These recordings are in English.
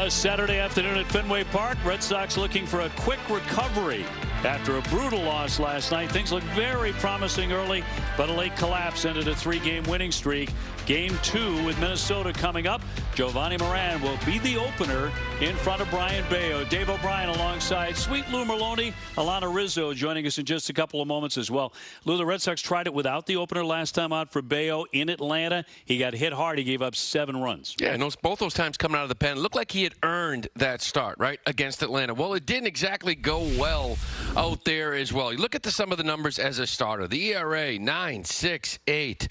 Saturday afternoon at Fenway Park. Red Sox looking for a quick recovery after a brutal loss last night. Things look very promising early, but a late collapse ended a 3-game winning streak. Game 2 with Minnesota coming up. Giovanni Moran will be the opener in front of Brian Bayo. Dave O'Brien alongside Sweet Lou Merlone. Alana Rizzo joining us in just a couple of moments as well. Lou, the Red Sox tried it without the opener last time out for Bayo in Atlanta. He got hit hard. He gave up 7 runs. Yeah, and both those times coming out of the pen, looked like he had earned that start, right, against Atlanta. Well, it didn't exactly go well out there as well. You look at some of the numbers as a starter. The ERA, 9.68.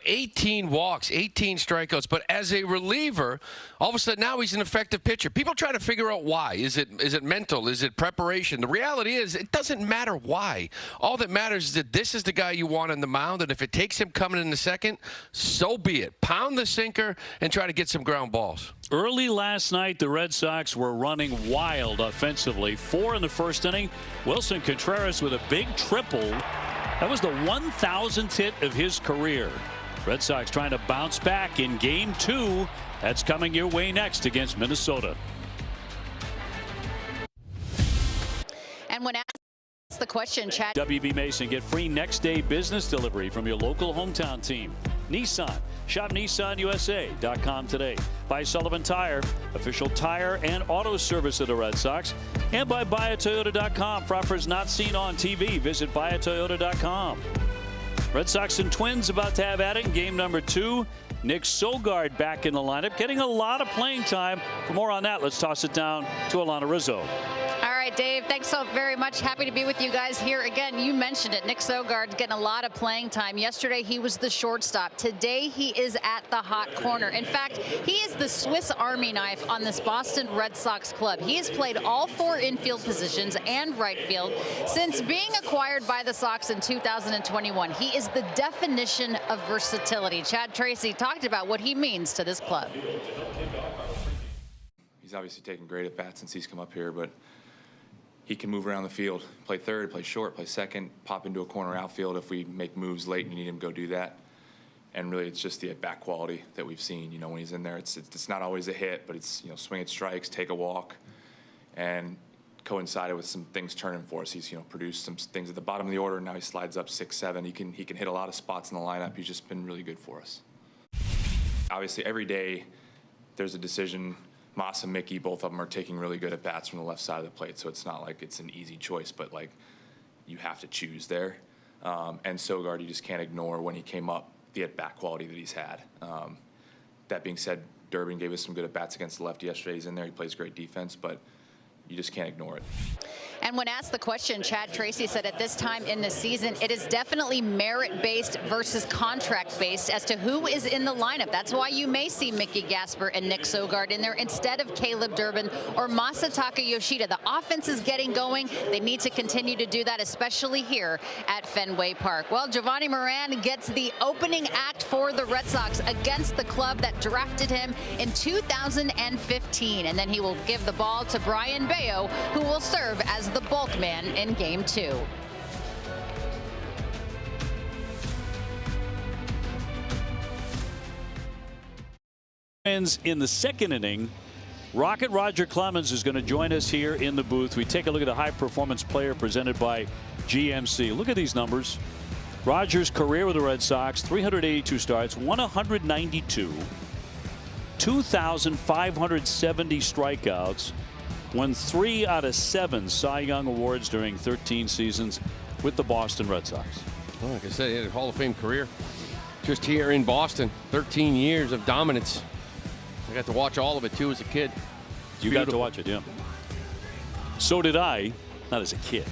18 walks, 18 strikeouts. But as a reliever, all of a sudden now he's an effective pitcher. People try to figure out why. Is it mental? Is it preparation? The reality is it doesn't matter why. All that matters is that this is the guy you want on the mound, and if it takes him coming in the second, so be it. Pound the sinker and try to get some ground balls. Early last night, the Red Sox were running wild offensively. 4 in the first inning. Wilson Contreras with a big triple. That was the 1,000th hit of his career. Red Sox trying to bounce back in Game 2. That's coming your way next against Minnesota. And when asked the question, Chad. WB Mason, get free next day business delivery from your local hometown team. Nissan. Shop NissanUSA.com today. By Sullivan Tire, official tire and auto service of the Red Sox. And by BuyAToyota.com. For offers not seen on TV, visit BuyAToyota.com. Red Sox and Twins about to have at it in game number 2. Nick Sogard back in the lineup, getting a lot of playing time. For more on that, let's toss it down to Alana Rizzo. All right, Dave, thanks so very much. Happy to be with you guys here again. You mentioned it. Nick Sogard's getting a lot of playing time. Yesterday, he was the shortstop. Today, he is at the hot corner. In fact, he is the Swiss Army knife on this Boston Red Sox club. He has played all 4 infield positions and right field since being acquired by the Sox in 2021. He is the definition of versatility. Chad Tracy talked about what he means to this club. He's obviously taken great at bats since he's come up here, but he can move around the field, play third, play short, play second, pop into a corner outfield if we make moves late and you need him to go do that. And really, it's just the at-bat quality that we've seen. When he's in there, it's not always a hit, but it's, swing at strikes, take a walk, and coincided with some things turning for us. He's, produced some things at the bottom of the order, and now he slides up 6-7. He can hit a lot of spots in the lineup. He's just been really good for us. Obviously, every day there's a decision. Moss and Mickey, both of them are taking really good at bats from the left side of the plate, so it's not like it's an easy choice, but you have to choose there. And Sogard, you just can't ignore when he came up the at-bat quality that he's had. That being said, Durbin gave us some good at bats against the lefty yesterday. He's in there, he plays great defense, but you just can't ignore it. And when asked the question, Chad Tracy said at this time in the season, it is definitely merit-based versus contract-based as to who is in the lineup. That's why you may see Mickey Gasper and Nick Sogard in there instead of Caleb Durbin or Masataka Yoshida. The offense is getting going. They need to continue to do that, especially here at Fenway Park. Well, Giovanni Moran gets the opening act for the Red Sox against the club that drafted him in 2015. And then he will give the ball to Brian Bayo, who will serve as the bulk man in Game 2. In the second inning, Rocket Roger Clemens is going to join us here in the booth. We take a look at the high performance player presented by GMC. Look at these numbers. Roger's career with the Red Sox, 382 starts, won 192, 2,570 strikeouts, won 3 out of 7 Cy Young Awards during 13 seasons with the Boston Red Sox. Well, like I said, he had a Hall of Fame career just here in Boston. 13 years of dominance. I got to watch all of it, too, as a kid. You got to watch it, yeah. So did I, not as a kid.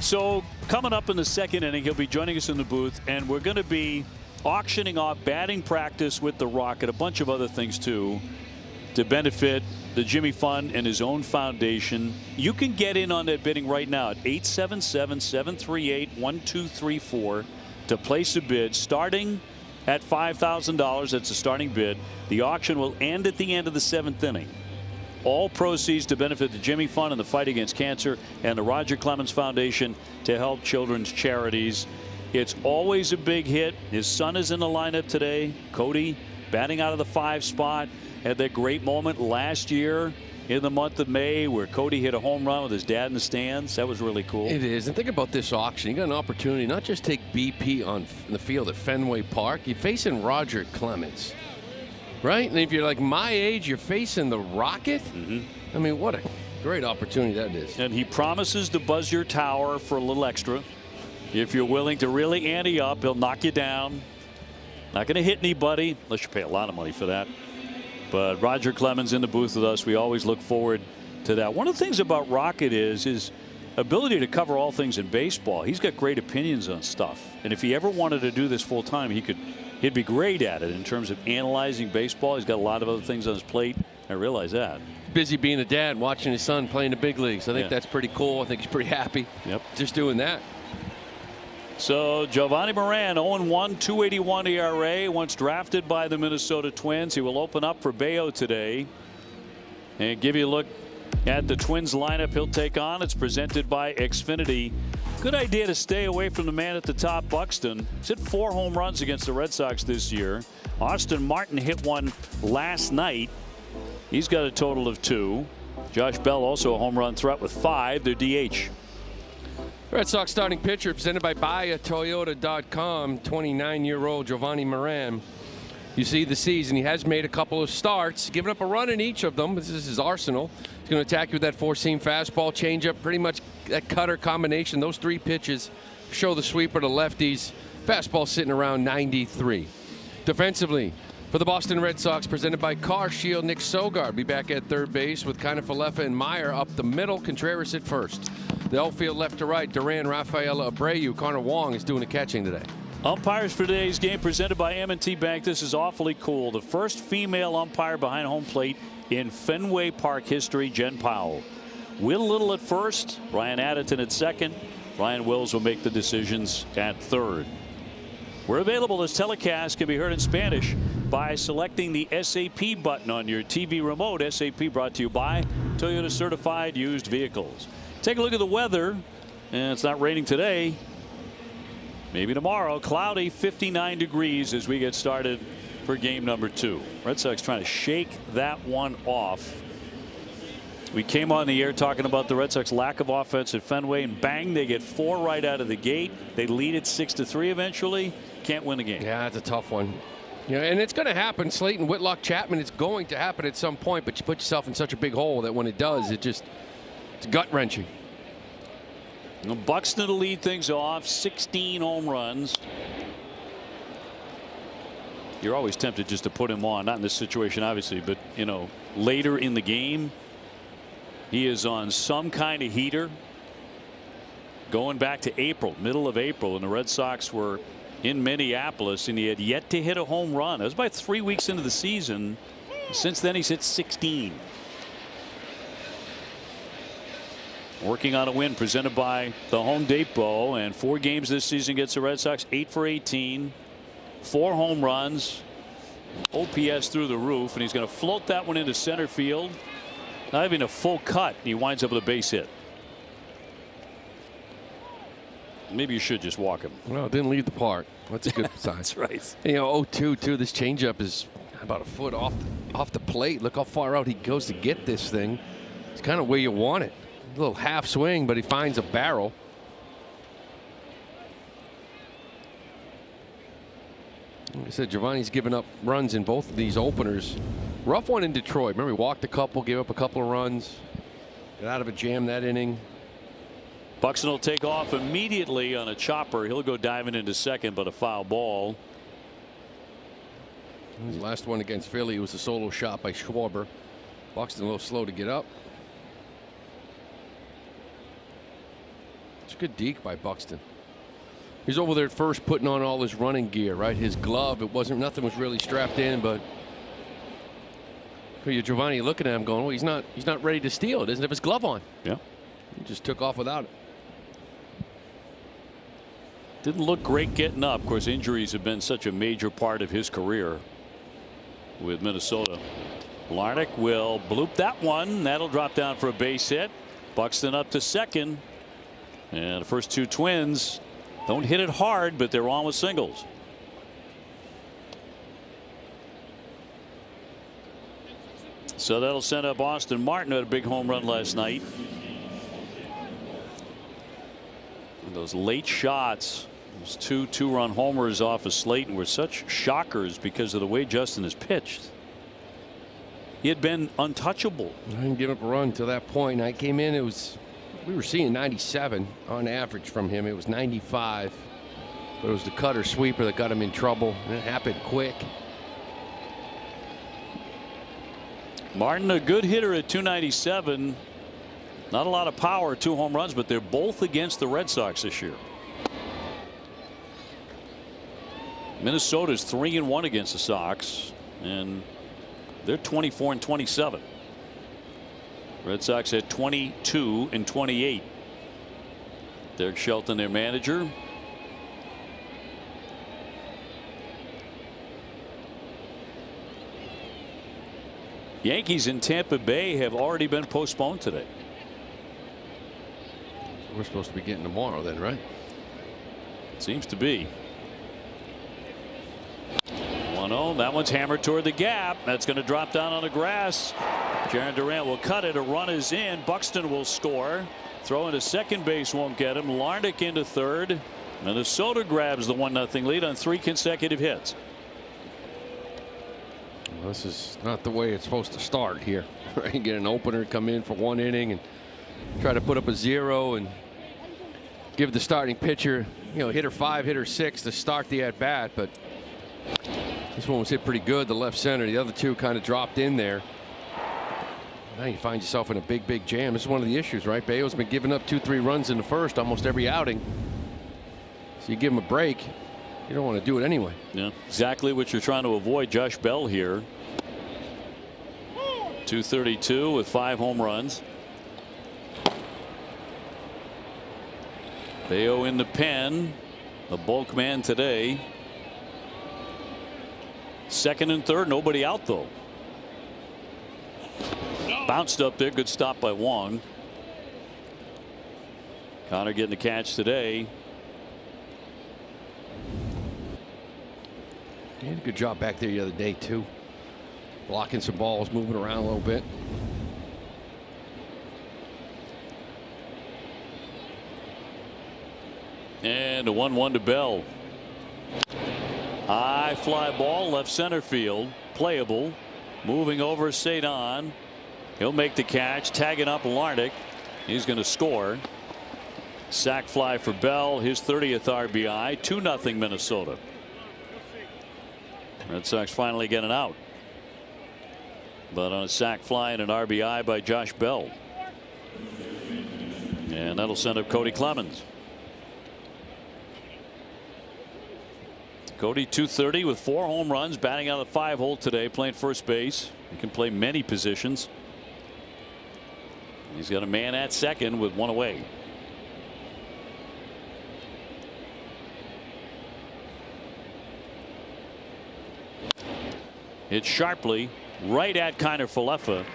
So coming up in the second inning, he'll be joining us in the booth, and we're going to be auctioning off batting practice with the Rocket, a bunch of other things, too, to benefit the Jimmy Fund and his own foundation. You can get in on that bidding right now at 877-738-1234 to place a bid starting at $5,000. That's a starting bid. The auction will end at the end of the 7th inning. All proceeds to benefit the Jimmy Fund and the fight against cancer and the Roger Clemens Foundation to help children's charities. It's always a big hit. His son is in the lineup today, Cody. batting out of the 5 spot. Had that great moment last year in the month of May where Cody hit a home run with his dad in the stands. That was really cool. It is. And think about this auction. You got an opportunity not just take BP on the field at Fenway Park. You're facing Roger Clemens, right? And if you're like my age, you're facing the Rocket. I mean, what a great opportunity that is. And he promises to buzz your tower for a little extra. If you're willing to really ante up, he'll knock you down. Not going to hit anybody unless you pay a lot of money for that. But Roger Clemens in the booth with us. We always look forward to that. One of the things about Rocket is his ability to cover all things in baseball. He's got great opinions on stuff. And if he ever wanted to do this full time, he'd be great at it in terms of analyzing baseball. He's got a lot of other things on his plate. I realize that. Busy being a dad, watching his son play in the big leagues. I think that's pretty cool. I think he's pretty happy. Yep. Just doing that. So Giovanni Moran, 0-1, 2.81 ERA, once drafted by the Minnesota Twins. He will open up for Bayo today and give you a look at the Twins lineup he'll take on. It's presented by Xfinity. Good idea to stay away from the man at the top, Buxton. He's hit 4 home runs against the Red Sox this year. Austin Martin hit one last night. He's got a total of 2. Josh Bell also a home run threat with 5. They're DH. Red Sox starting pitcher presented by BuyAToyota.com. 29-year-old Giovanni Moran. You see the season. He has made a couple of starts, giving up a run in each of them. This is his arsenal. He's going to attack you with that 4-seam fastball, changeup, pretty much that cutter combination. Those 3 pitches show the sweeper to lefties. Fastball sitting around 93. Defensively, for the Boston Red Sox, presented by Car Shield, Nick Sogard be back at third base with Kiner-Falefa and Meyer up the middle. Contreras at first. The outfield left to right, Duran, Rafael Abreu. Connor Wong is doing the catching today. Umpires for today's game presented by M&T Bank. This is awfully cool. The first female umpire behind home plate in Fenway Park history, Jen Powell. Will Little at first, Ryan Addington at second. Ryan Wills will make the decisions at third. We're available as telecast can be heard in Spanish by selecting the SAP button on your TV remote. SAP brought to you by Toyota Certified Used Vehicles. Take a look at the weather, and it's not raining today. Maybe tomorrow. Cloudy, 59 degrees as we get started for game number 2. Red Sox trying to shake that one off. We came on the air talking about the Red Sox lack of offense at Fenway, and bang, they get 4 right out of the gate. They lead it 6-3 eventually. Can't win the game. Yeah, it's a tough one. Yeah, and it's going to happen. Slayton, Whitlock, Chapman, it's going to happen at some point, but you put yourself in such a big hole that when it does, it's gut-wrenching. Buxton to lead things off, 16 home runs. You're always tempted just to put him on, not in this situation obviously, but later in the game. He is on some kind of heater going back to April, middle of April, and the Red Sox were in Minneapolis, and he had yet to hit a home run. That was about 3 weeks into the season. Since then, he's hit 16. Working on a win presented by the Home Depot, and 4 games this season against the Red Sox, 8 for 18, 4 home runs, OPS through the roof, and he's going to float that one into center field. Not even a full cut, and he winds up with a base hit. Maybe you should just walk him. Well, it didn't leave the park. That's a good sign. That's right. 0-2 too. This changeup is about a foot off the plate. Look how far out he goes to get this thing. It's kind of where you want it. A little half swing, but he finds a barrel. Like I said, Giovanni's given up runs in both of these openers. Rough one in Detroit. Remember, he walked a couple, gave up a couple of runs. Got out of a jam that inning. Buxton will take off immediately on a chopper. He'll go diving into second, but a foul ball. His last one against Philly was a solo shot by Schwarber. Buxton a little slow to get up. It's a good deke by Buxton. He's over there at first putting on all his running gear, right? His glove, nothing was really strapped in, but Giovanni looking at him going, well, he's not ready to steal. He doesn't have his glove on. Yeah. He just took off without it. Didn't look great getting up. Of course, injuries have been such a major part of his career with Minnesota. Larnach will bloop that one. That'll drop down for a base hit. Buxton up to second. And the first 2 Twins don't hit it hard, but they're on with singles. So that'll send up Austin Martin, who had a big home run last night. And those late shots, those two-run homers off of Slayton were such shockers because of the way Justin has pitched. He had been untouchable. I didn't give up a run to that point. I came in, we were seeing 97 on average from him. It was 95. But it was the cutter sweeper that got him in trouble, and it happened quick. Martin, a good hitter at 297. Not a lot of power, 2 home runs, but they're both against the Red Sox this year. Minnesota's 3-1 against the Sox, and they're 24-27. Red Sox at 22-28. Derek Shelton, their manager. Yankees in Tampa Bay have already been postponed today. So we're supposed to be getting tomorrow then, right? Seems to be. 1-0. That one's hammered toward the gap. That's going to drop down on the grass. Jaron Durant will cut it. A run is in. Buxton will score. Throw into second base won't get him. Larnach into third. Minnesota grabs the 1-0 lead on 3 consecutive hits. Well, this is not the way it's supposed to start here. Right? Get an opener, come in for 1 inning and try to put up a 0 and give the starting pitcher, hitter 5, hitter 6 to start the at bat. But this one was hit pretty good, the left center. The other 2 kind of dropped in there. Now you find yourself in a big jam. This is one of the issues, right? Bayo's been giving up 2-3 runs in the first almost every outing. So you give him a break. You don't want to do it anyway. Yeah, exactly what you're trying to avoid. Josh Bell here. 232 with 5 home runs. Bayo in the pen, the bulk man today. Second and third, nobody out though. Bounced up there, good stop by Wong. Connor getting the catch today. He did a good job back there the other day too, blocking some balls, moving around a little bit. And a 1-1 to Bell. High fly ball, left center field, playable. Moving over Cedon. He'll make the catch, tagging up Larnach. He's going to score. Sac fly for Bell, his 30th RBI. 2-0 Minnesota. Red Sox finally get an out. But on a sac fly and an RBI by Josh Bell. And that'll send up Cody Clemens. Cody 230 with 4 home runs, batting out of the 5-hole today, playing first base. He can play many positions. He's got a man at second with 1 away. Hit sharply right at Kiner Falefa.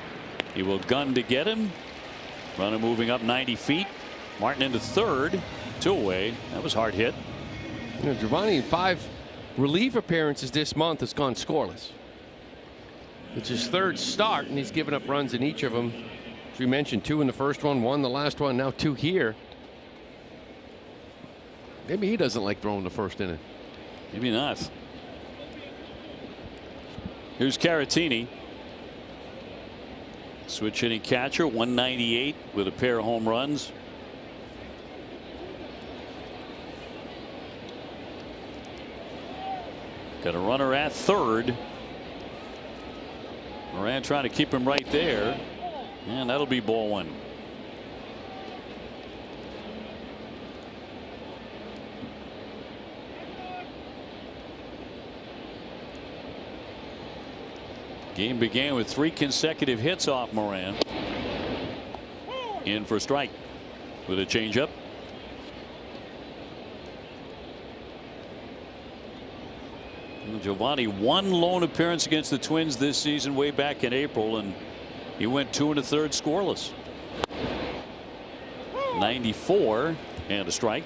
He will gun to get him. Runner moving up 90 feet. Martin into third. 2 away. That was hard hit. Giovanni in 5 relief appearances this month has gone scoreless. It's his 3rd start, and he's given up runs in each of them. As we mentioned, 2 in the first one, 1 the last one, now 2 here. Maybe he doesn't like throwing the first inning. Maybe not. Here's Caratini. Switch hitting catcher, 198 with a pair of home runs. Got a runner at third. Moran trying to keep him right there. And that'll be ball 1. Game began with 3 consecutive hits off Moran. In for a strike with a changeup. Giovanni, 1 lone appearance against the Twins this season way back in April, and he went 2 1/3 scoreless. 94 and a strike.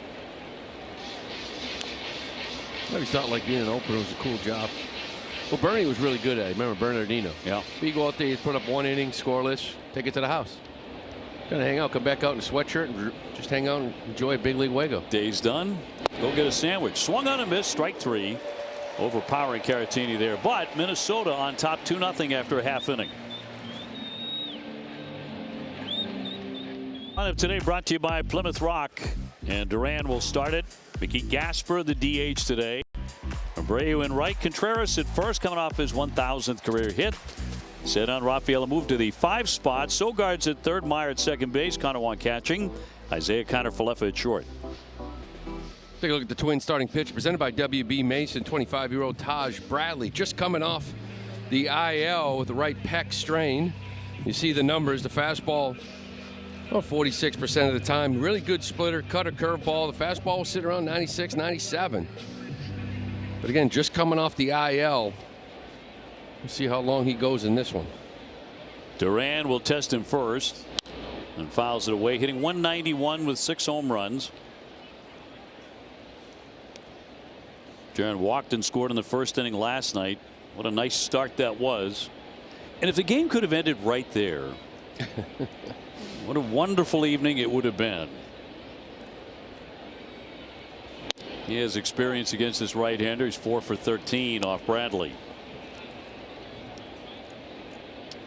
I always thought like being an opener was a cool job. Well, Bernie was really good at it. Remember Bernardino? Yeah. You go out there, you put up 1 inning, scoreless, take it to the house. Gonna hang out, come back out in a sweatshirt, and just hang out and enjoy a big league Wago. Day's done. Go get a sandwich. Swung on and missed. Strike 3. Overpowering Caratini there. But Minnesota on top 2-0 after a half inning. Lineup today brought to you by Plymouth Rock. And Duran will start it. Mickey Gasper, the DH today. Abreu in right. Contreras at first, coming off his 1,000th career hit. Set on Rafaela moved to the 5 spot. Sogard's at third. Meyer at second base. Conawan catching. Isaiah Kiner-Falefa at short. Take a look at the Twins starting pitch presented by WB Mason. 25-year-old Taj Bradley just coming off the IL with the right pec strain. You see the numbers. The fastball, 46% of the time. Really good splitter, cutter, curveball. The fastball will sit around 96, 97. But again, just coming off the IL. We'll see how long he goes in this one. Duran will test him first and fouls it away, hitting 191 with 6 home runs. Duran walked and scored in the first inning last night. What a nice start that was. And if the game could have ended right there, what a wonderful evening it would have been. He has experience against this right-hander. He's 4 for 13 off Bradley.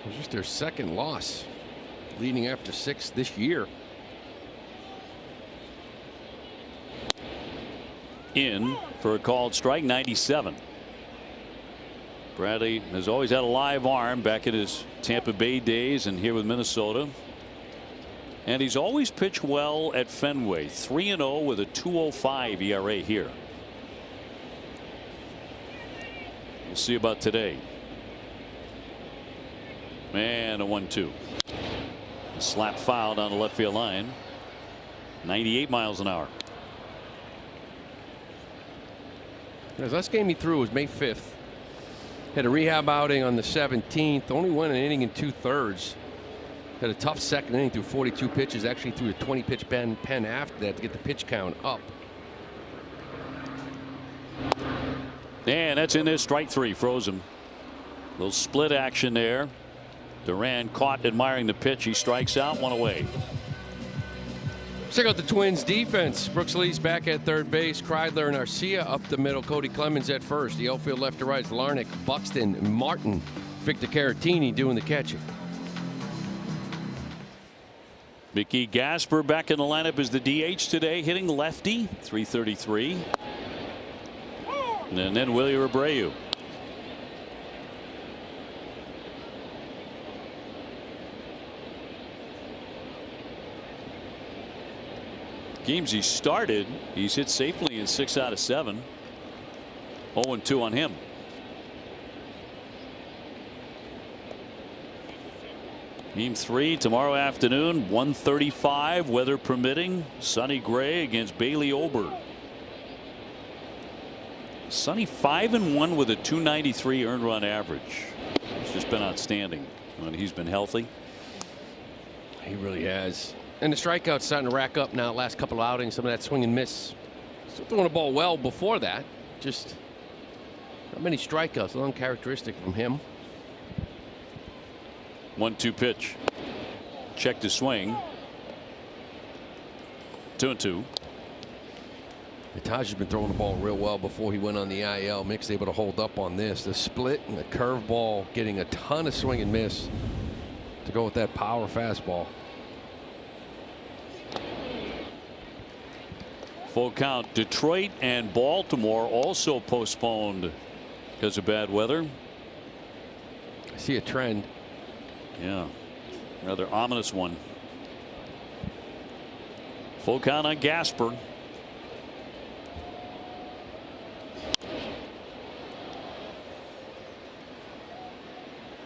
It was just their second loss, leading after 6 this year. In for a called strike, 97. Bradley has always had a live arm back in his Tampa Bay days and here with Minnesota. And he's always pitched well at Fenway. 3-0 with a 2.05 ERA here. We'll see about today. And a 1-2. A slap foul down the left field line. 98 miles an hour. His last game he threw was May 5th. Had a rehab outing on the 17th. Only won an inning in 2/3. Had a tough second inning through 42 pitches. Actually threw a 20-pitch pen after that to get the pitch count up. And that's in there. Strike 3. Froze him. Little split action there. Duran caught admiring the pitch. He strikes out. 1 away. Check out the Twins defense. Brooks Lee's back at third base. Kreidler and Arcia up the middle. Cody Clemens at first. The outfield left to right is Larnach, Buxton, Martin, Victor Caratini doing the catching. Mickey Gasper back in the lineup as the DH today, hitting lefty. 333. And then William Abreu. Games he started, he's hit safely in 6 out of 7. 0-2 on him. Game 3 tomorrow afternoon, 1:35, weather permitting. Sonny Gray against Bailey Ober. Sonny 5-1 with a 293 earned run average. He's just been outstanding when he's been healthy. He really has. And the strikeouts starting to rack up now. Last couple of outings, some of that swing and miss. Still throwing the ball well before that. Just not many strikeouts. A uncharacteristic from him. 1-2 pitch. Check to swing. 2-2. Taj has been throwing the ball real well before he went on the IL. Mick's able to hold up on this. The split and the curveball getting a ton of swing and miss to go with that power fastball. Full count. Detroit and Baltimore also postponed because of bad weather. I see a trend. Yeah, rather ominous one. Full count on Gasper.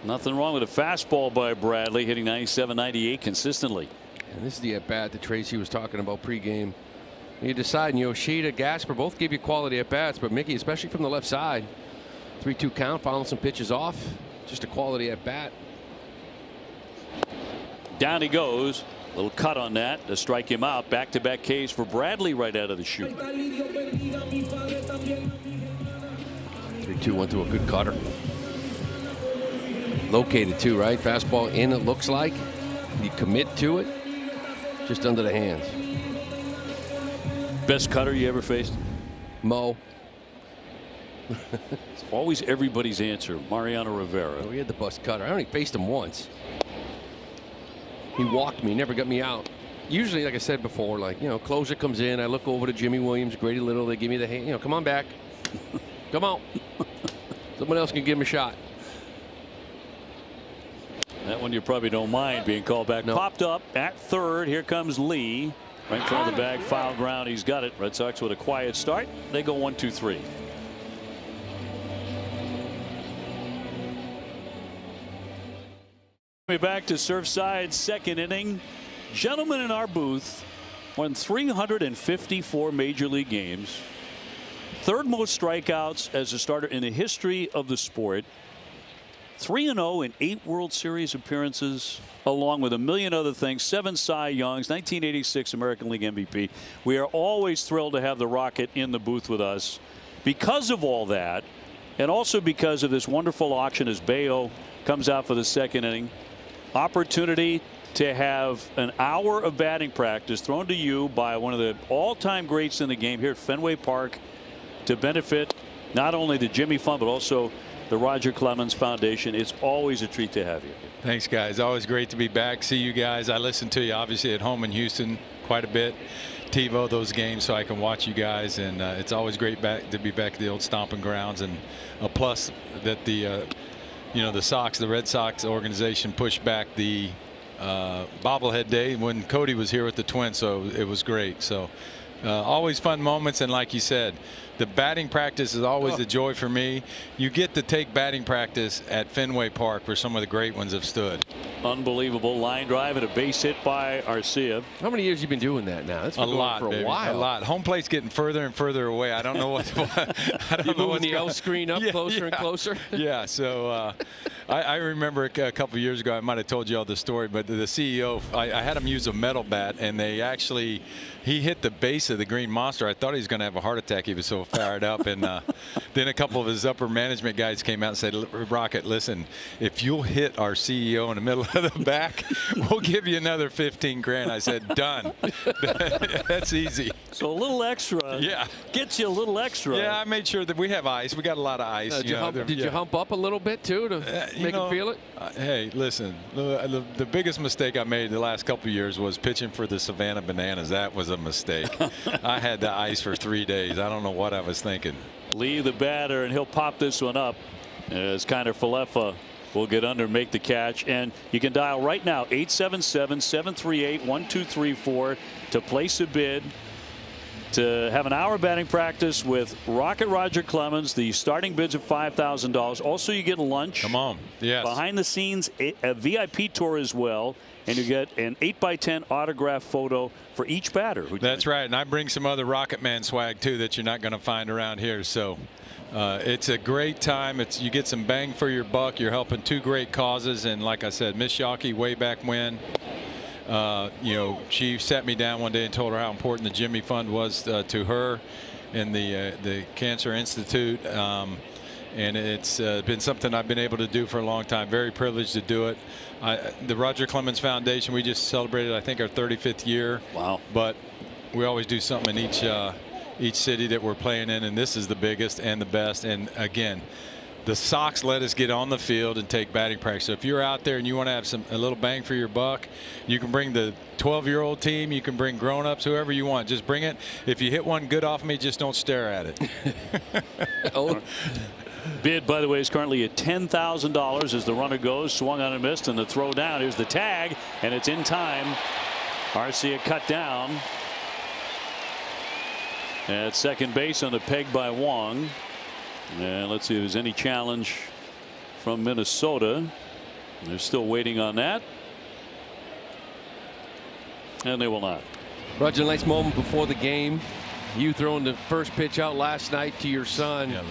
Nothing wrong with a fastball by Bradley, hitting 97, 98 consistently. And this is the at bat that Tracy was talking about pregame. You decide, Yoshida, Gasper both give you quality at bats, but Mickey, especially from the left side, 3-2 count, fouling some pitches off, just a quality at bat. Down he goes. A little cut on that to strike him out. Back-to-back Ks for Bradley right out of the chute. 3-2 went to a good cutter. located too, right? Fastball in, it looks like. You commit to it, just under the hands. Best cutter you ever faced? Mo. It's always everybody's answer. Mariano Rivera. Oh, he had the bust cutter. I only faced him once. He walked me, never got me out. Usually, like I said before, like, you know, closer comes in, I look over to Jimmy Williams, Grady Little, they give me the hand, you know, come on back. Come on. Someone else can give him a shot. That one you probably don't mind being called back. No. Popped up at third. Here comes Lee. Right in front of the bag. Foul ground. He's got it. Red Sox with a quiet start. They go 1-2-3. We're back to Surfside, second inning. Gentlemen in our booth won 354 major league games. Third most strikeouts as a starter in the history of the sport. 3-0 in 8 World Series appearances, along with a million other things. 7 Cy Youngs, 1986 American League MVP. We are always thrilled to have the Rocket in the booth with us because of all that, and also because of this wonderful auction as Bayo comes out for the second inning. Opportunity to have an hour of batting practice thrown to you by one of the all-time greats in the game here at Fenway Park to benefit not only the Jimmy Fund but also the Roger Clemens Foundation. It's always a treat to have you. Thanks, guys. Always great to be back. See you guys. I listen to you obviously at home in Houston quite a bit. TiVo those games so I can watch you guys, and it's always great to be back at the old stomping grounds, and a plus that the the Red Sox organization pushed back the bobblehead day when Cody was here with the Twins, so it was great. So always fun moments, and like you said, the batting practice is always a joy for me. You get to take batting practice at Fenway Park where some of the great ones have stood. Unbelievable line drive and a base hit by Arcia. How many years have you been doing that now? That's been A lot, for a baby. while. A lot. Home plate's getting further and further away. I don't know what. I don't You're know moving what's the L screen up closer and closer. Yeah. So I remember a couple of years ago, I might have told you all the story, but the CEO, I had him use a metal bat, and he hit the base of the Green Monster. I thought he was going to have a heart attack. He was so fired up. And then a couple of his upper management guys came out and said, Rocket, listen, if you'll hit our CEO in the middle of the back, we'll give you another 15 grand. I said, done. That's easy. So a little extra. Yeah. Gets you a little extra. Yeah, I made sure that we have ice. We got a lot of ice. Did you hump up a little bit too to make him feel it? Hey, listen, the biggest mistake I made the last couple of years was pitching for the Savannah Bananas. That was a mistake. I had the ice for 3 days. I don't know what I was thinking. Lee the batter, and he'll pop this one up as Kiner Falefa will get under, make the catch. And you can dial right now 877-738-1234 to place a bid to have an hour batting practice with Rocket Roger Clemens. The starting bids of $5,000. Also, you get lunch. Come on. Yes. Behind the scenes, a VIP tour as well. And you get an 8x10 autograph photo for each batter. That's right. And I bring some other Rocket Man swag, too, that you're not going to find around here. So it's a great time. You get some bang for your buck. You're helping 2 great causes. And like I said, Miss Yawkey way back when, she sat me down one day and told her how important the Jimmy Fund was to her and the Cancer Institute. And it's been something I've been able to do for a long time. Very privileged to do it. The Roger Clemens Foundation, we just celebrated, I think, our 35th year. Wow. But we always do something in each city that we're playing in, and this is the biggest and the best. And again, the Sox let us get on the field and take batting practice. So if you're out there and you want to have a little bang for your buck, you can bring the 12-year-old team, you can bring grown-ups, whoever you want. Just bring it. If you hit one good off me, just don't stare at it. Bid, by the way, is currently at $10,000 as the runner goes. Swung on and missed, and the throw down. Here's the tag, and it's in time. Arcia cut down at second base on the peg by Wong. And let's see if there's any challenge from Minnesota. They're still waiting on that. And they will not. Roger, a nice moment before the game. You throwing the first pitch out last night to your son. Yeah,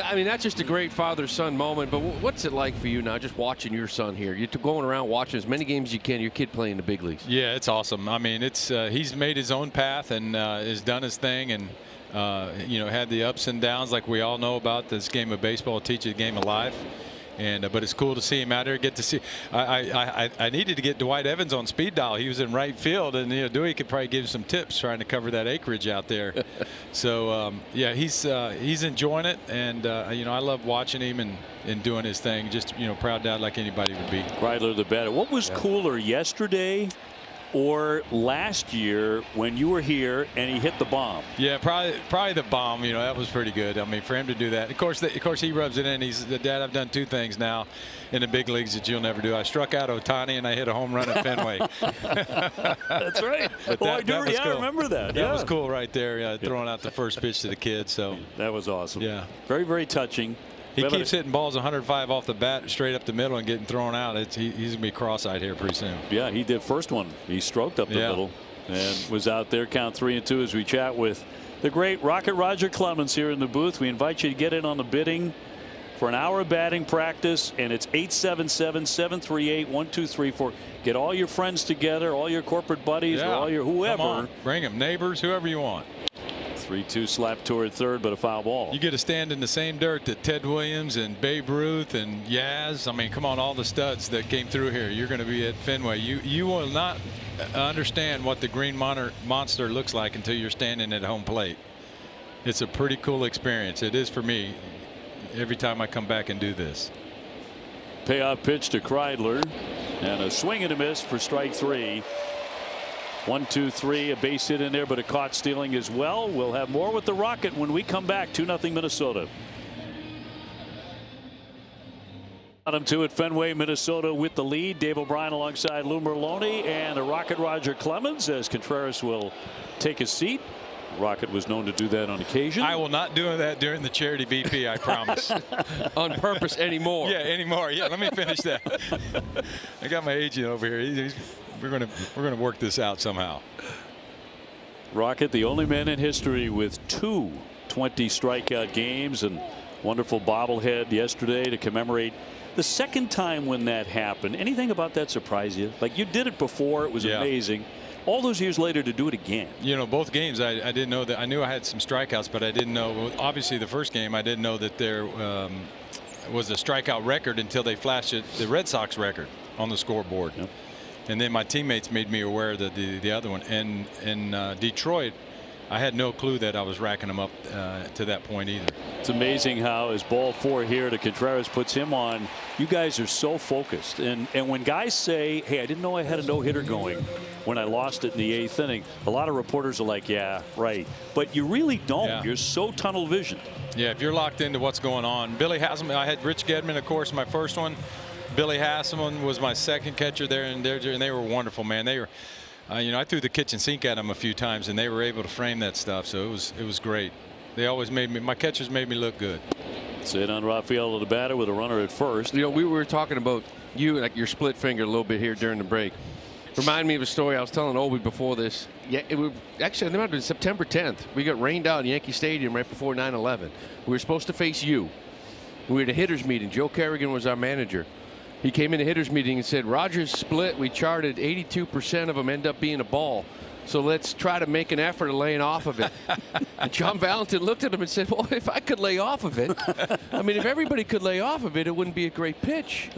I mean, that's just a great father-son moment. But what's it like for you now, just watching your son here? You're going around watching as many games as you can. Your kid playing in the big leagues. Yeah, it's awesome. I mean, it's he's made his own path and has done his thing, and had the ups and downs like we all know about. This game of baseball teaches a game of life. But it's cool to see him out there. Get to see. I needed to get Dwight Evans on speed dial. He was in right field, and Dewey could probably give some tips trying to cover that acreage out there. So yeah, he's enjoying it, and I love watching him and doing his thing. Just proud dad like anybody would be. Kreidler the batter. What was cooler yesterday or last year when you were here and he hit the bomb? Yeah, probably the bomb. That was pretty good. I mean, for him to do that. Of course, he rubs it in. He's the dad. I've done two things now in the big leagues that you'll never do. I struck out Ohtani and I hit a home run at Fenway. That's right. I remember that. That was cool right there. Throwing out the first pitch to the kid. So that was awesome. Yeah, very, very touching. He keeps hitting balls 105 off the bat straight up the middle and getting thrown out. He's going to be cross-eyed here pretty soon. Yeah, he did first one. He stroked up the middle and was out there. Count 3-2 as we chat with the great Rocket Roger Clemens here in the booth. We invite you to get in on the bidding for an hour of batting practice, and it's 877-738-1234. Get all your friends together, all your corporate buddies, or all your whoever. Come on. Bring them, neighbors, whoever you want. 3-2 slap toward third, but a foul ball. You get to stand in the same dirt that Ted Williams and Babe Ruth and Yaz. I mean, come on, all the studs that came through here. You're going to be at Fenway. You will not understand what the Green Monster looks like until you're standing at home plate. It's a pretty cool experience. It is for me every time I come back and do this. Payoff pitch to Kreidler, and a swing and a miss for strike three. 1-2-3, a base hit in there, but a caught stealing as well. We'll have more with the Rocket when we come back. 2-0 Minnesota. Bottom two at Fenway, Minnesota with the lead. Dave O'Brien alongside Lou Merlone and the Rocket Roger Clemens as Contreras will take a seat. Rocket was known to do that on occasion. I will not do that during the charity BP, I promise. On purpose anymore. Yeah, anymore. Yeah, let me finish that. I got my agent over here. We're gonna work this out somehow. Rocket, the only man in history with 2 20 strikeout games, and wonderful bobblehead yesterday to commemorate the second time when that happened. Anything about that surprise you? Like, you did it before, it was amazing. All those years later to do it again. Both games I didn't know that. I knew I had some strikeouts, but I didn't know. Obviously, the first game I didn't know that there was a strikeout record until they flashed the Red Sox record on the scoreboard. Yep. And then my teammates made me aware that the other one. And in Detroit, I had no clue that I was racking them up to that point either. It's amazing how his ball 4 here to Contreras puts him on. You guys are so focused. And when guys say, hey, I didn't know I had a no-hitter going when I lost it in the 8th inning, a lot of reporters are like, yeah, right. But you really don't. Yeah. You're so tunnel visioned. Yeah, if you're locked into what's going on. Billy Hasselman, I had Rich Gedman, of course, my first one. Billy Hasselman was my second catcher there, and they were wonderful, man. They were, I threw the kitchen sink at them a few times, and they were able to frame that stuff. So it was great. They always my catchers made me look good. Sit on Rafael, the batter, with a runner at first. We were talking about you, like your split finger, a little bit here during the break. Remind me of a story I was telling Obi before this. Yeah, actually, it might have been September 10th. We got rained out in Yankee Stadium right before 9/11. We were supposed to face you. We were at a hitters meeting. Joe Kerrigan was our manager. He came in the hitters meeting and said, Rogers split. We charted 82% of them end up being a ball. So let's try to make an effort of laying off of it. And John Valentin looked at him and said, well, if I could lay off of it, I mean, if everybody could lay off of it, it wouldn't be a great pitch.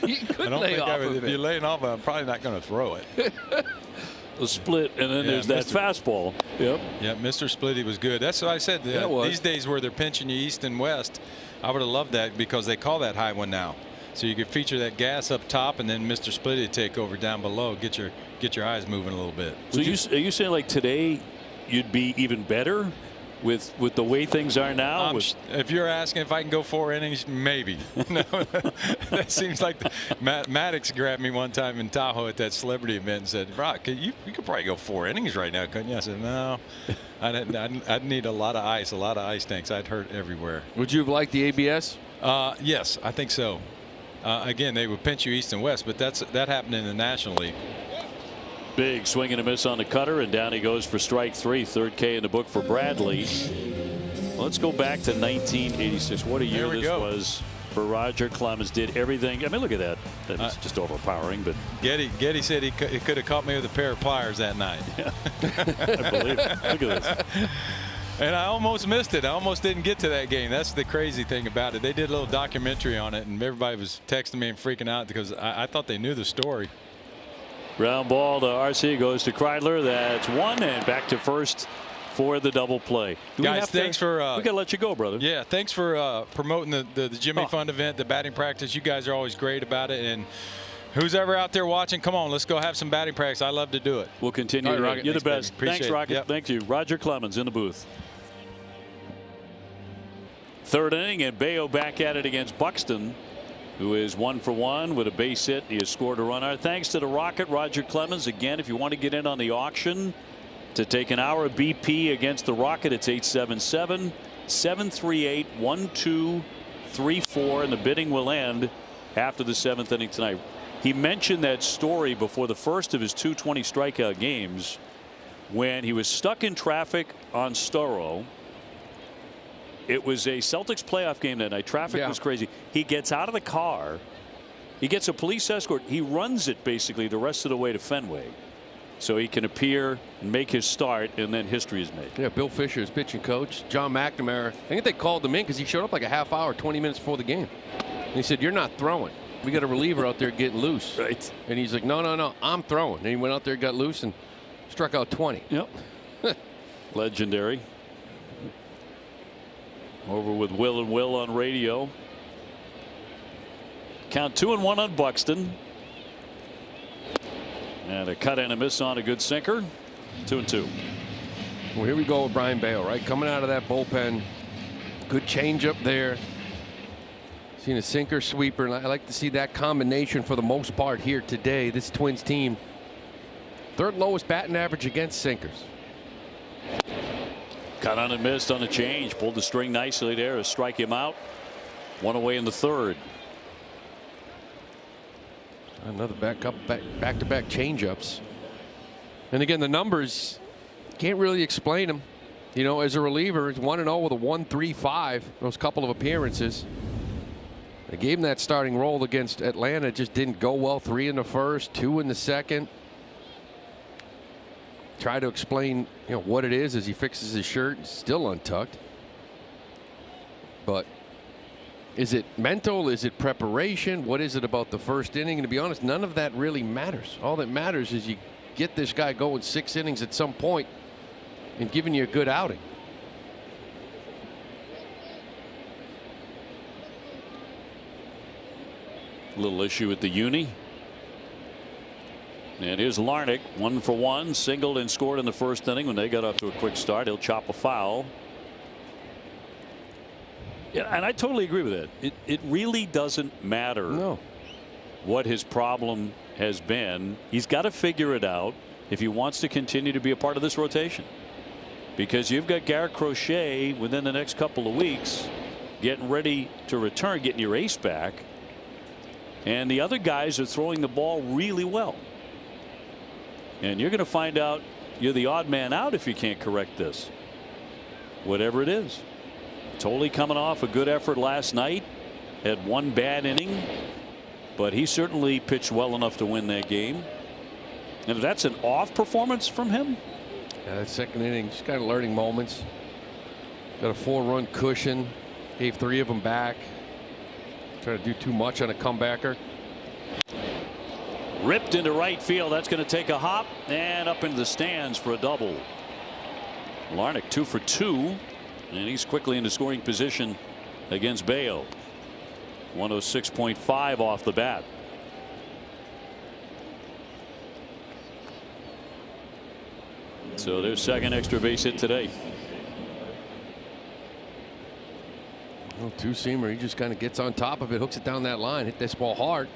You could lay off of it. If you're laying off, I'm probably not going to throw it. The split, and then there's that fastball. Yep. Yeah, Mr. Splitty was good. That's what I said. These days where they're pinching you east and west, I would have loved that because they call that high one now. So you could feature that gas up top, and then Mr. Splitty take over down below. Get your eyes moving a little bit. So are you saying like today you'd be even better with the way things are now? If you're asking if I can go 4 innings, maybe. No, that seems like Maddox grabbed me one time in Tahoe at that celebrity event and said, Rock, you could probably go 4 innings right now, couldn't you? I said, no. I'd need a lot of ice tanks. I'd hurt everywhere. Would you have liked the ABS? Yes, I think so. Again, they would pinch you east and west, but that happened in the National League. Big swing and a miss on the cutter, and down he goes for strike 3. Third K in the book for Bradley. Let's go back to 1986. What a year this was for Roger Clemens. Did everything. I mean, look at that. That was just overpowering. But Getty said he could have caught me with a pair of pliers that night. Yeah. I believe it. Look at this. And I almost missed it. I almost didn't get to that game. That's the crazy thing about it. They did a little documentary on it, and everybody was texting me and freaking out because I thought they knew the story. Ground ball to RC, goes to Kreidler. That's one, and back to first for the double play. Guys, thanks for we gotta let you go, brother. Yeah, thanks for promoting the Jimmy Fund event, the batting practice. You guys are always great about it, and who's ever out there watching, come on, let's go have some batting practice. I love to do it. We'll continue. All right, Rocket. You're Thanks, the best. baby. Thanks, Rocket. Yep. Thank you. Roger Clemens in the booth. Third inning, and Bayo back at it against Buxton, who is 1 for 1 with a base hit. He has scored a run. Our thanks to the Rocket, Roger Clemens. Again, if you want to get in on the auction to take an hour of BP against the Rocket, it's 877-738-1234, and the bidding will end after the 7th inning tonight. He mentioned that story before the first of his 220 strikeout games when he was stuck in traffic on Storrow. It was a Celtics playoff game that night. Traffic was crazy. He gets out of the car. He gets a police escort. He runs it basically the rest of the way to Fenway so he can appear and make his start, and then history is made. Yeah, Bill Fisher is pitching coach. John McNamara, I think they called him in because he showed up like a half hour, 20 minutes before the game. And he said, "You're not throwing. We got a reliever out there getting loose." Right. And he's like, no, I'm throwing. And he went out there, got loose, and struck out 20. Yep. Legendary. Over with Will and Will on radio. Count 2-1 on Buxton. And a cut and a miss on a good sinker. 2-2. Well, here we go with Brian Bayo, right? Coming out of that bullpen. Good changeup there. Seen a sinker, sweeper, and I like to see that combination for the most part here today. This Twins team, third lowest batting average against sinkers. Cut on and missed on the change. Pulled the string nicely there to strike him out. One away in the third. Another back-to-back changeups. And again, the numbers, can't really explain them. You know, as a reliever, he's 1-0 with a 1.35 those couple of appearances. They gave him that starting role against Atlanta. It just didn't go well. 3 in the first, 2 in the second. Try to explain, you know, what it is as he fixes his shirt. Still untucked. But is it mental? Is it preparation? What is it about the first inning? And to be honest, none of that really matters. All that matters is you get this guy going 6 innings at some point and giving you a good outing. Little issue with the uni. And here's Larnach, 1 for 1, singled and scored in the first inning when they got off to a quick start. He'll chop a foul. Yeah, and I totally agree with that. It really doesn't matter what his problem has been. He's got to figure it out if he wants to continue to be a part of this rotation. Because you've got Garrett Crochet within the next couple of weeks getting ready to return, getting your ace back. And the other guys are throwing the ball really well. And you're going to find out you're the odd man out if you can't correct this, whatever it is. Totally coming off a good effort last night, had 1 bad inning, but he certainly pitched well enough to win that game. And if that's an off performance from him. Yeah, that second inning, just kind of learning moments. Got a 4-run cushion, gave 3 of them back. Trying to do too much on a comebacker. Ripped into right field. That's going to take a hop and up into the stands for a double. Larnach 2 for 2, and he's quickly into scoring position against Bayo. 106.5 off the bat. So their second extra base hit today. Well, two-seamer, he just kind of gets on top of it, hooks it down that line, hit this ball hard.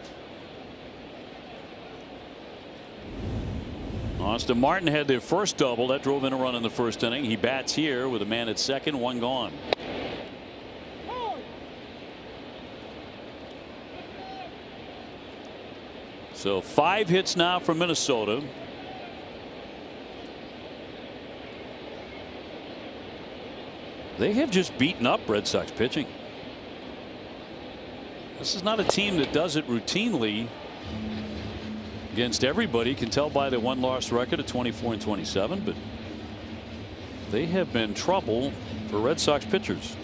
Austin Martin had their first double that drove in a run in the first inning. He bats here with a man at second, 1 gone. So 5 hits now for Minnesota. They have just beaten up Red Sox pitching. This is not a team that does it routinely against everybody. You can tell by the 1-loss record of 24-27, but they have been trouble for Red Sox pitchers.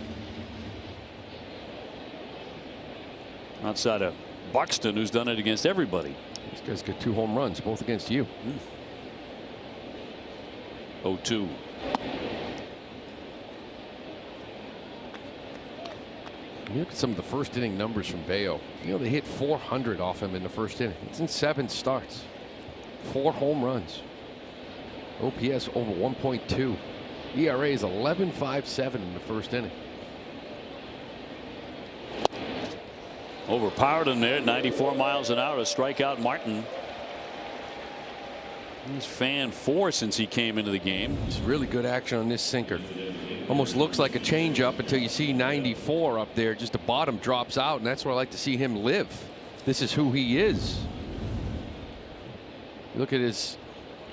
Outside of Buxton, who's done it against everybody. This guy's got 2 home runs, both against you. 0-2. You look at some of the first inning numbers from Bayo. You know, they hit 400 off him in the first inning. It's in 7 starts. 4 home runs. OPS over 1.2. ERA is 11.57 in the first inning. Overpowered in there, 94 miles an hour to strike out Martin. He's fan 4 since he came into the game. It's really good action on this sinker. Almost looks like a changeup until you see 94 up there. Just the bottom drops out, and that's where I like to see him live. This is who he is. Look at his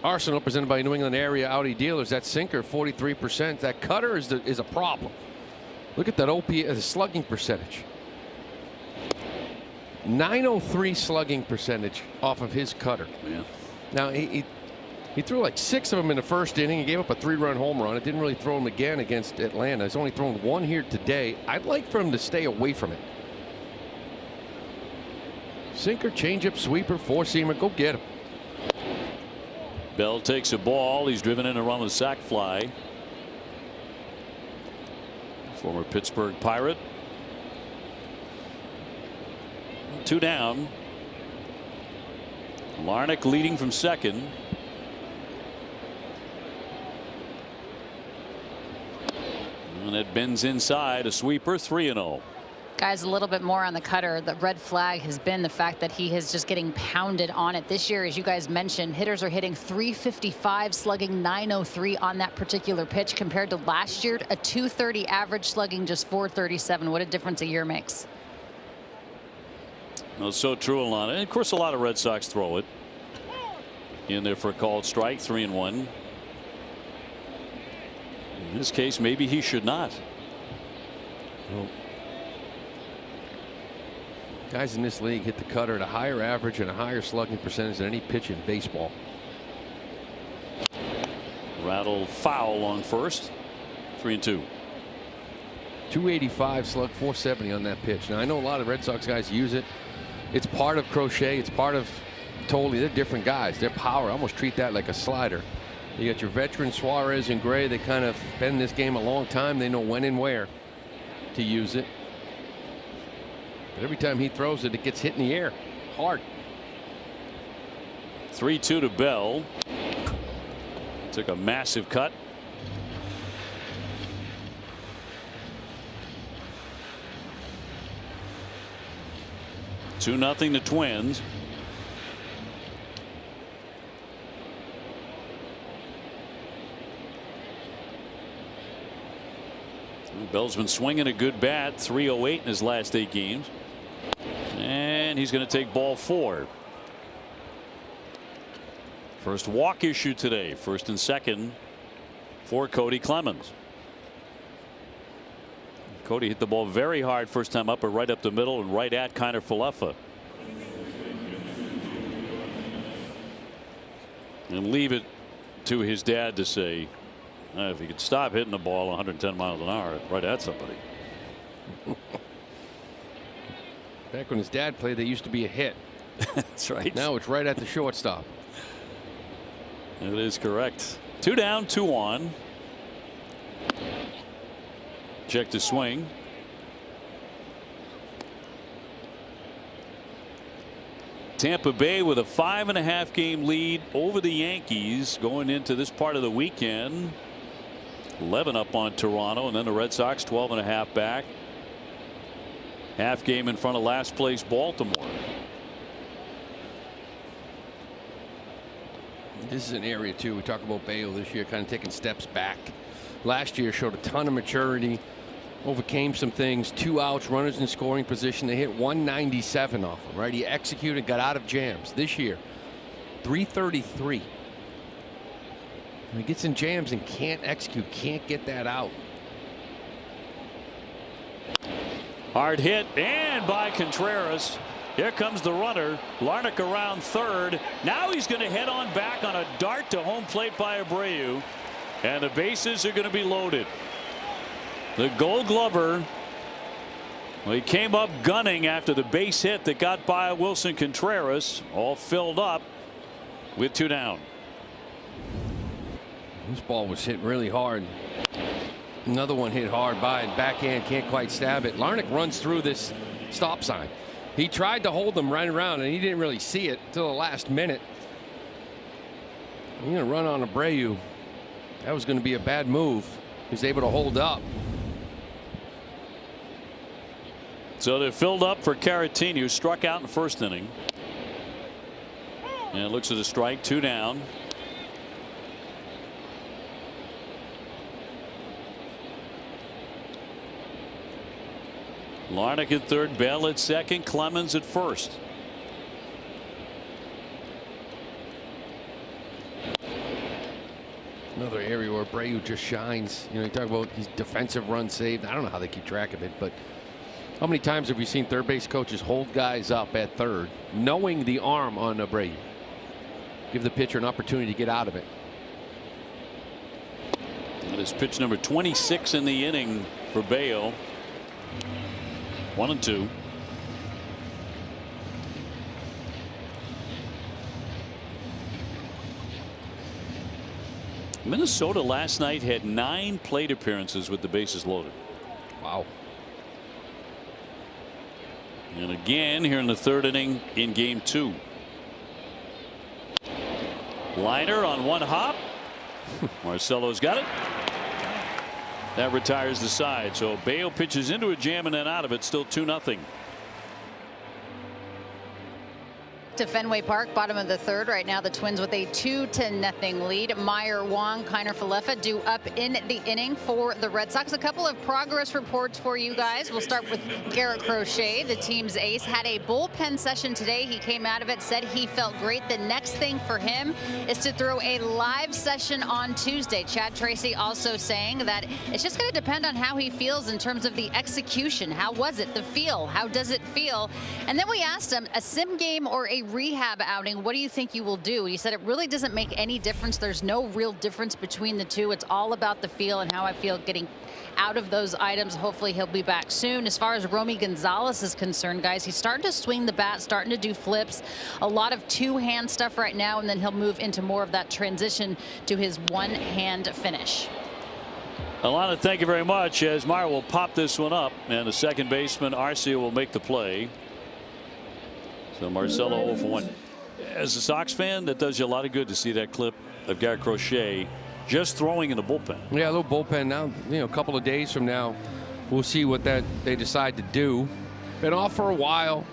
arsenal presented by New England area Audi dealers. That sinker, 43%. That cutter is a problem. Look at that OPS slugging percentage. 903 slugging percentage off of his cutter. Yeah. Now he threw like 6 of them in the first inning. He gave up a 3-run home run. It didn't really throw him again against Atlanta. He's only thrown 1 here today. I'd like for him to stay away from it. Sinker, changeup, sweeper, 4-seamer. Go get him. Bell takes a ball. He's driven in a run with a sac fly. Former Pittsburgh Pirate. 2 down. Larnach leading from second. And it bends inside, a sweeper, 3-0. Guys, a little bit more on the cutter. The red flag has been the fact that he is just getting pounded on it. This year, as you guys mentioned, hitters are hitting 355, slugging 903 on that particular pitch, compared to last year, a 230 average, slugging just 437. What a difference a year makes. Well, so true, Alana. And of course, a lot of Red Sox throw it in there for a called strike. 3-1. In this case, maybe he should not. Well, guys in this league hit the cutter at a higher average and a higher slugging percentage than any pitch in baseball. Rattle foul on first. 3-2. 285 slug, 470 on that pitch. Now I know a lot of Red Sox guys use it. It's part of Crochet. It's part of Tolley. They're different guys. Their power, I almost treat that like a slider. You got your veteran Suarez and Gray. They kind of been in this game a long time. They know when and where to use it. But every time he throws it, it gets hit in the air hard. 3-2 to Bell. Took a massive cut. Two nothing the Twins. Bell's been swinging a good bat. 308 in his last 8 games. And he's going to take ball 4. First walk issue today. First and second for Cody Clemens. Cody hit the ball very hard first time up, but right up the middle and right at Kiner Falefa. And leave it to his dad to say, if he could stop hitting the ball 110 miles an hour right at somebody. Back when his dad played, they used to be a hit. That's right. Now it's right at the shortstop. That is correct. 2 down, 2 on. Check to swing. Tampa Bay with a 5.5 game lead over the Yankees going into this part of the weekend. 11 up on Toronto, and then the Red Sox 12.5 back. Half game in front of last place Baltimore. This is an area too. We talk about Bale this year kind of taking steps back. Last year showed a ton of maturity, overcame some things. 2 outs, runners in scoring position. They hit 197 off him, right? He executed, got out of jams. This year 333. He gets in jams and can't execute, can't get that out. Hard hit, and by Contreras. Here comes the runner. Larnach around third. Now he's going to head on back on a dart to home plate by Abreu. And the bases are going to be loaded. The Gold Glover, well, he came up gunning after the base hit that got by Wilson Contreras, all filled up with 2 down. This ball was hit really hard. Another one hit hard by and backhand, can't quite stab it. Larnach runs through this stop sign. He tried to hold them right around and he didn't really see it till the last minute. You're going to run on Abreu. That was going to be a bad move. He was able to hold up. So they're filled up for Caratini, who struck out in the first inning. And it looks at a strike, 2 down. Larnach at third, Bell at second, Clemens at first. Another area where Abreu just shines. You know, you talk about his defensive run saved. I don't know how they keep track of it, but how many times have we seen third base coaches hold guys up at third, knowing the arm on Abreu? Give the pitcher an opportunity to get out of it. That is pitch number 26 in the inning for Bayo. 1-2. Minnesota last night had 9 plate appearances with the bases loaded. Wow. And again here in the third inning in game 2. Liner on one hop. Marcelo's got it. That retires the side. So Bayo pitches into a jam and then out of it. Still 2-0. To Fenway Park, bottom of the third. Right now the Twins with a 2-0 lead. Meyer, Wong, Kiner, Falefa due up in the inning for the Red Sox. A couple of progress reports for you guys. We'll start with Garrett Crochet, the team's ace. Had a bullpen session today. He came out of it, said he felt great. The next thing for him is to throw a live session on Tuesday. Chad Tracy also saying that it's just going to depend on how he feels in terms of the execution. How was it? The feel? How does it feel? And then we asked him, a sim game or a rehab outing, what do you think you will do? He said it really doesn't make any difference. There's no real difference between the two. It's all about the feel and how I feel getting out of those items. Hopefully he'll be back soon. As far as Romy Gonzalez is concerned, guys, he's starting to swing the bat, starting to do flips, a lot of two-hand stuff right now, and then he'll move into more of that transition to his one-hand finish. Alana, thank you very much. As Meyer will pop this one up, and the second baseman Arcia will make the play. So Marcelo 0 for 1. As a Sox fan, that does you a lot of good to see that clip of Garrett Crochet just throwing in the bullpen. Yeah, a little bullpen now. You know, a couple of days from now, we'll see what they decide to do. Been off for a while.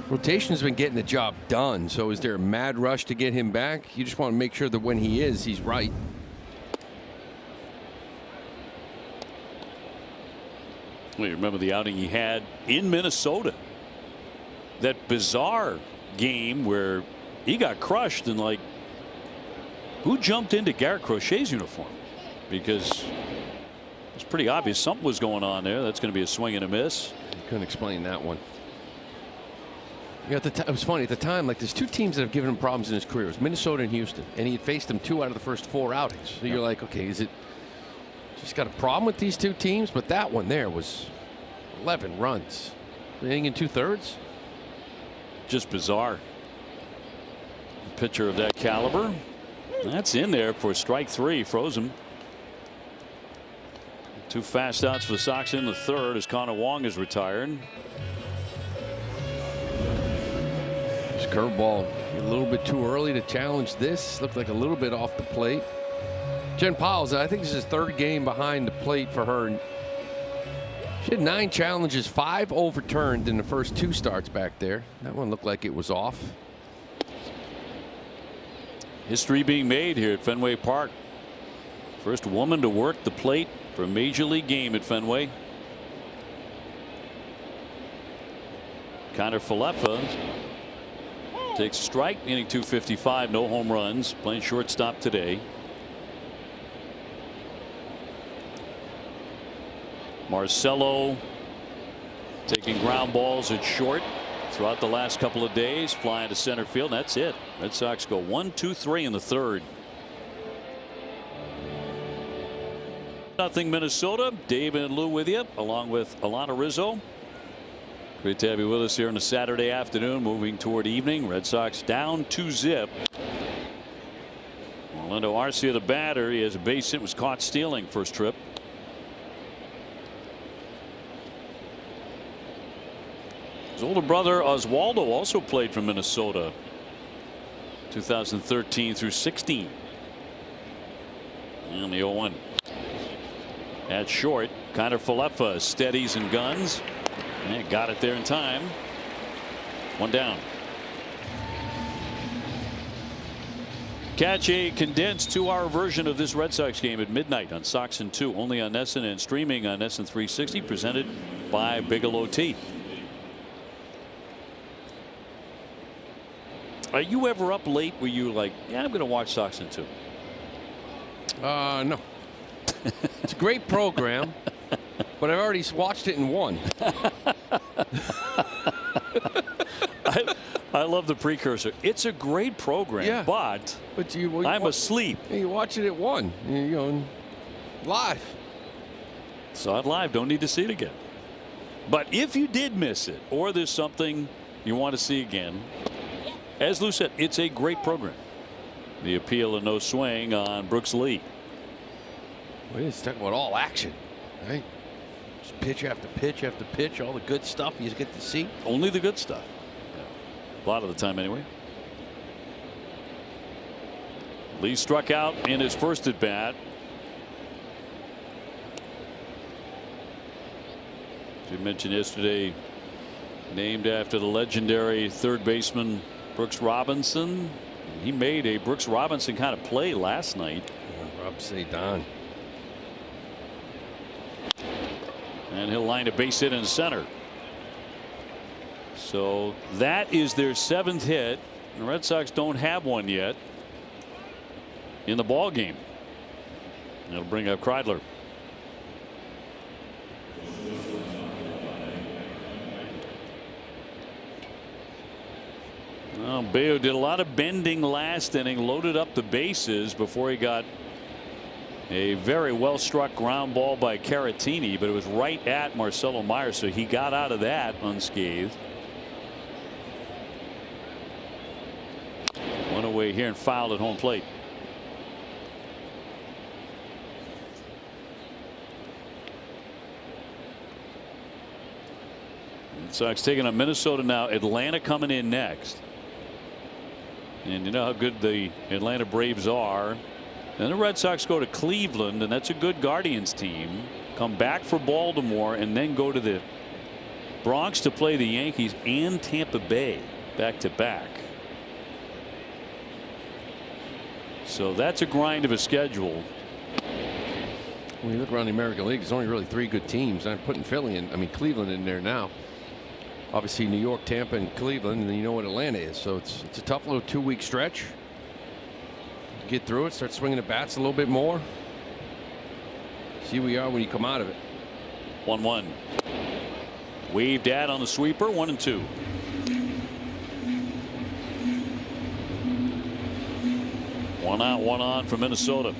Rotation's been getting the job done. So is there a mad rush to get him back? You just want to make sure that when he is, he's right. Well, you remember the outing he had in Minnesota. That bizarre game where he got crushed, and like, who jumped into Garrett Crochet's uniform? Because it's pretty obvious something was going on there. That's going to be a swing and a miss. You couldn't explain that one. Yeah, it was funny at the time. Like, there's 2 teams that have given him problems in his career. It was Minnesota and Houston, and he had faced them 2 out of the first 4 outings. So you're like, okay, is it just got a problem with these 2 teams? But that one there was 11 runs, inning in 2/3. Just bizarre. A pitcher of that caliber. That's in there for strike 3. Froze him. 2 fast outs for the Sox in the third as Connor Wong is retired. This curveball a little bit too early to challenge this. Looked like a little bit off the plate. Jen Powell's, I think this is his 3rd game behind the plate for her. She had 9 challenges, 5 overturned in the first 2 starts back there. That one looked like it was off. History being made here at Fenway Park. First woman to work the plate for a major league game at Fenway. Kiner Falefa takes a strike, inning 255, no home runs, playing shortstop today. Marcelo taking ground balls at short throughout the last couple of days, flying to center field. And that's it. Red Sox go 1-2-3 in the third. 1-0 Minnesota. Dave and Lou with you, along with Alana Rizzo. Great to have you with us here on a Saturday afternoon, moving toward evening. Red Sox down 2-0. Orlando Arcia, the batter, he has a base hit, was caught stealing first trip. His older brother Oswaldo also played for Minnesota 2013 through 16. And the 0-1 at short. Connor Falefa steadies and guns and got it there in time. 1 down. Catch a condensed 2-hour version of this Red Sox game at midnight on Sox and 2, only on NESN and streaming on NESN 360, presented by Bigelow Tea. Are you ever up late where you like, yeah, I'm going to watch Sox and 2? No. It's a great program, but I've already watched it in one. I love the precursor. It's a great program, yeah, but I'm asleep. You watch it at 1, you know, live. Saw it live. Don't need to see it again. But if you did miss it, or there's something you want to see again, as Lou said, it's a great program. The appeal and no swing on Brooks Lee. Well, it's talking about all action, right? Just pitch after pitch after pitch, all the good stuff you get to see. Only the good stuff. A lot of the time, anyway. Lee struck out in his first at bat. As you mentioned yesterday, named after the legendary third baseman Brooks Robinson. He made a Brooks Robinson kind of play last night. Rob say Don. And he'll line a base hit in center. So that is their 7th hit. The Red Sox don't have one yet in the ball game. That'll bring up Kreidler. Well, Bayo did a lot of bending last inning, loaded up the bases before he got a very well struck ground ball by Caratini, but it was right at Marcelo Meyer, so he got out of that unscathed. One away here and fouled at home plate. Red Sox taking on Minnesota now. Atlanta coming in next. And you know how good the Atlanta Braves are. Then the Red Sox go to Cleveland, and that's a good Guardians team. Come back for Baltimore and then go to the Bronx to play the Yankees and Tampa Bay back to back. So that's a grind of a schedule. When you look around the American League, there's only really 3 good teams. I'm putting Philly in, Cleveland in there now. Obviously New York, Tampa, and Cleveland, and then you know what Atlanta is. So it's a tough little 2-week stretch. Get through it, start swinging the bats a little bit more. See where you are when you come out of it. 1-1. Waved at on the sweeper. 1-2. One out, one on for Minnesota.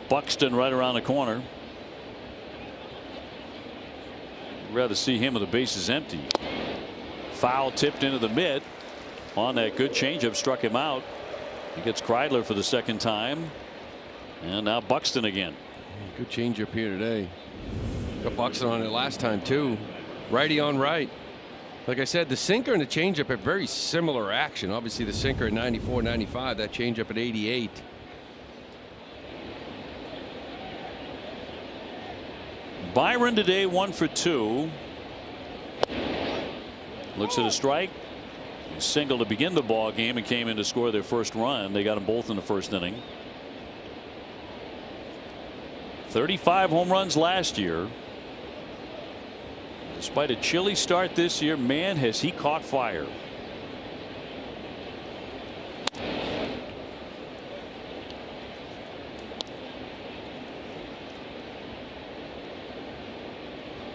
Buxton right around the corner. I'd rather see him with the bases empty. Foul tipped into the mid on that good changeup, struck him out. He gets Kreidler for the 2nd time, and now Buxton again. Good changeup here today. Got Buxton on it last time too. Righty on right. Like I said, the sinker and the changeup have very similar action. Obviously the sinker at 94, 95, that changeup at 88. Byron today 1 for 2. Looks at a strike. He singled to begin the ball game and came in to score their first run. They got them both in the first inning. 35 home runs last year. Despite a chilly start this year, man, has he caught fire.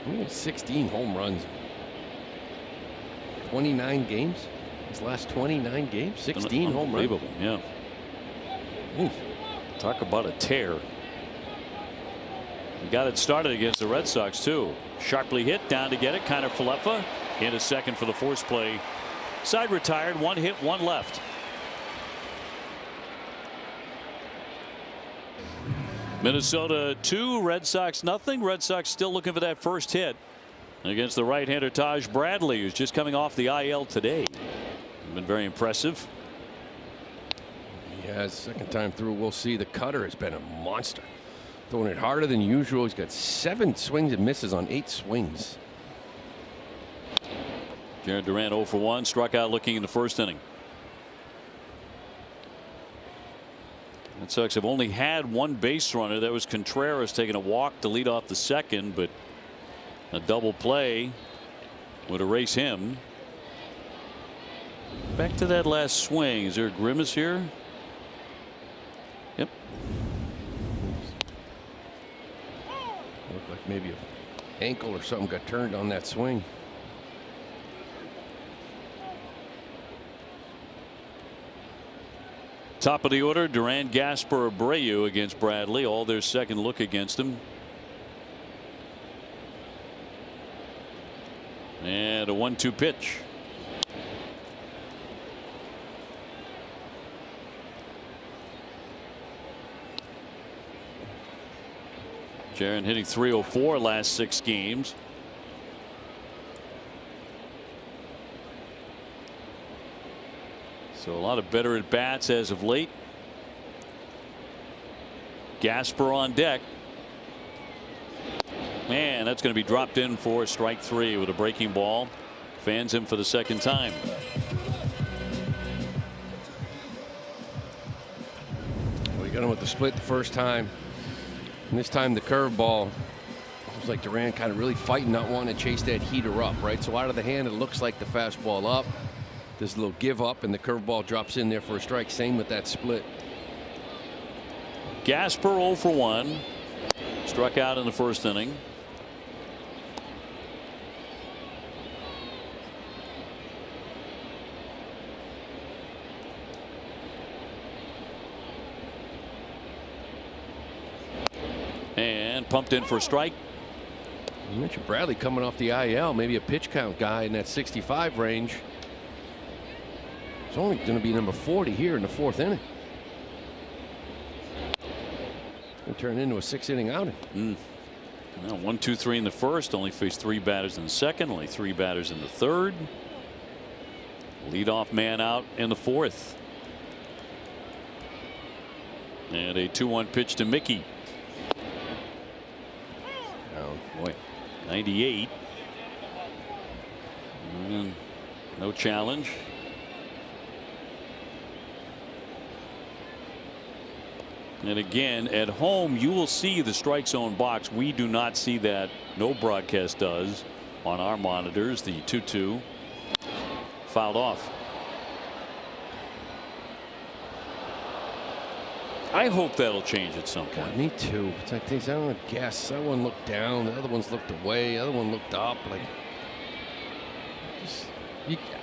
Ooh, 16 home runs. 29 games. His last 29 games, 16 home runs. Unbelievable, yeah. Talk about a tear. He got it started against the Red Sox, too. Sharply hit, down to get it. Connor Falefa into second for the force play. Side retired, 1 hit, 1 left. Minnesota 2, Red Sox nothing. Red Sox still looking for that first hit against the right-hander Taj Bradley, who's just coming off the IL today. Been very impressive. He has, second time through. We'll see. The cutter has been a monster. Throwing it harder than usual. He's got 7 swings and misses on 8 swings. Jarren Duran 0 for 1, struck out looking in the first inning. Red Sox have only had 1 base runner. That was Contreras taking a walk to lead off the second, but a double play would erase him. Back to that last swing. Is there a grimace here? Yep. Looked like maybe an ankle or something got turned on that swing. Top of the order, Duran, Gasper, Abreu against Bradley. All their second look against him. And a 1-2 pitch. Jarren hitting .304 last 6 games. So a lot of better at bats as of late. Gasper on deck. Man, that's going to be dropped in for strike 3 with a breaking ball. Fans him for the second time. Well, he got him with the split the first time. And this time the curveball. It was like Duran kind of really fighting, not wanting to chase that heater up, right? So out of the hand, it looks like the fastball up. There's a little give up, and the curveball drops in there for a strike. Same with that split. Gasper 0 for 1. Struck out in the first inning. And pumped in for a strike. You mentioned Bradley coming off the IL, maybe a pitch count guy in that 65 range. It's only going to be number 40 here in the 4th inning. It'll turn into a 6-inning outing. Well, 1, 2, 3 in the first. Only faced 3 batters in the second. Only 3 batters in the third. Leadoff man out in the 4th. And a 2-1 pitch to Mickey. Boy, 98. No challenge. And again, at home, you will see the strike zone box. We do not see that. No broadcast does on our monitors. The 2-2 fouled off. I hope that'll change at some point. Me too. It's like things I don't guess. That one looked down. The other one's looked away. The other one looked up. Like,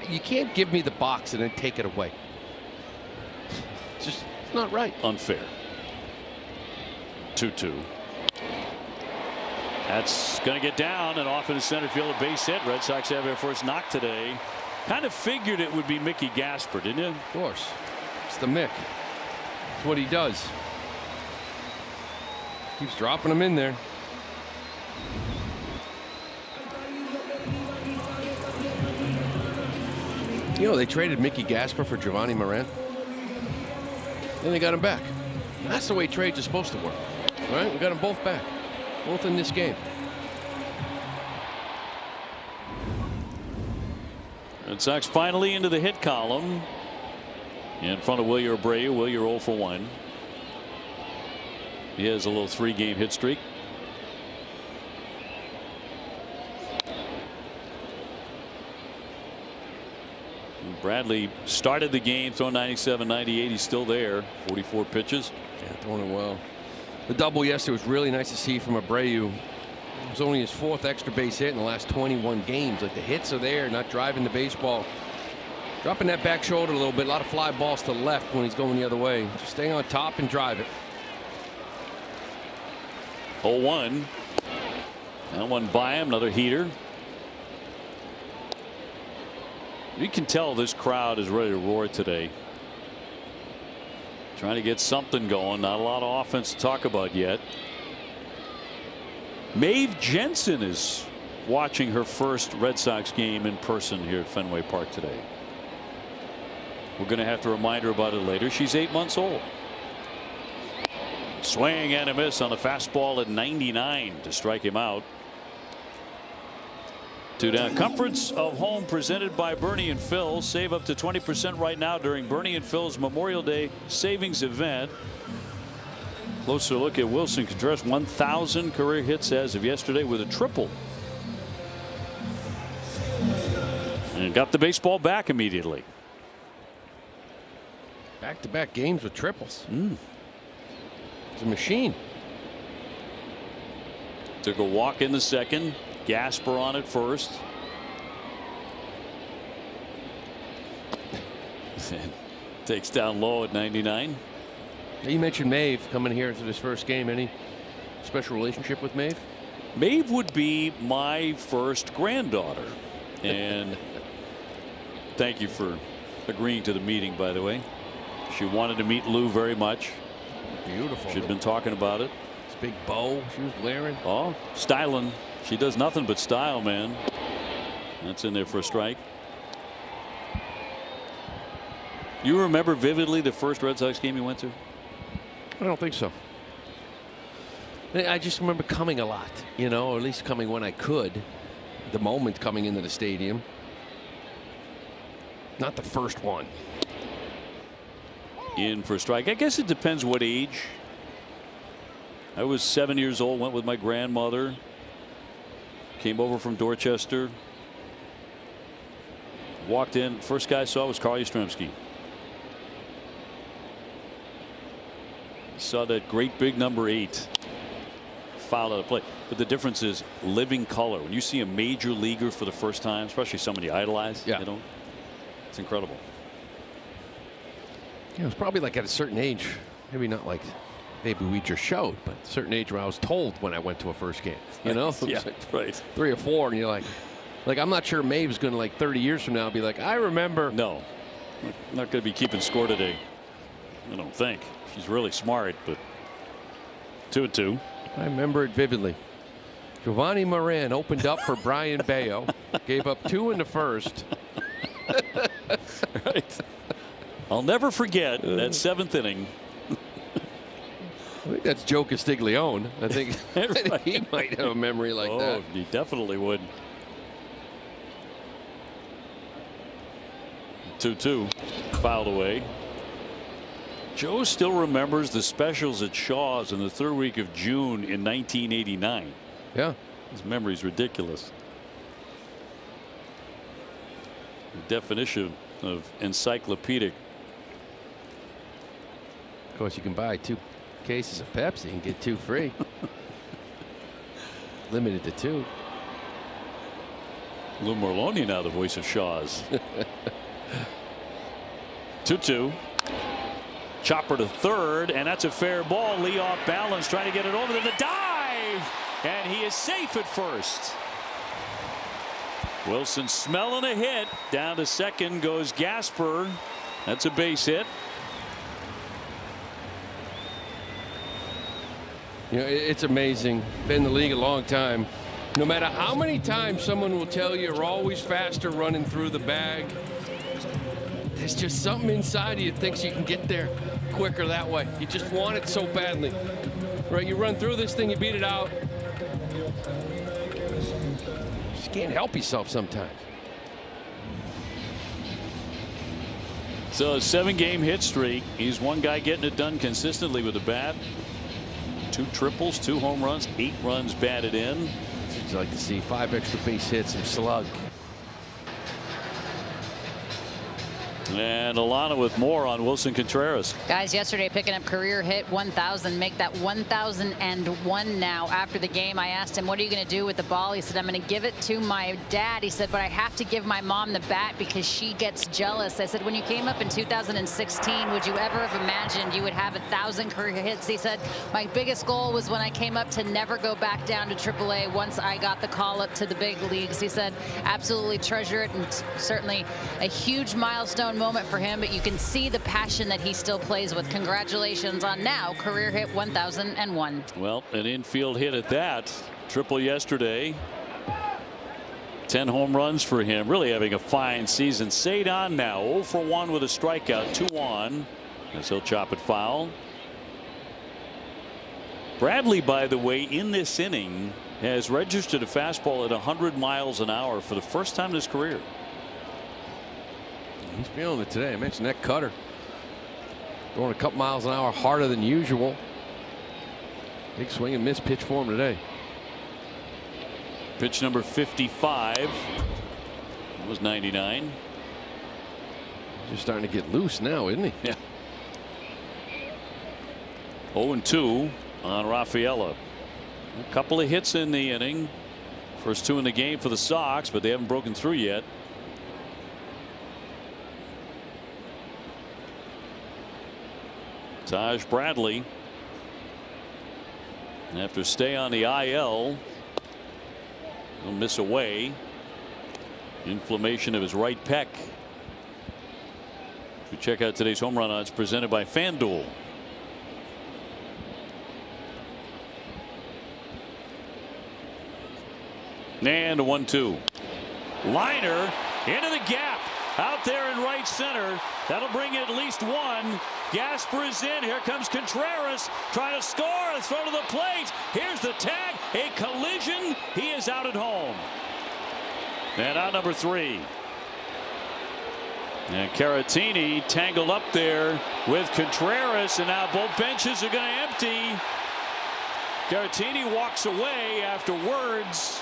you can't give me the box and then take it away. It's not right. Unfair. 2-2. That's going to get down and off into center field, a base hit. Red Sox have their first knock today. Kind of figured it would be Mickey Gasper, didn't you? Of course. It's the Mick. That's what he does. Keeps dropping them in there. You know, they traded Mickey Gasper for Giovanni Moran. Then they got him back. That's the way trades are supposed to work. All right, we got them both back. Both in this game. Red Sox finally into the hit column. In front of Wilyer Abreu. Wilyer 0 for 1. He has a little 3-game hit streak. Bradley started the game throwing 97, 98. He's still there. 44 pitches. Yeah, throwing it well. The double yesterday was really nice to see from Abreu. It was only his 4th extra base hit in the last 21 games. Like, the hits are there, not driving the baseball Dropping that back shoulder a little bit. A lot of fly balls to the left when he's going the other way. Just stay on top and drive it. 0-1. That one by him. Another heater. You can tell this crowd is ready to roar today. Trying to get something going. Not a lot of offense to talk about yet. Maeve Jensen is watching her first Red Sox game in person here at Fenway Park today. We're going to have to remind her about it later. She's 8 months old. Swing and a miss on the fastball at 99 to strike him out. 2 down. Comforts of home presented by Bernie and Phil. Save up to 20% right now during Bernie and Phil's Memorial Day savings event. Closer look at Wilson Contreras. 1,000 career hits as of yesterday with a triple. And got the baseball back immediately. Back-to-back games with triples. It's a machine. Took a walk in the second. Gasper on it first. Takes down low at 99. You mentioned Maeve coming here to this first game. Any special relationship with Maeve? Maeve would be my first granddaughter. And thank you for agreeing to the meeting, by the way. She wanted to meet Lou very much. Beautiful. She'd been talking about it. This big bow she was wearing. Oh, styling. She does nothing but style, man. That's in there for a strike. You remember vividly the first Red Sox game you went to? I don't think so. I just remember coming a lot, you know, or at least coming when I could. The moment coming into the stadium. Not the first one. In for a strike. I guess it depends what age. I was 7 years old, went with my grandmother. Came over from Dorchester. Walked in. First guy I saw was Carl Yastrzemski. Saw that great big number 8 fouled out of play. But the difference is living color. When you see a major leaguer for the first time, especially somebody you idolize, you know, it's incredible. Yeah, it was probably like at a certain age, maybe not like maybe we just showed, but a certain age where I was told when I went to a first game, you know? Yeah, right. 3 or 4, and you're like I'm not sure Maeve's going to, like, 30 years from now be like, I remember. No, not going to be keeping score today. I don't think. She's really smart, but 2-2. I remember it vividly. Giovanni Moran opened up for Brian Bayo, gave up 2 in the first. Right. I'll never forget that 7th inning. I think that's Joe Castiglione. I think Right. he might have a memory like that. Oh, he definitely would. 2-2. Fouled away. Joe still remembers the specials at Shaw's in the 3rd week of June in 1989. Yeah. His memory's ridiculous. The definition of encyclopedic. Of course, you can buy 2 cases of Pepsi and get 2 free. Limited to 2. Lou Merloni now the voice of Shaw's. 2-2. Chopper to third, and that's a fair ball. Lee off balance, trying to get it over to the dive, and he is safe at first. Wilson smelling a hit. Down to second goes Gasper. That's a base hit. You know, it's amazing. Been in the league a long time. No matter how many times someone will tell you you're always faster running through the bag, there's just something inside of you that thinks you can get there quicker that way. You just want it so badly. Right? You run through this thing, you beat it out. You just can't help yourself sometimes. So a 7-game hit streak. He's one guy getting it done consistently with the bat. 2 triples, 2 home runs, 8 runs batted in. I'd like to see 5 extra base hits, some slug. And Alana with more on Wilson Contreras. Guys, yesterday picking up career hit 1,000, make that 1,001 now. After the game, I asked him, what are you going to do with the ball? He said, I'm going to give it to my dad. He said, but I have to give my mom the bat because she gets jealous. I said, when you came up in 2016, would you ever have imagined you would have 1,000 career hits? He said, my biggest goal was when I came up to never go back down to AAA once I got the call up to the big leagues. He said, absolutely treasure it, and certainly a huge milestone moment for him, but you can see the passion that he still plays with. Congratulations on now career hit 1,001. Well, an infield hit at that. Triple yesterday. 10 home runs for him. Really having a fine season. Cedon now 0 for 1 with a strikeout. 2 on. As he'll chop it foul. Bradley, by the way, in this inning has registered a fastball at 100 miles an hour for the first time in his career. He's feeling it today. I mentioned that cutter going a couple miles an hour harder than usual. Big swing and miss pitch for him today. Pitch number 55. That was 99. He's starting to get loose now, isn't he? Yeah. 0-2 on Rafaela. A couple of hits in the inning. First 2 in the game for the Sox, but they haven't broken through yet. Taj Bradley, after stay on the IL, he'll miss away. Inflammation of his right pec. We check out today's home run odds presented by FanDuel. And a 1-2. Liner into the gap out there in right center. That'll bring at least one. Gasper is in. Here comes Contreras trying to score. A throw to the plate. Here's the tag. A collision. He is out at home. And out number 3. And Caratini tangled up there with Contreras, and now both benches are going to empty. Caratini walks away afterwards.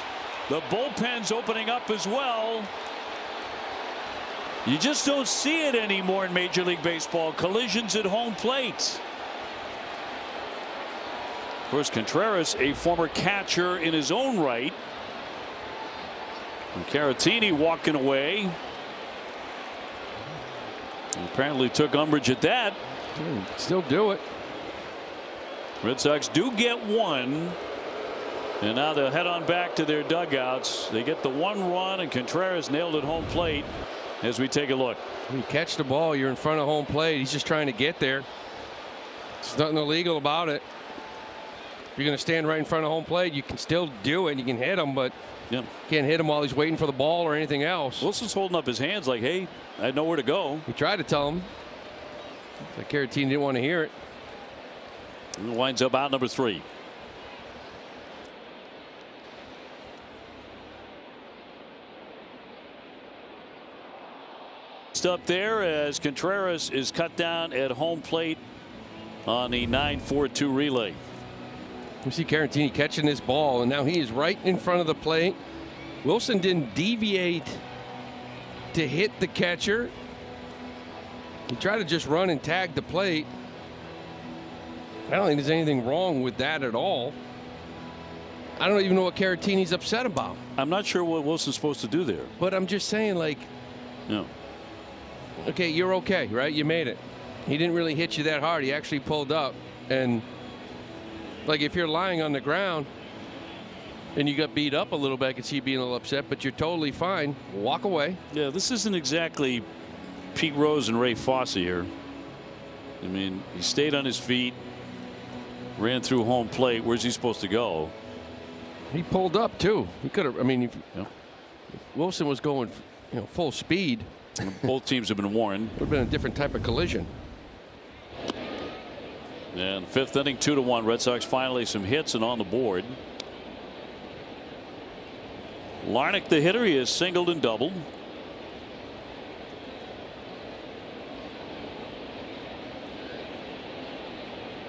The bullpen's opening up as well. You just don't see it anymore in Major League Baseball. Collisions at home plate. Of course, Contreras, a former catcher in his own right. And Caratini walking away. And apparently took umbrage at that. Still do it. Red Sox do get one. And now they'll head on back to their dugouts. They get the 1 run, and Contreras nailed at home plate. As we take a look, when you catch the ball, you're in front of home plate. He's just trying to get there. There's nothing illegal about it. If you're going to stand right in front of home plate, you can still do it. You can hit him, but you can't hit him while he's waiting for the ball or anything else. Wilson's holding up his hands like, hey, I had nowhere to go. He tried to tell him. But Caratini didn't want to hear it. And it winds up out number 3. Up there as Contreras is cut down at home plate on the 9-4-2 relay. We see Caratini catching this ball, and now he is right in front of the plate. Wilson didn't deviate to hit the catcher. He tried to just run and tag the plate. I don't think there's anything wrong with that at all. I don't even know what Caratini's upset about. I'm not sure what Wilson's supposed to do there. But I'm just saying, like, no. Okay, you're okay, right? You made it. He didn't really hit you that hard. He actually pulled up. And, like, if you're lying on the ground and you got beat up a little bit, I could see you being a little upset, but you're totally fine. Walk away. Yeah, this isn't exactly Pete Rose and Ray Fosse here. I mean, he stayed on his feet, ran through home plate. Where's he supposed to go? He pulled up, too. He could have, I mean, if Wilson was going, full speed. Both teams have been warned. Would have been a different type of collision. And 5th inning, 2-1. Red Sox finally some hits and on the board. Larnach, the hitter, he has singled and doubled.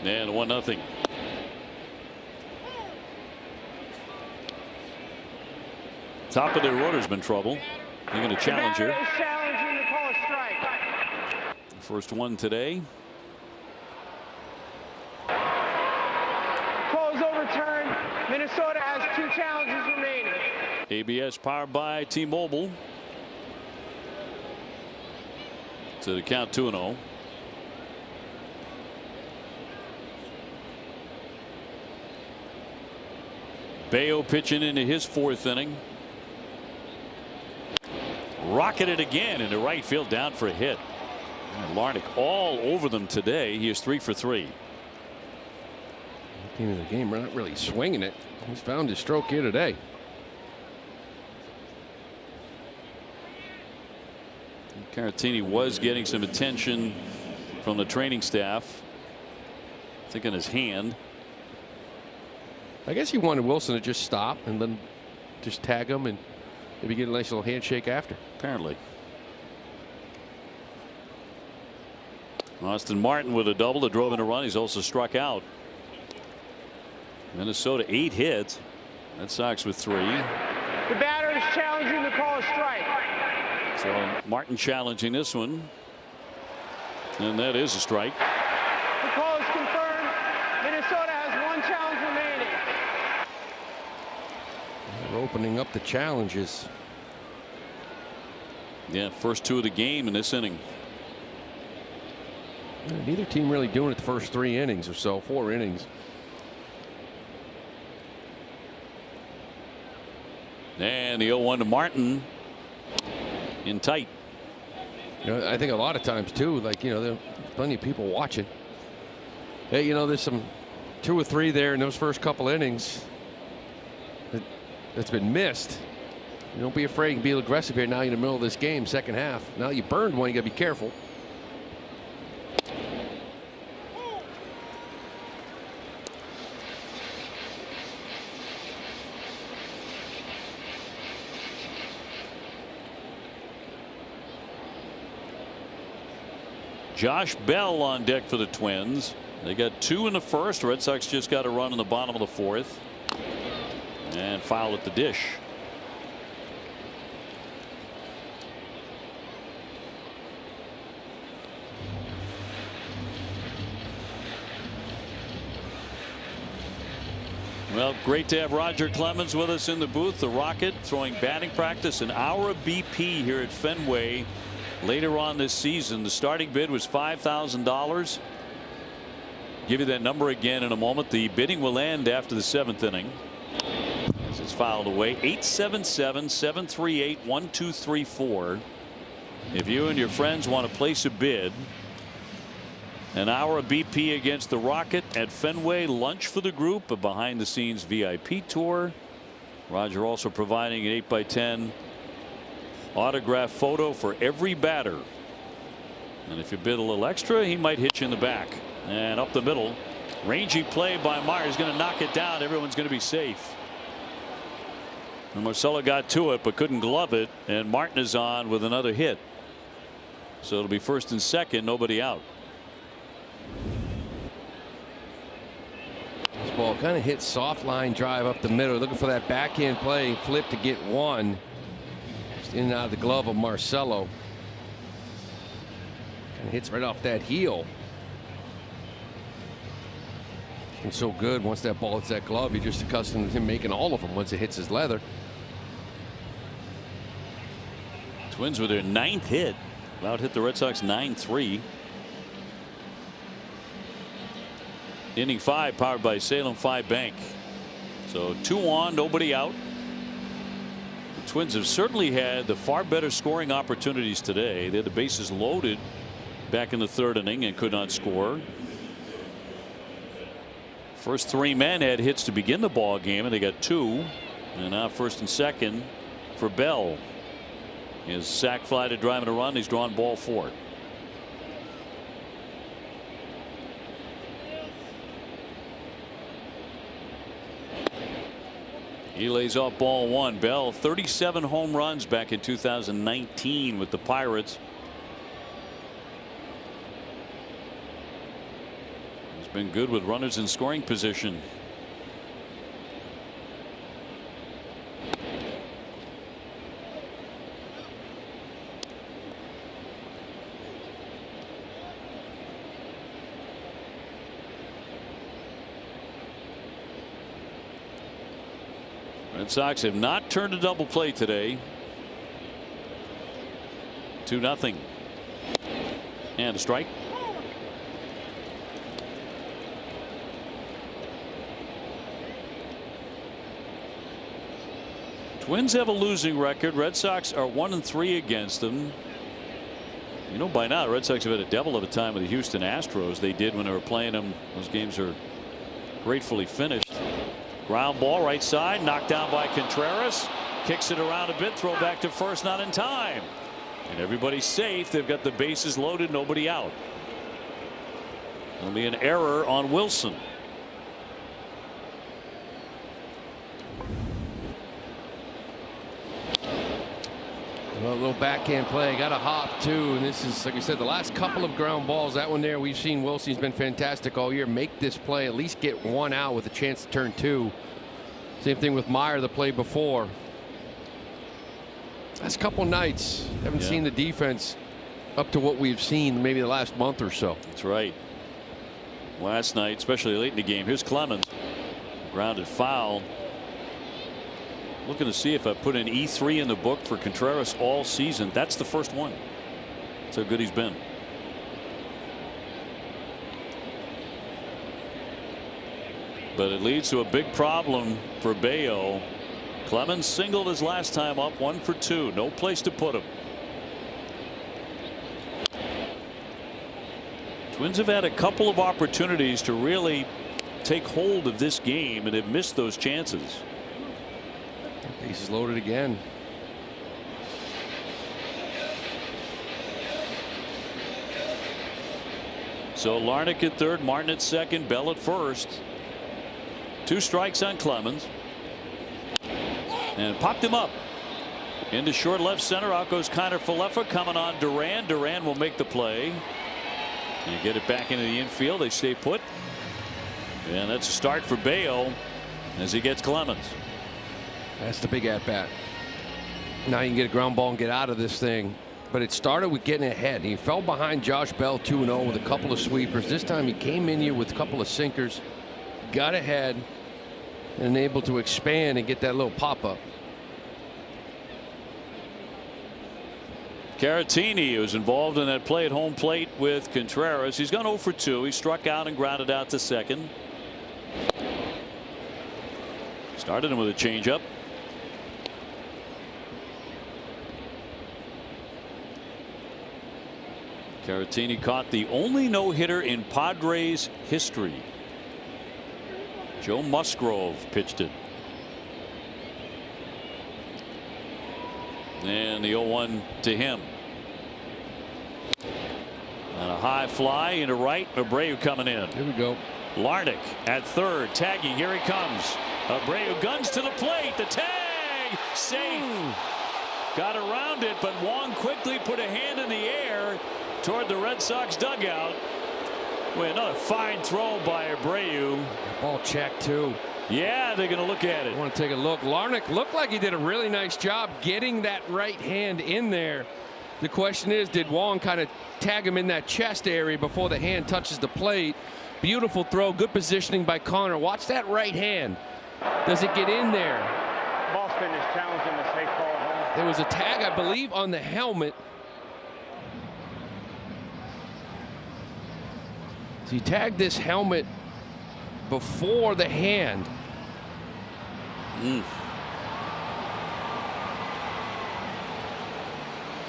And 1-0. Top of their order's been trouble. They're going to challenge here. First one today. Call is overturned. Minnesota has 2 challenges remaining. ABS powered by T-Mobile. To the count 2-0. Bayo pitching into his 4th inning. Rocketed again into right field, down for a hit. Larnach all over them today. He is 3 for 3. Team of the game, we're not really swinging it. He's found his stroke here today. Caratini was getting some attention from the training staff. I think on his hand. I guess he wanted Wilson to just stop and then just tag him and maybe get a nice little handshake after. Apparently. Austin Martin with a double that drove in a run. He's also struck out. Minnesota 8 hits. Red Sox with 3. The batter is challenging the call a strike. So Martin challenging this one. And that is a strike. The call is confirmed. Minnesota has 1 challenge remaining. They're opening up the challenges. Yeah, first 2 of the game in this inning. Neither team really doing it the first 3 innings or so, 4 innings. And the 0-1 to Martin in tight. You know, I think a lot of times too, like, you know, there's plenty of people watching. Hey, you know, there's some 2 or 3 there in those first couple innings that's been missed. You don't be afraid. You can be aggressive here now in the middle of this game, second half. Now you burned one, you got to be careful. Josh Bell on deck for the Twins. They got 2 in the first. Red Sox just got a run in the bottom of the 4th. And foul at the dish. Well, great to have Roger Clemens with us in the booth. The Rocket throwing batting practice, an hour of BP here at Fenway. Later on this season, the starting bid was $5,000. Give you that number again in a moment. The bidding will end after the 7th inning. As it's fouled away. 877-738-1234. If you and your friends want to place a bid, an hour of BP against the Rocket at Fenway. Lunch for the group, a behind the scenes VIP tour. Roger also providing an 8x10 autograph photo for every batter. And if you bid a little extra, he might hit you in the back. And up the middle, rangy play by Myers, going to knock it down. Everyone's going to be safe. And Marcelo got to it but couldn't glove it, and Martin is on with another hit. So it'll be 1st and 2nd, nobody out. This ball kind of hit soft line drive up the middle, looking for that backhand play, flip to get one. In and out of the glove of Marcelo. Kind of hits right off that heel. It's been so good once that ball hits that glove. You're just accustomed to him making all of them once it hits his leather. Twins with their 9th hit. About hit the Red Sox 9-3. Inning 5 powered by Salem 5 Bank. So 2 on, nobody out. Twins have certainly had the far better scoring opportunities today. They had the bases loaded back in the 3rd inning and could not score. First 3 men had hits to begin the ball game, and they got 2. And now 1st and 2nd for Bell. His sac fly to drive in a run. He's drawn ball 4. He lays off ball 1. Bell, 37 home runs back in 2019 with the Pirates. He's been good with runners in scoring position. Red Sox have not turned a double play today. 2-0. And a strike. Twins have a losing record. Red Sox are 1-3 against them. You know, by now, the Red Sox have had a devil of a time with the Houston Astros. They did when they were playing them. Those games are gratefully finished. Ground ball right side, knocked down by Contreras. Kicks it around a bit, throw back to first, not in time. And everybody's safe. They've got the bases loaded, nobody out. Only an error on Wilson. Well, a little backhand play, got a hop too, and this is, like I said, the last couple of ground balls. That one there, we've seen Wilson's been fantastic all year. Make this play, at least get one out with a chance to turn two. Same thing with Meyer the play before. Last couple nights, haven't seen the defense up to what we've seen maybe the last month or so. That's right. Last night, especially late in the game. Here's Clemens, grounded foul. Looking to see if I put an E3 in the book for Contreras all season. That's the first one. That's how good he's been. But it leads to a big problem for Bayo. Clemens singled his last time up, 1 for 2. No place to put him. Twins have had a couple of opportunities to really take hold of this game and have missed those chances. Bases loaded again. So Larnach at third, Martin at second, Bell at first. 2 strikes on Clemens. And popped him up. Into short left center. Out goes Connor Falefa, coming on Duran. Duran will make the play. You get it back into the infield. They stay put. And that's a start for Bayo as he gets Clemens. That's the big at bat. Now you can get a ground ball and get out of this thing. But it started with getting ahead. He fell behind Josh Bell 2-0 with a couple of sweepers. This time he came in here with a couple of sinkers, got ahead, and able to expand and get that little pop up. Caratini was involved in that play at home plate with Contreras. He's gone 0 for 2. He struck out and grounded out to second. Started him with a changeup. Caratini caught the only no-hitter in Padres history. Joe Musgrove pitched it. And the 0-1 to him. And a high fly into right. Abreu coming in. Here we go. Larnach at third, tagging. Here he comes. Abreu guns to the plate. The tag, safe. Got around it, but Wong quickly put a hand in the air toward the Red Sox dugout. Wait, another fine throw by Abreu. Ball checked too. Yeah, they're going to look at it. I want to take a look. Larnach looked like he did a really nice job getting that right hand in there. The question is, did Wong kind of tag him in that chest area before the hand touches the plate? Beautiful throw, good positioning by Connor. Watch that right hand. Does it get in there? Ball spin is challenging the safe call home. There was a tag, I believe, on the helmet. So he tagged this helmet before the hand.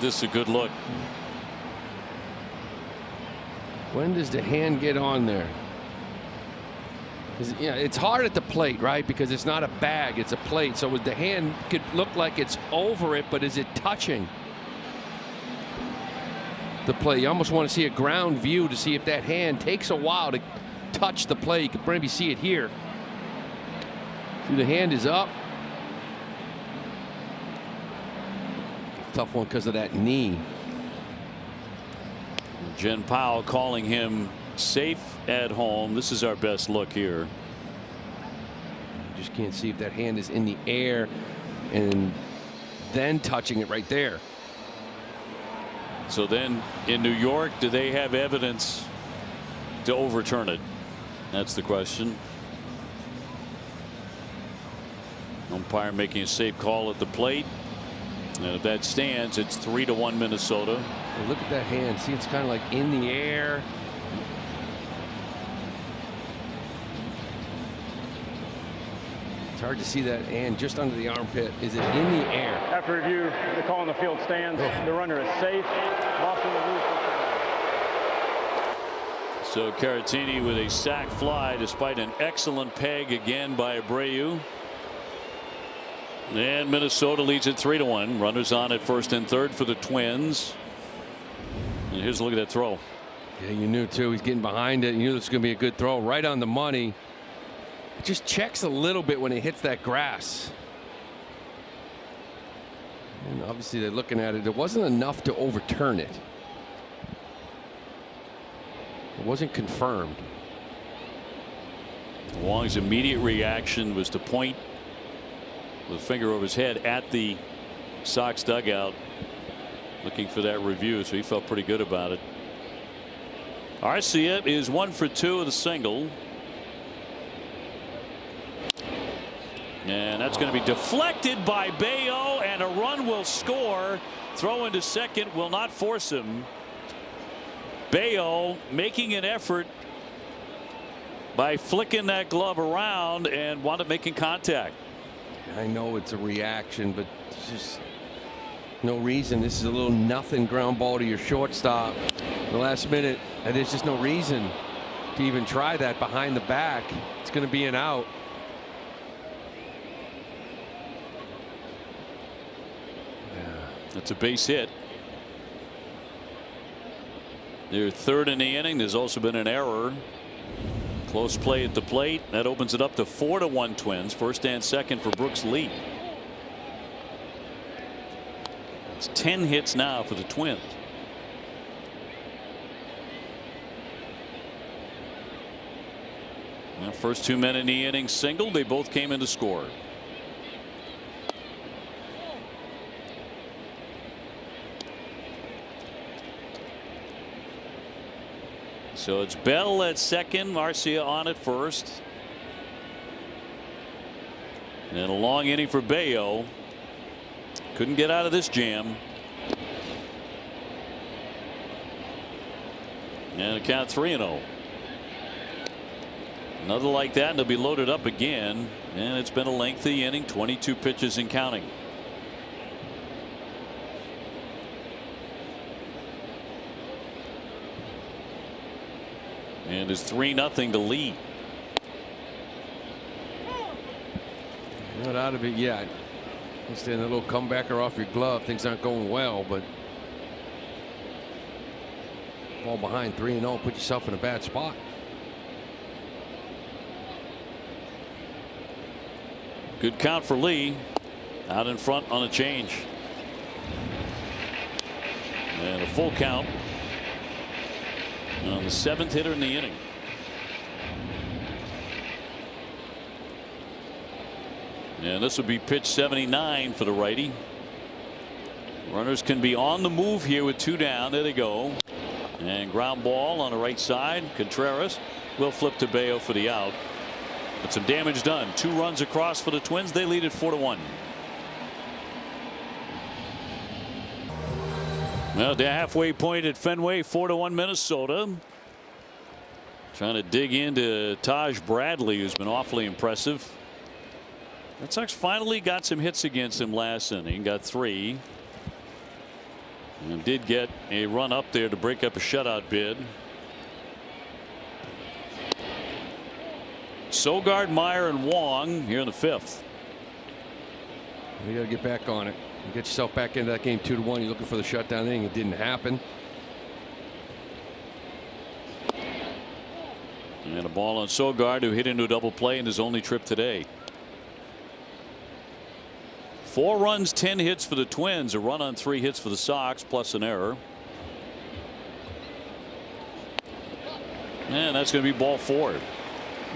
This is a good look. When does the hand get on there? Yeah, it's hard at the plate, right? Because it's not a bag, it's a plate. So the hand could look like it's over it, but is it touching the plate? You almost want to see a ground view to see if that hand takes a while to touch the plate. You can maybe see it here. See, the hand is up. Tough one because of that knee. Jen Powell calling him safe at home. This is our best look here. You just can't see if that hand is in the air and then touching it right there. So then in New York, do they have evidence to overturn it? That's the question. Umpire making a safe call at the plate. And if that stands, it's 3-1 Minnesota. Well, look at that hand. See, it's kind of like in the air. It's hard to see that hand just under the armpit. Is it in the air? After review, the call on the field stands. The runner is safe. Boston will lose. So Caratini with a sac fly despite an excellent peg again by Abreu. And Minnesota leads it 3-1. Runners on at first and third for the Twins. And here's a look at that throw. Yeah, you knew too. He's getting behind it. You knew this was going to be a good throw, right on the money. It just checks a little bit when it hits that grass. And obviously they're looking at it. It wasn't enough to overturn it. It wasn't confirmed. Wong's immediate reaction was to point with a finger over his head at the Sox dugout, looking for that review, so he felt pretty good about it. Arcia is 1 for 2 with a single. And that's going to be deflected by Bayo, and a run will score. Throw into second will not force him. Bayo making an effort by flicking that glove around and wound up making contact. I know it's a reaction, but it's just no reason. This is a little nothing ground ball to your shortstop. The last minute, and there's just no reason to even try that behind the back. It's going to be an out. That's a base hit. They're third in the inning. There's also been an error. Close play at the plate. That opens it up to 4-1 Twins. First and second for Brooks Lee. It's 10 hits now for the Twins. Well, first 2 men in the inning singled. They both came in to score. So it's Bell at second, Arcia on at first. And a long inning for Bayo. Couldn't get out of this jam. And a count 3-0. Another like that, and they'll be loaded up again. And it's been a lengthy inning, 22 pitches and counting. And it's 3-0 to lead. Not out of it yet. Understand a little comebacker off your glove. Things aren't going well, but fall behind 3-0, put yourself in a bad spot. Good count for Lee. Out in front on a change. And a full count on the 7th hitter in the inning. And this would be pitch 79 for the righty. Runners can be on the move here with 2 down. There they go. And ground ball on the right side. Contreras will flip to Bayo for the out. But some damage done. 2 runs across for the Twins. They lead at 4-1. Well, the halfway point at Fenway, 4-1 Minnesota. Trying to dig into Taj Bradley, who's been awfully impressive. Red Sox finally got some hits against him last inning. Got 3. And did get a run up there to break up a shutout bid. Sogard, Meyer, and Wong here in the 5th. You got to get back on it. Get yourself back into that game 2-1. You're looking for the shutdown inning. It didn't happen. And a ball on Sogard, who hit into a double play in his only trip today. 4 runs, 10 hits for the Twins. A run on 3 hits for the Sox, plus an error. And that's going to be ball 4. Well,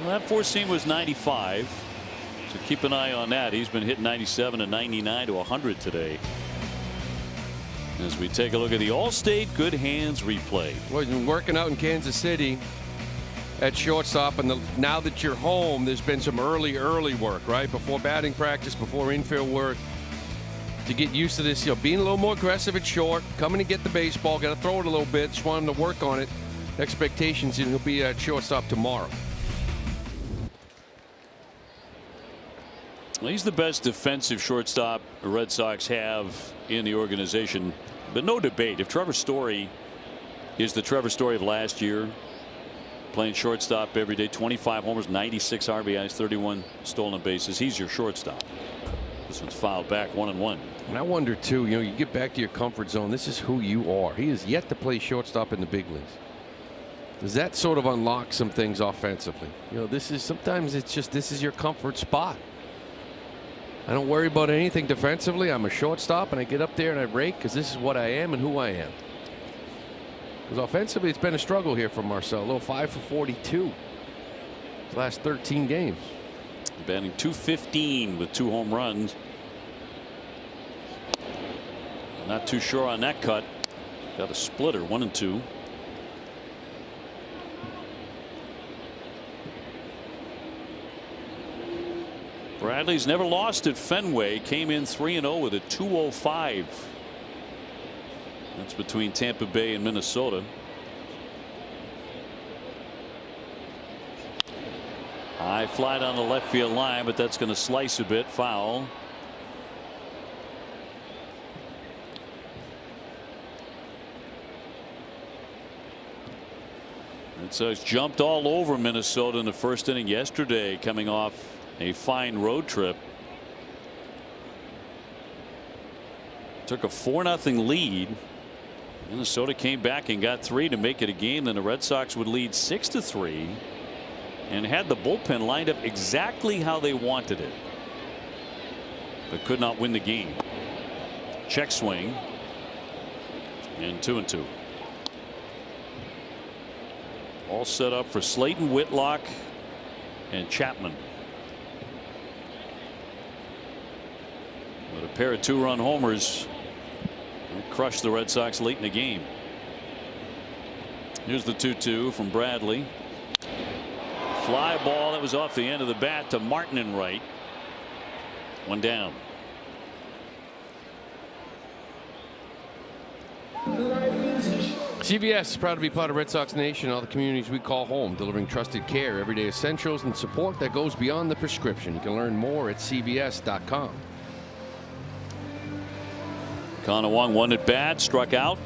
that 4-seam was 95. So keep an eye on that. He's been hitting 97 and 99 to 100 today. As we take a look at the Allstate Good Hands replay. Well, he's been working out in Kansas City. at shortstop, and now that you're home, there's been some early work, right? Before batting practice, before infield work, to get used to this, being a little more aggressive at short, coming to get the baseball, got to throw it a little bit, just want him to work on it. Expectations, and he'll be at shortstop tomorrow. Well, he's the best defensive shortstop the Red Sox have in the organization, but no debate. If Trevor Story is the Trevor Story of last year, playing shortstop every day, 25 homers, 96 RBIs, 31 stolen bases, he's your shortstop. This one's fouled back, 1-1. And I wonder too, you get back to your comfort zone. This is who you are. He has yet to play shortstop in the big leagues. Does that sort of unlock some things offensively? This is sometimes it's just this is your comfort spot. I don't worry about anything defensively. I'm a shortstop, and I get up there and I rake because this is what I am and who I am. Because offensively, it's been a struggle here for Marcell. A little 5 for 42 his last 13 games. Batting .215 with 2 home runs. Not too sure on that cut. Got a splitter, 1-2. Bradley's never lost at Fenway. Came in 3-0 with a 2.05. That's between Tampa Bay and Minnesota. High fly down the left field line, but that's going to slice a bit. Foul. Red Sox jumped all over Minnesota in the first inning yesterday, coming off a fine road trip. Took a 4-0 lead. Minnesota came back and got 3 to make it a game. Then the Red Sox would lead 6-3 and had the bullpen lined up exactly how they wanted it, but could not win the game. Check swing and 2-2. All set up for Slayton, Whitlock, and Chapman. But a pair of 2-run homers crushed the Red Sox late in the game. Here's the 2-2 from Bradley. Fly ball that was off the end of the bat to Martin in right. 1 down. CVS is proud to be part of Red Sox Nation, all the communities we call home, delivering trusted care, everyday essentials, and support that goes beyond the prescription. You can learn more at CVS.com. Connor Wong, 1 at bat, struck out.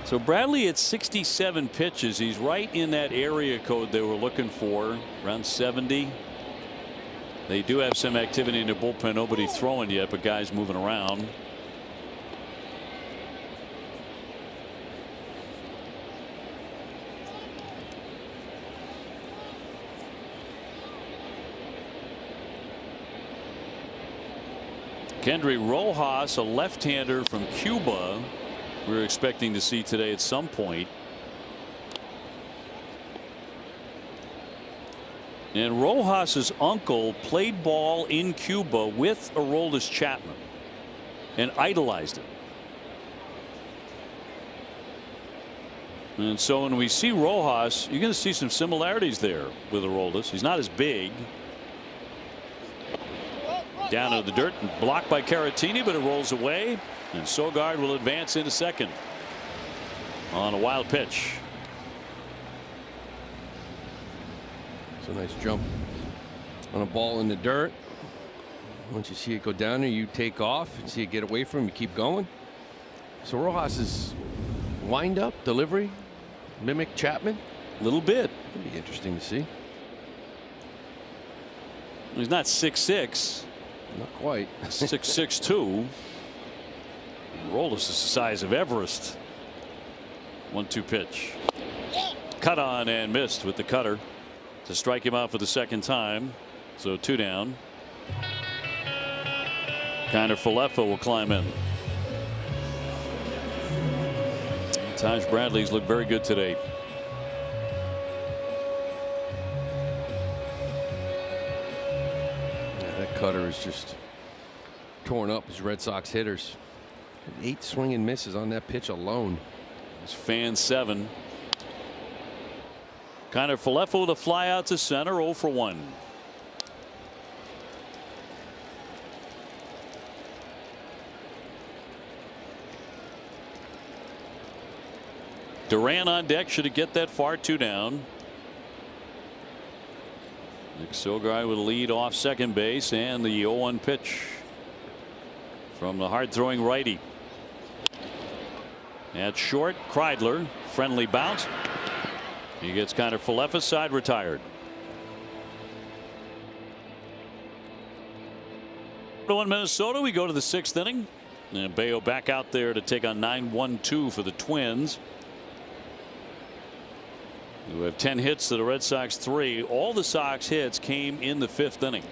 So Bradley at 67 pitches. He's right in that area code they were looking for, around 70. They do have some activity in the bullpen. Nobody throwing yet, but guys moving around. Kendry Rojas, a left-hander from Cuba, we were expecting to see today at some point. And Rojas's uncle played ball in Cuba with Aroldis Chapman and idolized him. And so when we see Rojas, you're going to see some similarities there with Aroldis. He's not as big. Down into the dirt and blocked by Caratini, but it rolls away, and Sogard will advance into second on a wild pitch. It's a nice jump on a ball in the dirt. Once you see it go down there, you take off and see it get away from him, you keep going. So Rojas's wind up delivery mimic Chapman A little bit. It'd be interesting to see. He's not 6'6". Not quite. 6'2". Aroldis is the size of Everest. 1-2 pitch. Cut on and missed with the cutter to strike him out for the second time. So 2 down. Kiner Falefa will climb in. Taj Bradley's looked very good today. Cutter is just torn up as Red Sox hitters. 8 swing and misses on that pitch alone. It's fan 7. Kind of Falefa with a fly out to center, 0 for 1. Duran on deck. Should it get that far? 2 down. Nick Sogard with a lead off second base, and the 0-1 pitch from the hard throwing righty. At short, Kreidler, friendly bounce. He gets kind of Falefa's side, retired. 1 Minnesota. We go to the 6th inning, and Bayo back out there to take on 9-1-2 for the Twins, who have 10 hits to the Red Sox 3. All the Sox hits came in the 5th inning.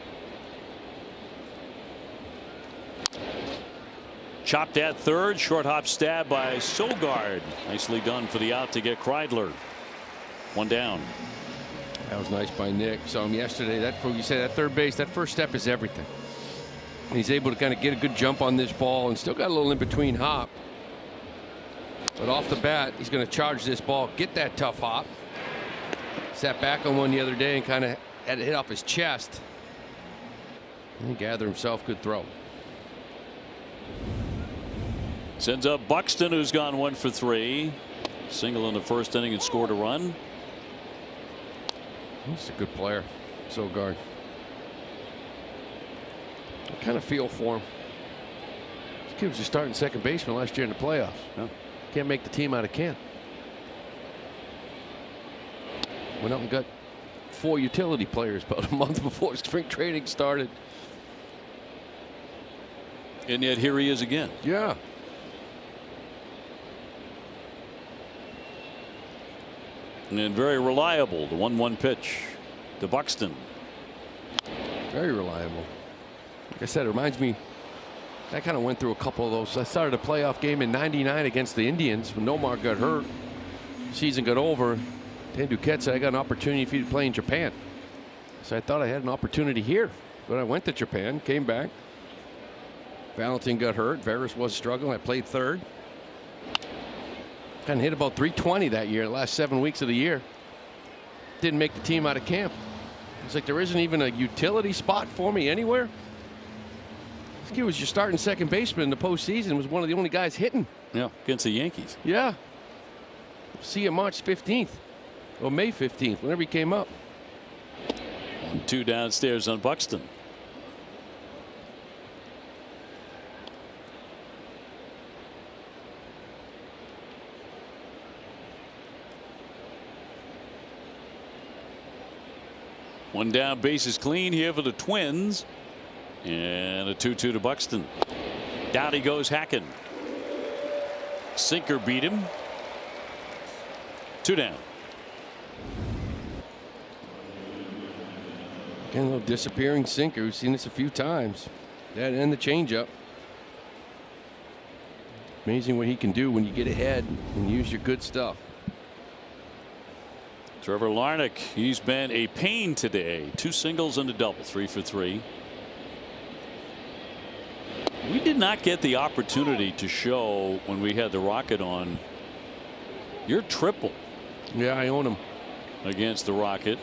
Chopped at third, short hop stab by Sogard. Nicely done for the out to get Kreidler. 1 down. That was nice by Nick. Saw him yesterday. That, you say, that third base, that first step is everything. And he's able to kind of get a good jump on this ball and still got a little in between hop. But off the bat, he's going to charge this ball, get that tough hop. Sat back on one the other day and kind of had it hit off his chest. And gather himself. Good throw. Sends up Buxton, who's gone 1 for 3. Single in the 1st inning and scored a run. He's a good player, Sogard. I kind of feel for him. This kid was just starting second baseman last year in the playoffs. Yeah. Can't make the team out of camp. Went up and got 4 utility players about a month before spring training started. And yet here he is again. Yeah. And very reliable. The 1-1 pitch to Buxton. Very reliable. Like I said, it reminds me. I kind of went through a couple of those. I started a playoff game in '99 against the Indians when Nomar got hurt. Season got over. Dan Duquette said I got an opportunity for you to play in Japan. So I thought I had an opportunity here. But I went to Japan, came back. Valentin got hurt. Veras was struggling. I played third. Kind of hit about 320 that year, the last 7 weeks of the year. Didn't make the team out of camp. It's like there isn't even a utility spot for me anywhere. This kid was your starting second baseman in the postseason. Was one of the only guys hitting. Yeah, against the Yankees. Yeah. See you March 15th or May 15th, whenever he came up. 1-2 downstairs on Buxton. One down, bases clean here for the Twins, and a 2-2 to Buxton. Down he goes, Hacken. Sinker beat him. 2 down. Again, a little disappearing sinker. We've seen this a few times. That and the changeup. Amazing what he can do when you get ahead and use your good stuff. Trevor Larnach, he's been a pain today. 2 singles and a double, 3 for 3. We did not get the opportunity to show when we had the Rocket on your triple. Yeah, I own him against the Rocket.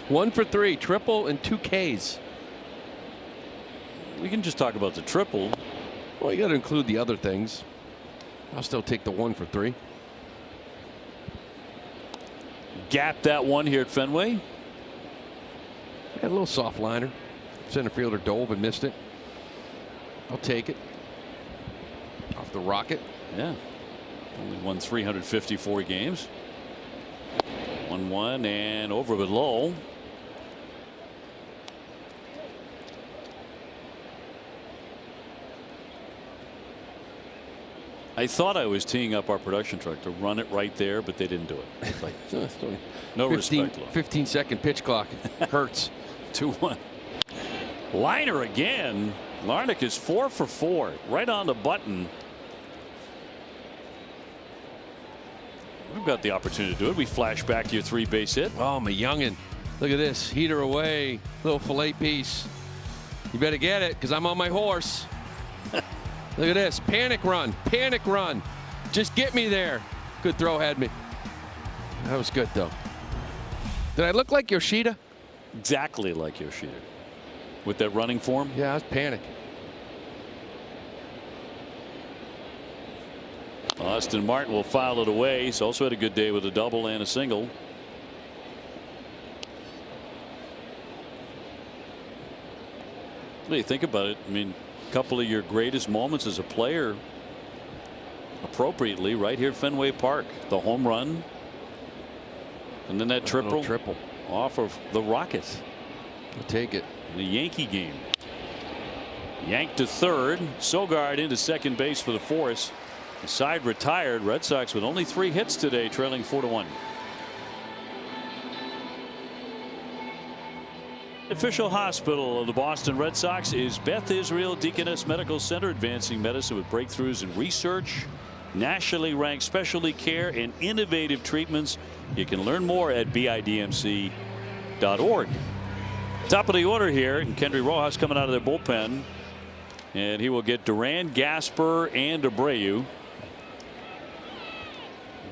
1 for 3, triple and 2 Ks. We can just talk about the triple. Well, you got to include the other things. I'll still take the 1 for 3. Gap that one here at Fenway. Had a little soft liner. Center fielder dove and missed it. I'll take it. Off the Rocket. Yeah. Only won 354 games. 1-1 and over with Lowell. I thought I was teeing up our production truck to run it right there, but they didn't do it. Like, no 15, respect. 15-second pitch clock. Hurts. 2-1. Liner again. Larnach is 4 for 4. Right on the button. We've got the opportunity to do it. We flash back your 3-base hit. Oh, my youngin. Look at this. Heater away. Little fillet piece. You better get it because I'm on my horse. Look at this. Panic run. Panic run. Just get me there. Good throw had me. That was good, though. Did I look like Yoshida? Exactly like Yoshida. With that running form? Yeah, I was panicking. Austin Martin will foul it away. He's also had a good day with a double and a single. What do you think about it? I mean, a couple of your greatest moments as a player, appropriately, right here at Fenway Park. The home run, and then that triple off of the Rockets. I'll take it. The Yankee game. Yanked to third. Sogard into second base for the force. The side retired. Red Sox with only 3 hits today, trailing 4-1. Official hospital of the Boston Red Sox is Beth Israel Deaconess Medical Center, advancing medicine with breakthroughs in research, nationally ranked specialty care, and innovative treatments. You can learn more at bidmc.org. Top of the order here, and Kendry Rojas coming out of their bullpen, and he will get Duran, Gasper, and Abreu.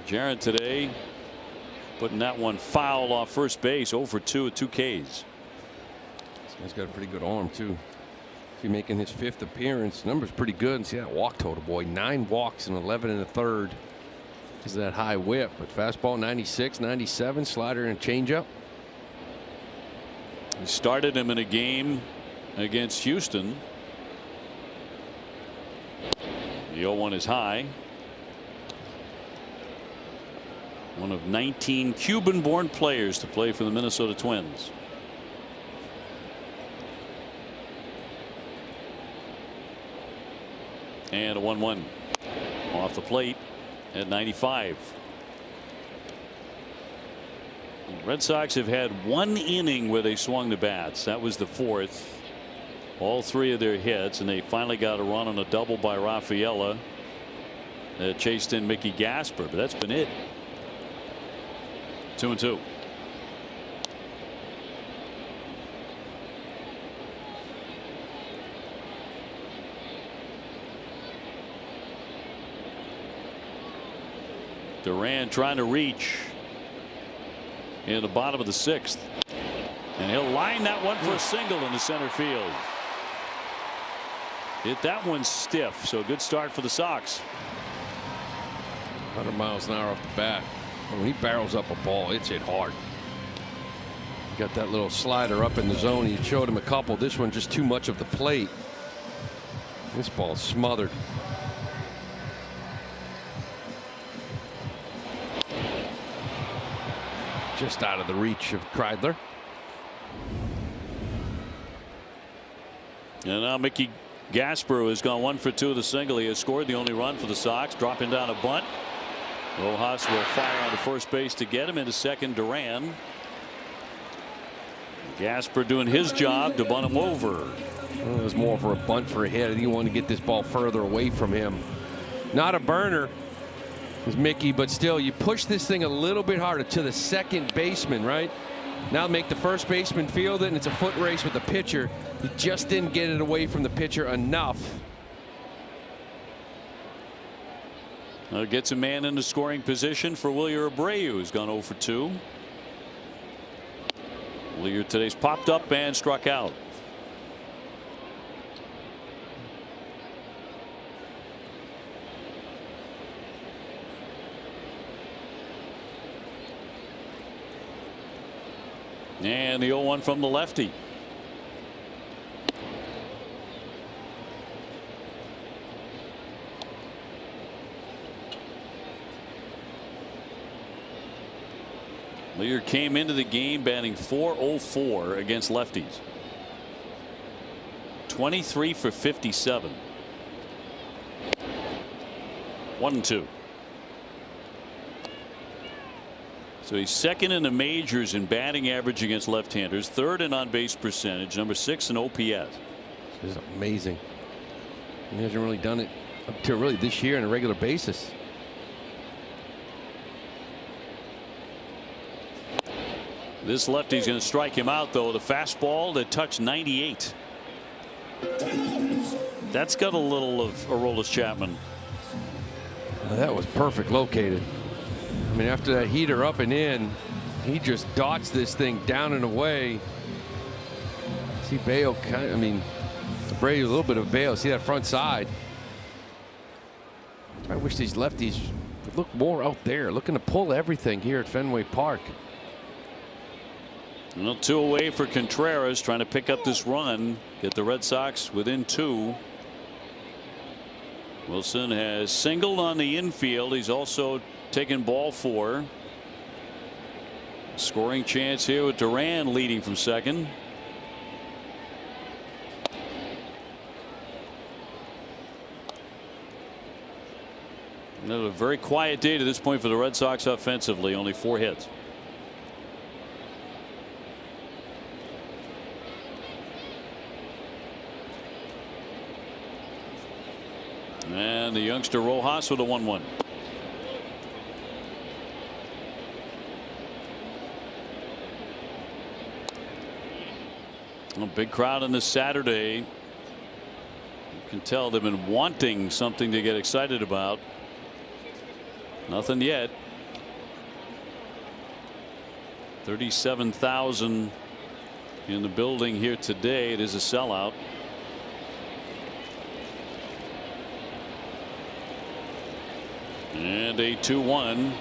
Jaron today putting that one foul off first base, 0 for 2 with 2 Ks. This guy's got a pretty good arm, too. He's making his 5th appearance. Number's pretty good. And see that walk total, boy. 9 walks and 11 in the third. Because of that high whip. But fastball 96, 97, slider and changeup. He started him in a game against Houston. The 0-1 is high. One of 19 Cuban-born players to play for the Minnesota Twins. And a 1-1 off the plate at 95. The Red Sox have had 1 inning where they swung the bats. That was the 4th. All 3 of their hits, and they finally got a run on a double by Rafaela that chased in Mickey Gasper, but that's been it. 2-2. Duran trying to reach in the bottom of the 6th, and he'll line that one for a single into center field. Hit that one stiff, so a good start for the Sox. 100 miles an hour off the bat. When he barrels up a ball, it's hit hard. Got that little slider up in the zone. He showed him a couple. This one just too much of the plate. This ball's smothered. Just out of the reach of Kreidler. And now Mickey Gasper has gone 1 for 2 with a single. He has scored the only run for the Sox, dropping down a bunt. Rojas will fire on to first base to get him. Into second, Duran. Gasper doing his job to bunt him over. Well, it was more for a bunt for a hit. I think he wanted to get this ball further away from him. Not a burner, is Mickey, but still, you push this thing a little bit harder to the second baseman, right? Now make the first baseman field it, and it's a foot race with the pitcher. He just didn't get it away from the pitcher enough. Gets a man into scoring position for Wilyer Abreu, who's gone 0 for 2. Wilyer today's popped up and struck out. And the 0-1 from the lefty. Lear came into the game batting .404 against lefties. 23 for 57. 1-2. So he's second in the majors in batting average against left-handers, third in on-base percentage, number 6 in OPS. This is amazing. He hasn't really done it up to really this year on a regular basis. This lefty's going to strike him out, though. The fastball that touched 98. That's got a little of Aroldis Chapman. Well, that was perfect located. mean, after that heater up and in, he just dots this thing down and away. See Bayo I mean, Brady a little bit of Bayo. See that front side. I wish these lefties would look more out there, looking to pull everything here at Fenway Park. Well, 2 away for Contreras, trying to pick up this run, get the Red Sox within 2. Wilson has singled on the infield. He's also taken ball 4. Scoring chance here with Duran leading from second. Another very quiet day to this point for the Red Sox offensively. Only 4 hits. And the youngster Rojas with a 1-1. A big crowd on this Saturday. You can tell they've been wanting something to get excited about. Nothing yet. 37,000 in the building here today. It is a sellout. And a 2-1.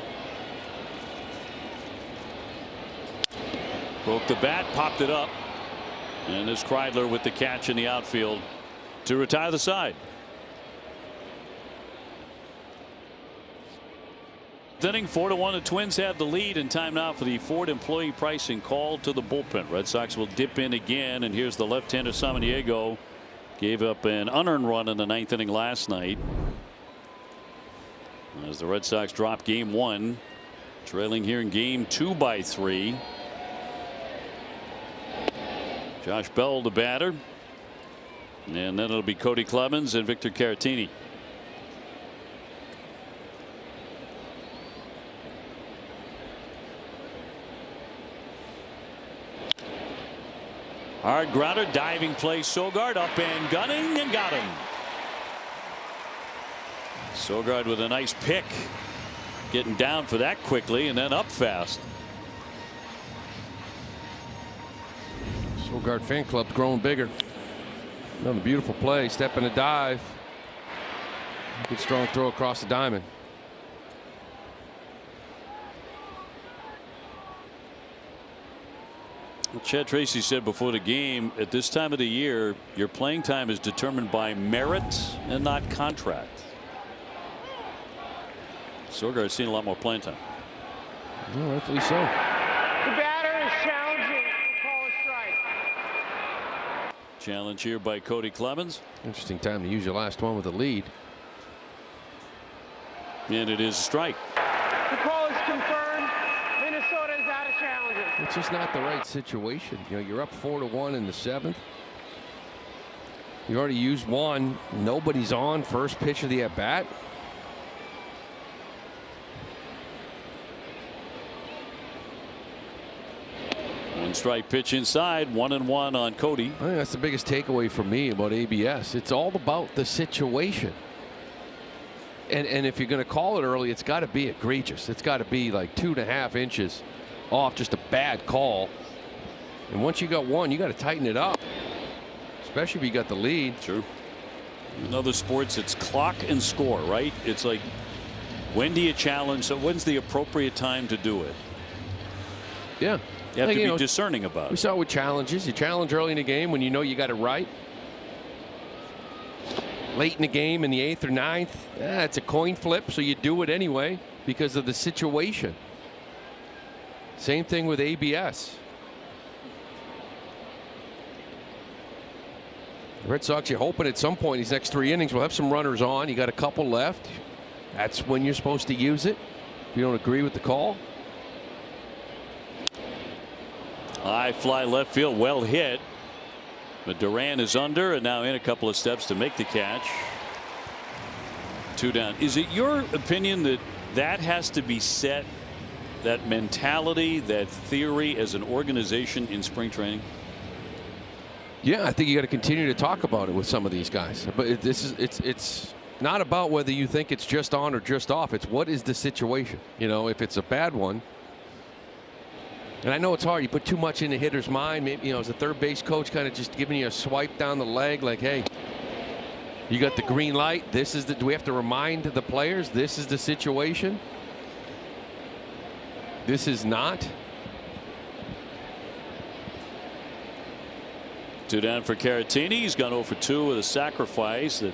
Broke the bat, popped it up. And there's Kreidler with the catch in the outfield to retire the side. Inning 4-1. The Twins have the lead, and time now for the Ford employee pricing call to the bullpen. Red Sox will dip in again, and here's the left-hander Samaniego. Gave up an unearned run in the 9th inning last night. As the Red Sox drop game 1, trailing here in game 2 by 3. Josh Bell the batter, and then it'll be Cody Clemens and Victor Caratini. Hard grounder, diving play, Sogard up and gunning, and got him. Sogard with a nice pick, getting down for that quickly and then up fast. Sogard fan club's growing bigger. Another beautiful play, step and a dive. Good strong throw across the diamond. Well, Chad Tracy said before the game, at this time of the year, your playing time is determined by merit and not contract. Sogard's seen a lot more playing time. Well, rightfully so. The batter is challenging. Call a strike. Challenge here by Cody Clemens. Interesting time to use your last one with a lead. And it is a strike. The call is confirmed. Minnesota is out of challenges. It's just not the right situation. You know, you're up 4-1 in the 7th. You already used one. Nobody's on first pitch of the at bat. One strike pitch inside, 1-1 on Cody. I think that's the biggest takeaway for me about ABS. It's all about the situation. And if you're going to call it early, it's got to be egregious. It's got to be like 2.5 inches off just a bad call. And once you got one, you got to tighten it up, especially if you got the lead. True. In other sports, it's clock and score, right? It's like, when do you challenge? So when's the appropriate time to do it? Yeah. You have to be discerning about it. We saw it with challenges. You challenge early in the game when you know you got it right. Late in the game in the 8th or 9th, it's a coin flip, so you do it anyway because of the situation. Same thing with ABS. The Red Sox, you're hoping at some point these next 3 innings we'll have some runners on. You got a couple left. That's when you're supposed to use it. If you don't agree with the call. High fly left field, well hit. But Duran is under and now in a couple of steps to make the catch. 2 down. Is it your opinion that that has to be set, that mentality, that theory as an organization in spring training? Yeah, I think you got to continue to talk about it with some of these guys. But it's not about whether you think it's just on or just off. It's what is the situation. You know, if it's a bad one. And I know it's hard. You put too much in the hitter's mind. Maybe, you know, as a third base coach, kind of just giving you a swipe down the leg, like, hey, you got the green light. This is the. Do we have to remind the players this is the situation? This is not. 2 down for Caratini. He's gone 0 for 2 with a sacrifice that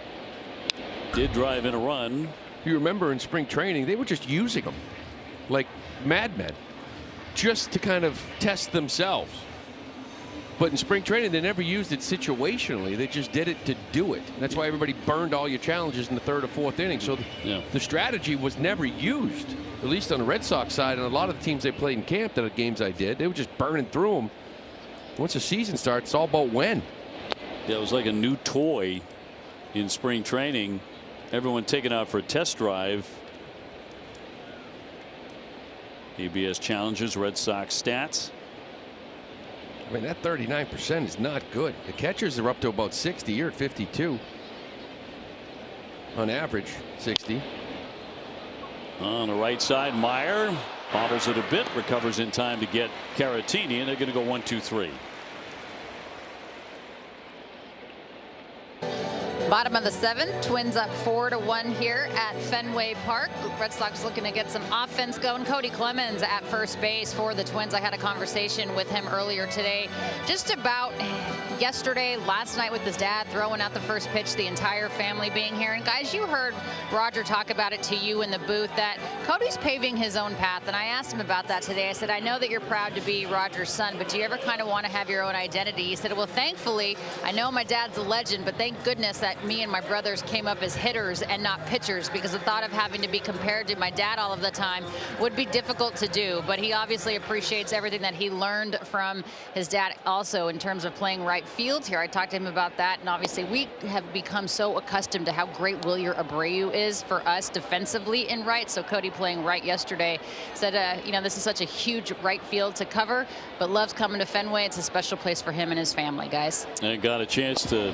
did drive in a run. You remember in spring training, they were just using them like madmen just to kind of test themselves. But in spring training, they never used it situationally. They just did it to do it. That's why everybody burned all your challenges in the 3rd or 4th inning. So the strategy was never used, at least on the Red Sox side. And a lot of the teams they played in camp, the games I did, they were just burning through them. Once the season starts, it's all about when. Yeah, it was like a new toy in spring training. Everyone taken out for a test drive. ABS challenges, Red Sox stats. I mean, that 39% is not good. The catchers are up to about 60. You're at 52. On average, 60. On the right side, Meyer bobbles it a bit, recovers in time to get Caratini, and they're going to go 1-2-3. Bottom of the 7th, Twins up 4-1 here at Fenway Park. Red Sox looking to get some offense going. Cody Clemens at first base for the Twins. I had a conversation with him earlier today just about yesterday, last night with his dad throwing out the first pitch, the entire family being here. And guys, you heard Roger talk about it to you in the booth that Cody's paving his own path. And I asked him about that today. I said, I know that you're proud to be Roger's son, but do you ever kind of want to have your own identity? He said, well, thankfully, I know my dad's a legend, but thank goodness that me and my brothers came up as hitters and not pitchers, because the thought of having to be compared to my dad all of the time would be difficult to do. But he obviously appreciates everything that he learned from his dad also in terms of playing right field here. I talked to him about that, and obviously we have become so accustomed to how great Wilyer Abreu is for us defensively in right. So Cody playing right yesterday said, you know, this is such a huge right field to cover, but loves coming to Fenway. It's a special place for him and his family, guys. And got a chance to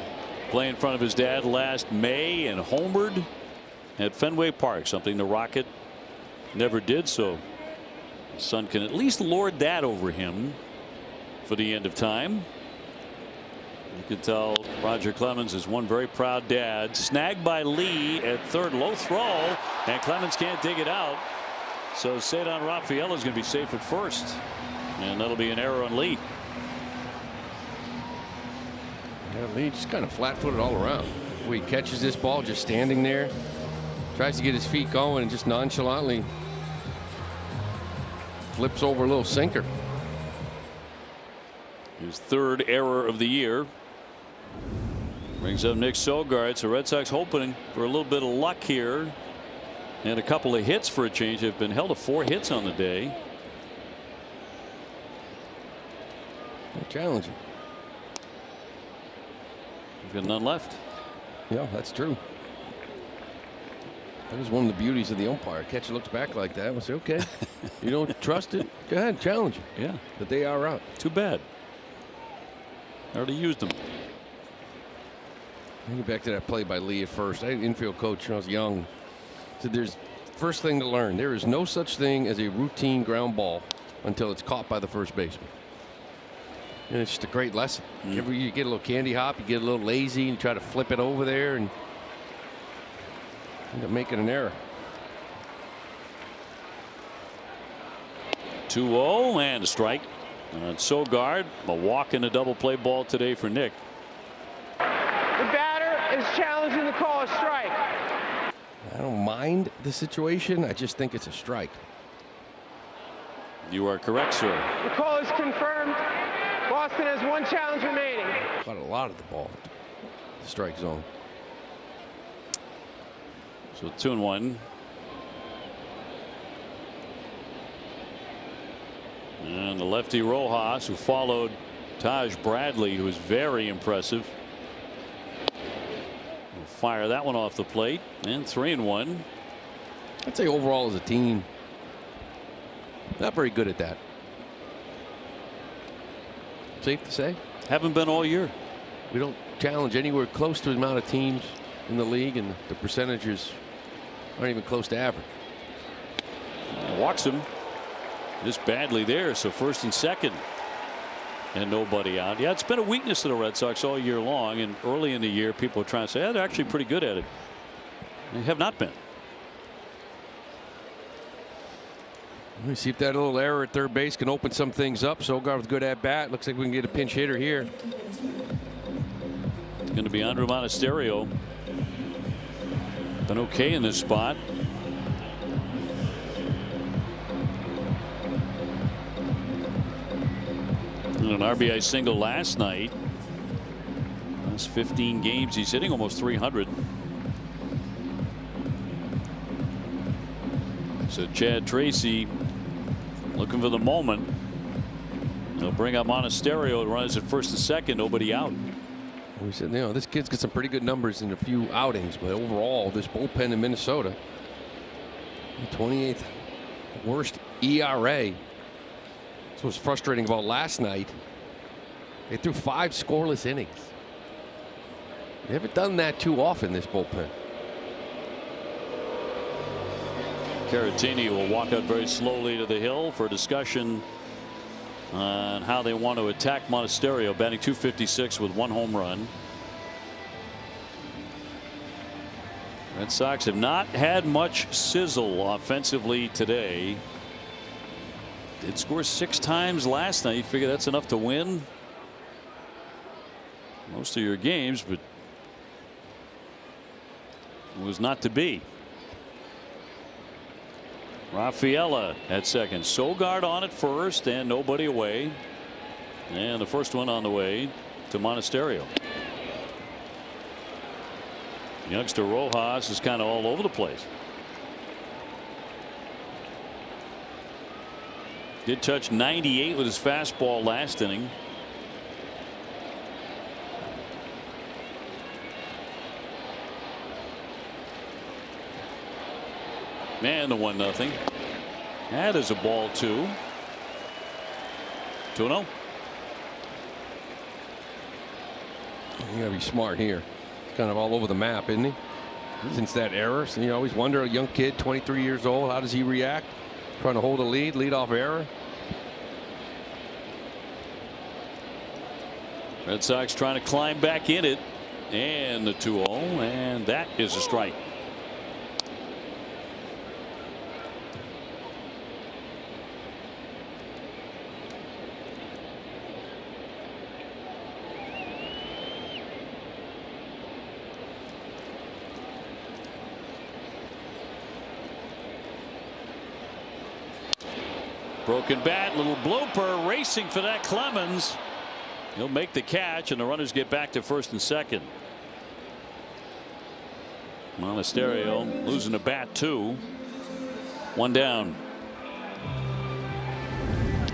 play in front of his dad last May and homered at Fenway Park, something the Rocket never did. So his son can at least lord that over him for the end of time. You can tell Roger Clemens is one very proud dad. Snagged by Lee at third, low throw, and Clemens can't dig it out. So Cedar Rafaela is going to be safe at first, and that'll be an error on Lee. Yeah, Lee just kind of flat-footed all around. He catches this ball just standing there, tries to get his feet going, and just nonchalantly flips over a little sinker. His 3rd error of the year. Brings up Nick Sogard. So Red Sox hoping for a little bit of luck here and a couple of hits for a change. They've been held to 4 hits on the day. Challenging. We've got none left. Yeah, that's true. That is one of the beauties of the umpire. Catcher looks back like that and say, okay, you don't trust it? Go ahead, challenge it. Yeah. But they are out. Too bad. I already used them. Get back to that play by Lee at first. I had an infield coach when I was young. Said there's first thing to learn. There is no such thing as a routine ground ball until it's caught by the first baseman. And it's just a great lesson. You get a little candy hop, you get a little lazy, and you try to flip it over there and end up making an error. 2-0 and a strike. And Sogard, a walk and a double play ball today for Nick. The batter is challenging the call, a strike. I don't mind the situation. I just think it's a strike. You are correct, sir. The call is confirmed. Boston has 1 challenge remaining. Caught a lot of the ball. Strike zone. So 2-1. And the lefty Rojas, who followed Taj Bradley, who was very impressive. We'll fire that one off the plate. And 3-1. I'd say overall as a team, not very good at that. Safe to say. Haven't been all year. We don't challenge anywhere close to the amount of teams in the league, and the percentages aren't even close to average. Walks him just badly there. So first and second. And nobody out. Yeah, it's been a weakness of the Red Sox all year long. And early in the year, people are trying to say, yeah, they're actually pretty good at it. They have not been. Let me see if that little error at third base can open some things up. Sogard with good at bat. Looks like we can get a pinch hitter here. It's going to be Andrew Monasterio. Been okay in this spot. An RBI single last night. Last 15 games, he's hitting almost 300. So Chad Tracy looking for the moment. He'll bring up Monasterio. Runs at first and second. Nobody out. We said, you know, this kid's got some pretty good numbers in a few outings, but overall, this bullpen in Minnesota, 28th worst ERA. That's what was frustrating about last night. They threw 5 scoreless innings. They haven't done that too often, this bullpen. Caratini will walk out very slowly to the hill for a discussion on how they want to attack Monasterio, batting .256 with 1 home run. Red Sox have not had much sizzle offensively today. Did score 6 times last night. You figure that's enough to win most of your games, but it was not to be. Rafaela at second. Sogard on at first, and nobody away. And the first one on the way to Monasterio. Youngster Rojas is kind of all over the place. Did touch 98 with his fastball last inning. Man, the 1-0. That is a ball 2. 2-0. You gotta be smart here. Kind of all over the map, isn't he? Since that error, so you always wonder, a young kid, 23 years old, how does he react? Trying to hold a lead off error. Red Sox trying to climb back in it, and the 2-0, and that is a strike. Broken bat, little blooper, racing for that Clemens. He'll make the catch, and the runners get back to first and second. Monasterio losing a bat too. 1 down.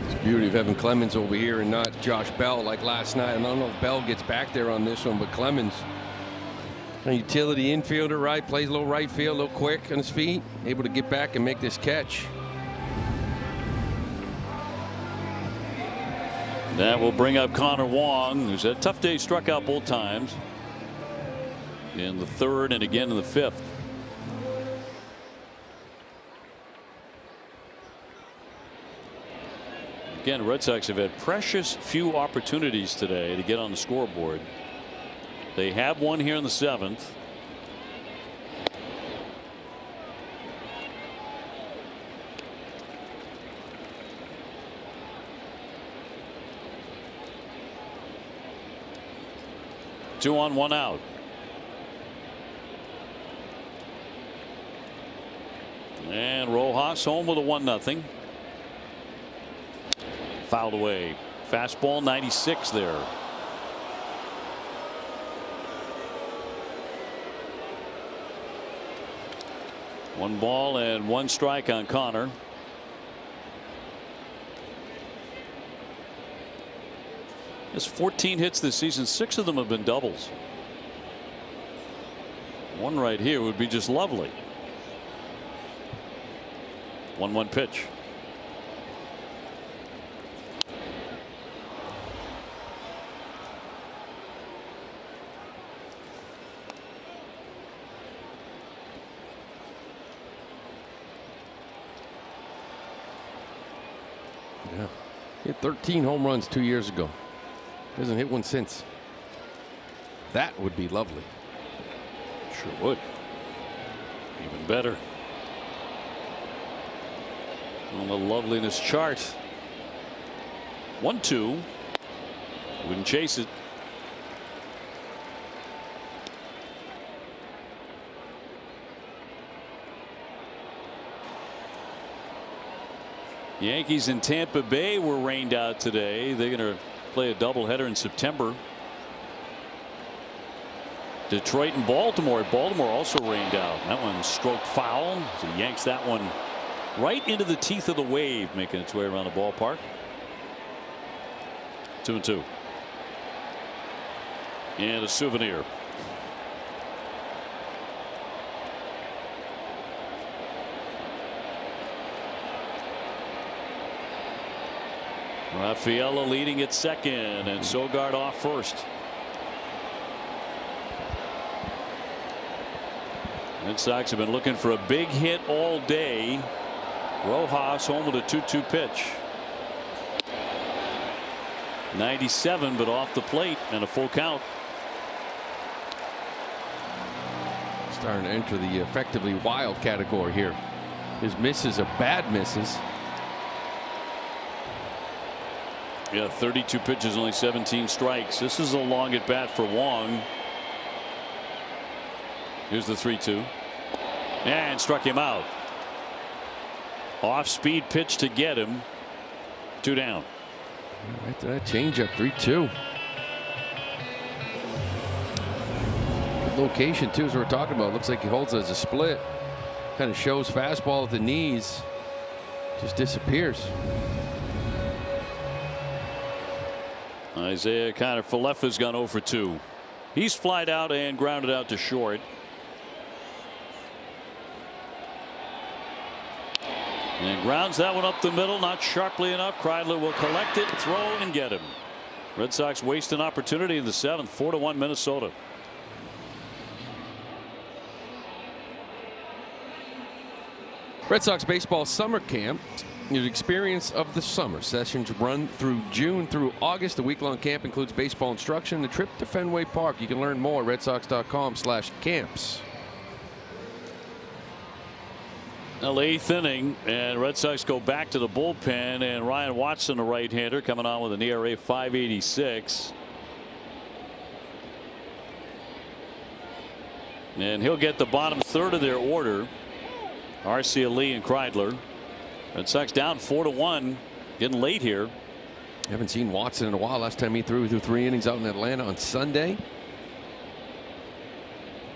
It's the beauty of having Clemens over here and not Josh Bell like last night. I don't know if Bell gets back there on this one, but Clemens, a utility infielder, right? Plays a little right field, a little quick on his feet, able to get back and make this catch. That will bring up Connor Wong, who's had a tough day, struck out both times in the 3rd and again in the 5th. Again, Red Sox have had precious few opportunities today to get on the scoreboard. They have one here in the 7th. Two on, 1 out. And Rojas home with a 1-0. Fouled away. Fastball 96 there. One ball and 1 strike on Connor. Has 14 hits this season. 6 of them have been doubles. One right here would be just lovely. 1-1 pitch. He hit 13 home runs 2 years ago. Hasn't hit one since. That would be lovely. Sure would. Even better. On the loveliness chart. 1-2. Wouldn't chase it. Yankees in Tampa Bay were rained out today. They're going to play a doubleheader in September. Detroit and Baltimore. Baltimore also rained out. That one stroked foul. So he yanks that one right into the teeth of the wave, making its way around the ballpark. 2-2. And a souvenir. Rafaela leading at second, and Sogard off first. Red Sox have been looking for a big hit all day. Rojas home with a 2-2 pitch. 97, but off the plate and a full count. Starting to enter the effectively wild category here. His misses are bad misses. Yeah, 32 pitches, only 17 strikes. This is a long at bat for Wong. Here's the 3-2. And struck him out. Off speed pitch to get him. 2 down. Right to that changeup, 3-2. Good location too, as we're talking about. Looks like he holds it as a split. Kind of shows fastball at the knees. Just disappears. Isaiah Kiner-Falefa's gone 0 for 2. He's flied out and grounded out to short. And grounds that one up the middle, not sharply enough. Kreidler will collect it, throw, and get him. Red Sox waste an opportunity in the 7th. 4-1 Minnesota. Red Sox baseball summer camp. Your experience of the summer. Sessions run through June through August. The week-long camp includes baseball instruction and a trip to Fenway Park. You can learn more at redsox.com/camps. Now, 8th inning, and Red Sox go back to the bullpen, and Ryan Watson, the right-hander, coming on with an ERA 5.86. And he'll get the bottom third of their order. Arcia, Lee, and Kreidler. Red Sox down 4-1, getting late here. Haven't seen Watson in a while. Last time he threw 3 innings out in Atlanta on Sunday.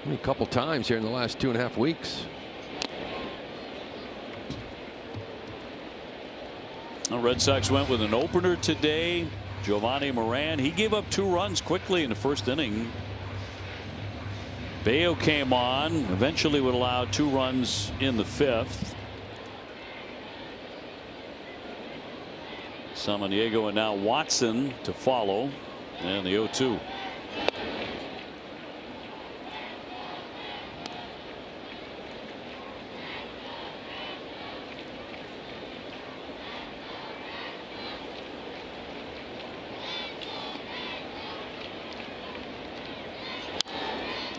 Only a couple times here in the last 2.5 weeks. The Red Sox went with an opener today. Giovanni Moran. He gave up 2 runs quickly in the first inning. Bayo came on, eventually would allow 2 runs in the 5th. Samaniego and now Watson to follow, and the 0-2.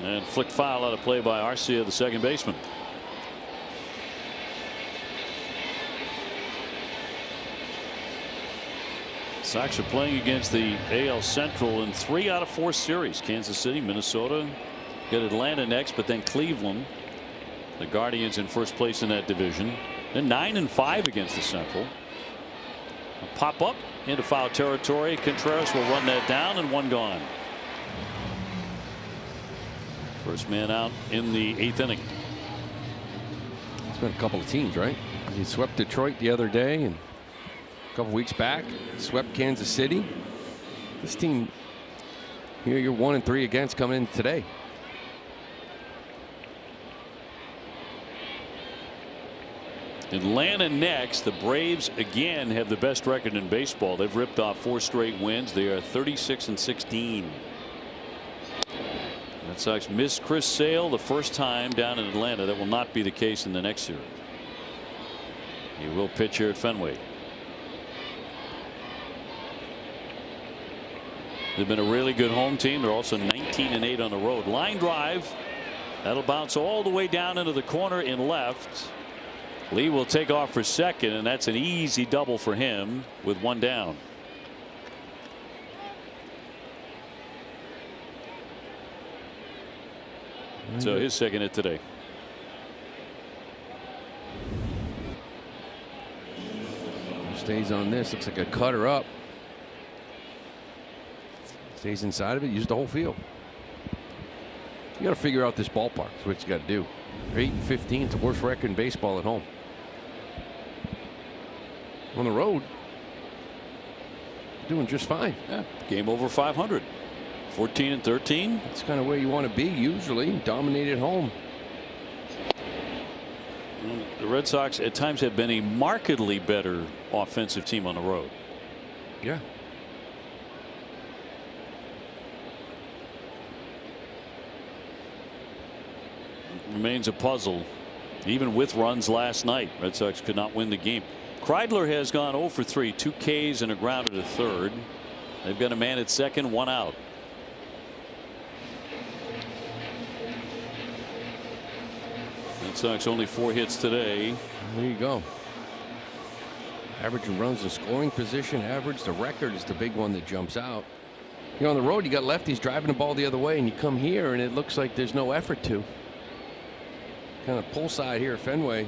And flick foul out of play by Arcia, the second baseman. Sox are playing against the AL Central in 3 out of 4 series. Kansas City, Minnesota, got Atlanta next, but then Cleveland. The Guardians in first place in that division. They're 9-5 against the Central. A pop up into foul territory. Contreras will run that down, and 1 gone. First man out in the 8th inning. It's been a couple of teams, right? He swept Detroit the other day, and a couple weeks back swept Kansas City. This team here, you're 1-3 against coming in today. Atlanta next. The Braves again have the best record in baseball. They've ripped off 4 straight wins. They are 36-16. Red Sox missed Chris Sale the first time down in Atlanta. That will not be the case in the next series. He will pitch here at Fenway. They've been a really good home team. They're also 19-8 on the road. Line drive. That'll bounce all the way down into the corner in left. Lee will take off for second, and that's an easy double for him with one down. So his second hit today. Stays on this. Looks like a cutter up. Stays inside of it. Use the whole field. You got to figure out this ballpark. That's what you got to do. 8-15. It's the worst record in baseball at home. On the road, doing just fine. Yeah, game over 500. 14-13. That's kind of where you want to be usually. Dominate at home. The Red Sox at times have been a markedly better offensive team on the road. Yeah. Remains a puzzle. Even with runs last night, Red Sox could not win the game. Kreidler has gone 0 for 3, 2 Ks and a grounded to third. They've got a man at second, one out. Red Sox only 4 hits today. There you go. Average runs in scoring position average. The record is the big one that jumps out. You know, on the road, you got lefties driving the ball the other way, and you come here, and it looks like there's no effort to. Kind of pull side here at Fenway.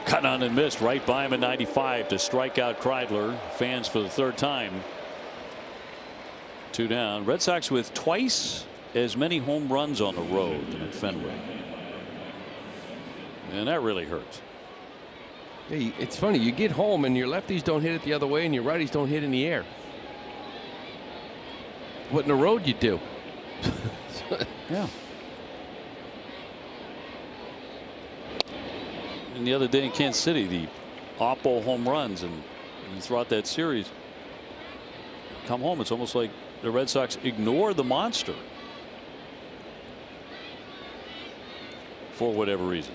Cut on and missed right by him at 95 to strike out Kreidler. Fans for the third time. 2 down. Red Sox with twice as many home runs on the road than at Fenway. And that really hurts. Hey, it's funny. You get home and your lefties don't hit it the other way and your righties don't hit in the air. What in the road you do? Yeah. And the other day in Kansas City, the Oppo home runs and throughout that series, come home, it's almost like the Red Sox ignore the monster for whatever reason.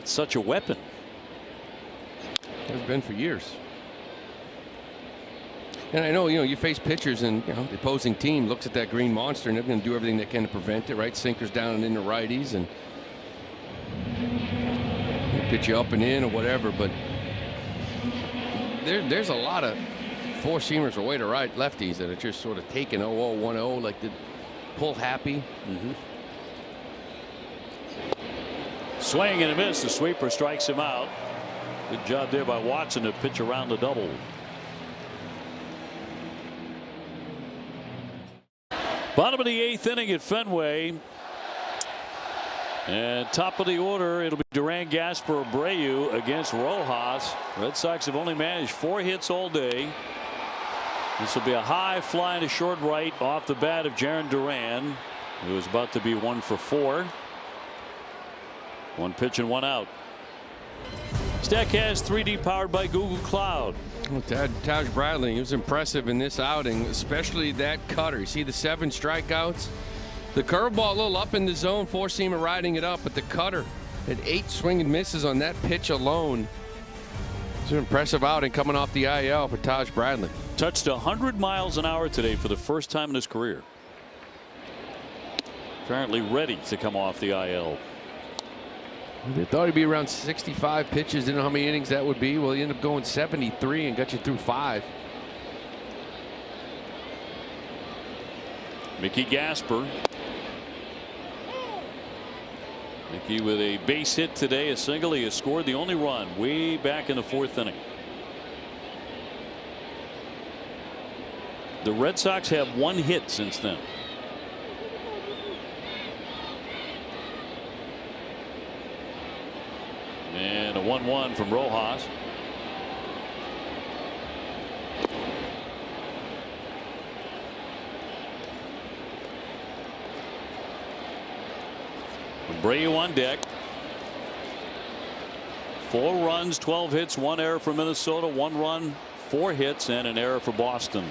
It's such a weapon. Has been for years. And I know, you face pitchers and, the opposing team looks at that green monster and they're going to do everything they can to prevent it, right? Sinkers down and into righties and pitch you up and in or whatever. But there's a lot of four-seamers away to right lefties that are just sort of taking 0-0, 1-0, like the pull happy. Swing and a miss. The sweeper strikes him out. Good job there by Watson to pitch around the double. Bottom of the 8th inning at Fenway. And top of the order, it'll be Duran, Gasper, Abreu against Rojas. Red Sox have only managed 4 hits all day. This will be a high fly to short right off the bat of Jarren Duran, who was about to be 1 for 4. 1 pitch and 1 out. StatCast 3D powered by Google Cloud. Well, Taj Bradley, he was impressive in this outing, especially that cutter. You see the 7 strikeouts. The curveball a little up in the zone, four-seamer riding it up, but the cutter had 8 swing and misses on that pitch alone. It's an impressive outing coming off the IL for Taj Bradley. Touched 100 miles an hour today for the first time in his career. Apparently ready to come off the IL. They thought he'd be around 65 pitches. Didn't know how many innings that would be. Well, he ended up going 73 and got you through 5. Mickey Gasper. Mickey with a base hit today, a single. He has scored the only run way back in the 4th inning. The Red Sox have 1 hit since then. And a 1-1 from Rojas. Abreu on deck. 4 runs, 12 hits, 1 error for Minnesota, 1 run, 4 hits, and an error for Boston.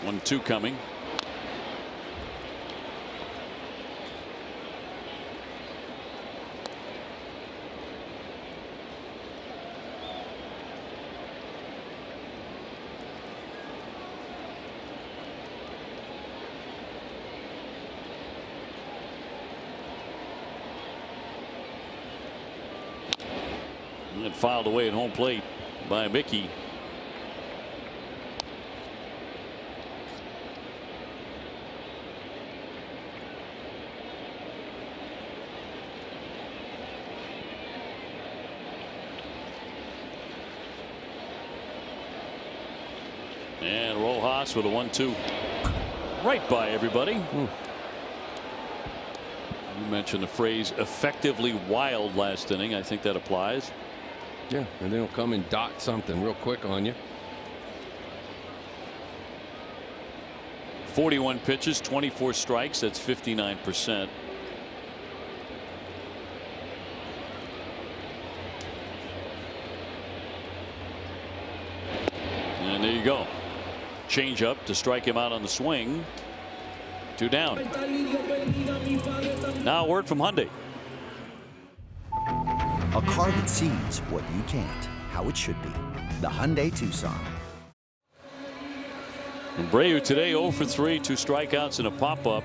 One, 2 coming. and fouled away at home plate by Mickey. And Rojas with a 1-2 right by everybody. You mentioned the phrase effectively wild last inning. I think that applies. Yeah, and they'll come and dot something real quick on you. 41 pitches, 24 strikes. That's 59%. And there you go. Change up to strike him out on the swing. 2 down. Now a word from Hyundai. A car that sees what you can't, how it should be. The Hyundai Tucson. Abreu today 0 for 3, 2 strikeouts and a pop-up.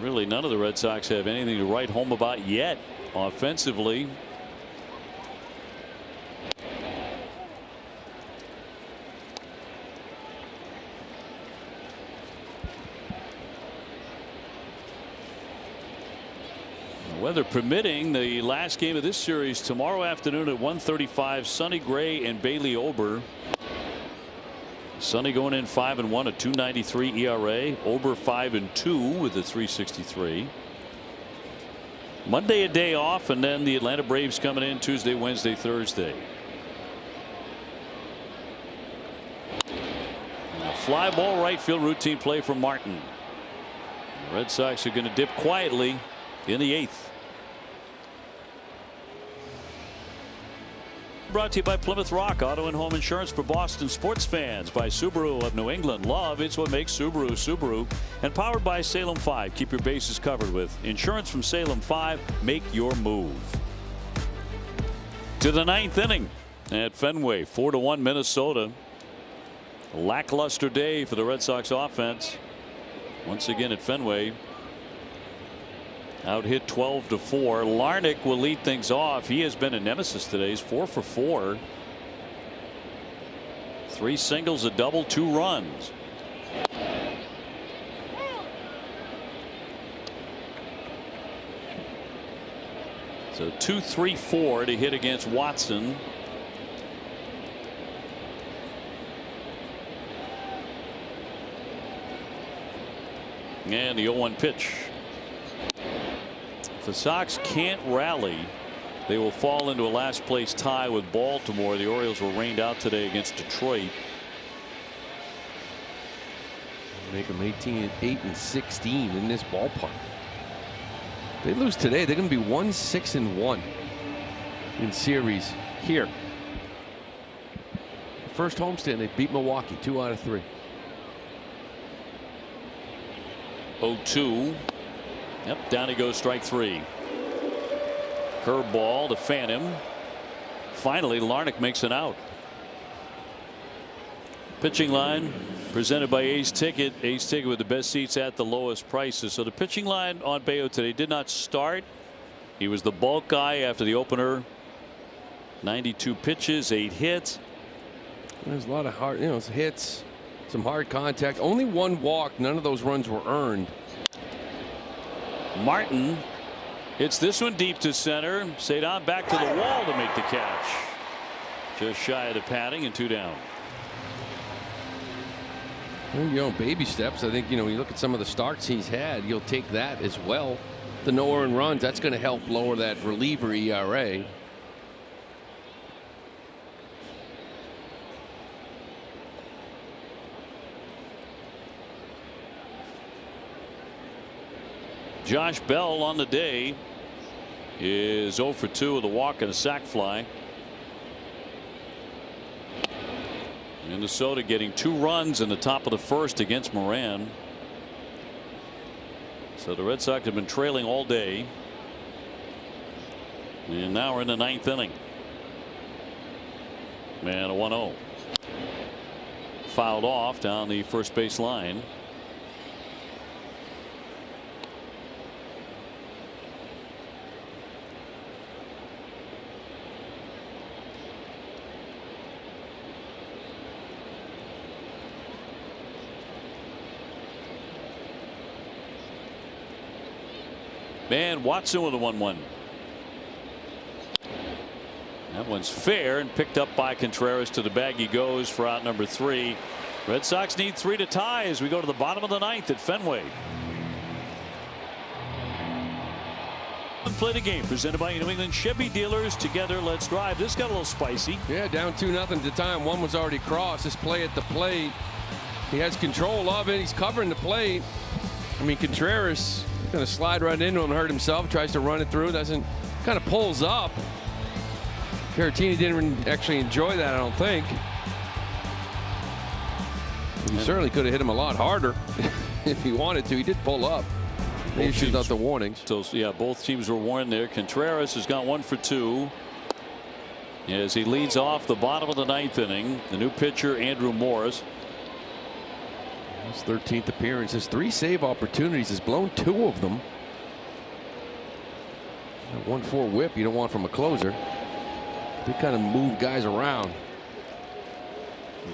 Really, none of the Red Sox have anything to write home about yet offensively. Weather permitting, the last game of this series tomorrow afternoon at 1:35. Sonny Gray and Bailey Ober. Sonny going in 5-1, a 2.93 ERA. Ober 5-2 with a 3.63. Monday a day off, and then the Atlanta Braves coming in Tuesday, Wednesday, Thursday. A fly ball right field, routine play from Martin. The Red Sox are going to dip quietly in the 8th. Brought to you by Plymouth Rock, auto and home insurance for Boston sports fans, by Subaru of New England. Love, it's what makes Subaru Subaru. And powered by Salem 5. Keep your bases covered with insurance from Salem 5. Make your move. To the 9th inning at Fenway. 4-1 Minnesota. A lackluster day for the Red Sox offense. Once again at Fenway. Out hit 12-4. Larnach will lead things off. He has been a nemesis today. He's 4 for 4. 3 singles, a double, 2 runs. So 2-3-4 to hit against Watson. And the 0-1 pitch. If the Sox can't rally, they will fall into a last place tie with Baltimore. The Orioles were rained out today against Detroit. Make them 8-16 in this ballpark. If they lose today, they're going to be 1-6-1 in series here. First homestand, they beat Milwaukee 2 out of 3. 0-2. Yep, down he goes, strike 3. Curveball to fan him. Finally, Larnach makes an out. Pitching line presented by A's Ticket. A's Ticket with the best seats at the lowest prices. So the pitching line on Bayo today did not start. He was the bulk guy after the opener. 92 pitches, 8 hits. There's a lot of hard, hits, some hard contact. Only 1 walk. None of those runs were earned. Martin hits this one deep to center. Cedon back to the wall to make the catch. Just shy of the padding and 2 down. Baby steps. I think, you look at some of the starts he's had, you'll take that as well. The no earned runs, that's going to help lower that reliever ERA. Josh Bell on the day is 0 for 2 with a walk and a sac fly. Minnesota getting 2 runs in the top of the 1st against Moran. So the Red Sox have been trailing all day. And now we're in the 9th inning. And a 1-0. Fouled off down the first base line. And Watson with a 1-1. That one's fair and picked up by Contreras. To the bag he goes for out number 3. Red Sox need 3 to tie as we go to the bottom of the 9th at Fenway. Play the game presented by New England Chevy dealers. Together, let's drive. This got a little spicy. Yeah, down 2-0 at the time. One was already crossed. This play at the plate. He has control of it. He's covering the plate. I mean, Contreras going to slide right into him, hurt himself, tries to run it through, doesn't, kind of pulls up. Caratini didn't actually enjoy that, I don't think. He certainly could have hit him a lot harder if he wanted to. He did pull up. They issued out the warnings. So, yeah, both teams were warned there. Contreras has gone 1 for 2 as he leads off the bottom of the 9th inning. The new pitcher, Andrew Morris. His 13th appearance. His 3 save opportunities. Has blown 2 of them. That 1-4 whip you don't want from a closer. They kind of move guys around.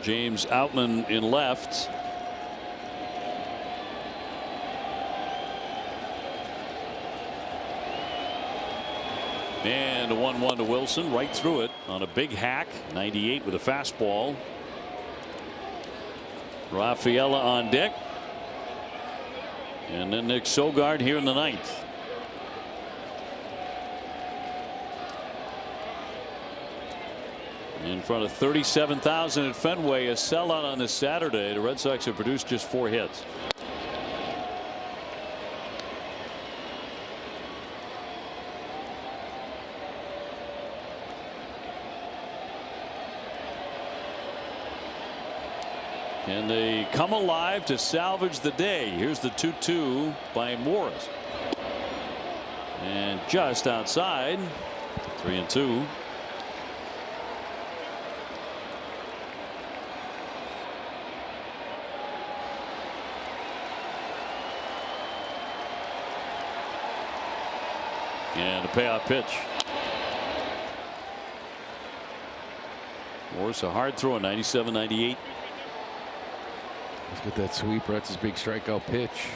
James Outman in left. And a 1-1 to Wilson, right through it on a big hack. 98 with a fastball. Rafaela on deck. And then Nick Sogard here in the 9th. In front of 37,000 at Fenway, a sellout on this Saturday. The Red Sox have produced just 4 hits. And they come alive to salvage the day. Here's the 2-2 by Morris. And just outside. 3-2. And a payoff pitch. Morris a hard throw, 97-98. Let's get that sweeper. That's his big strikeout pitch.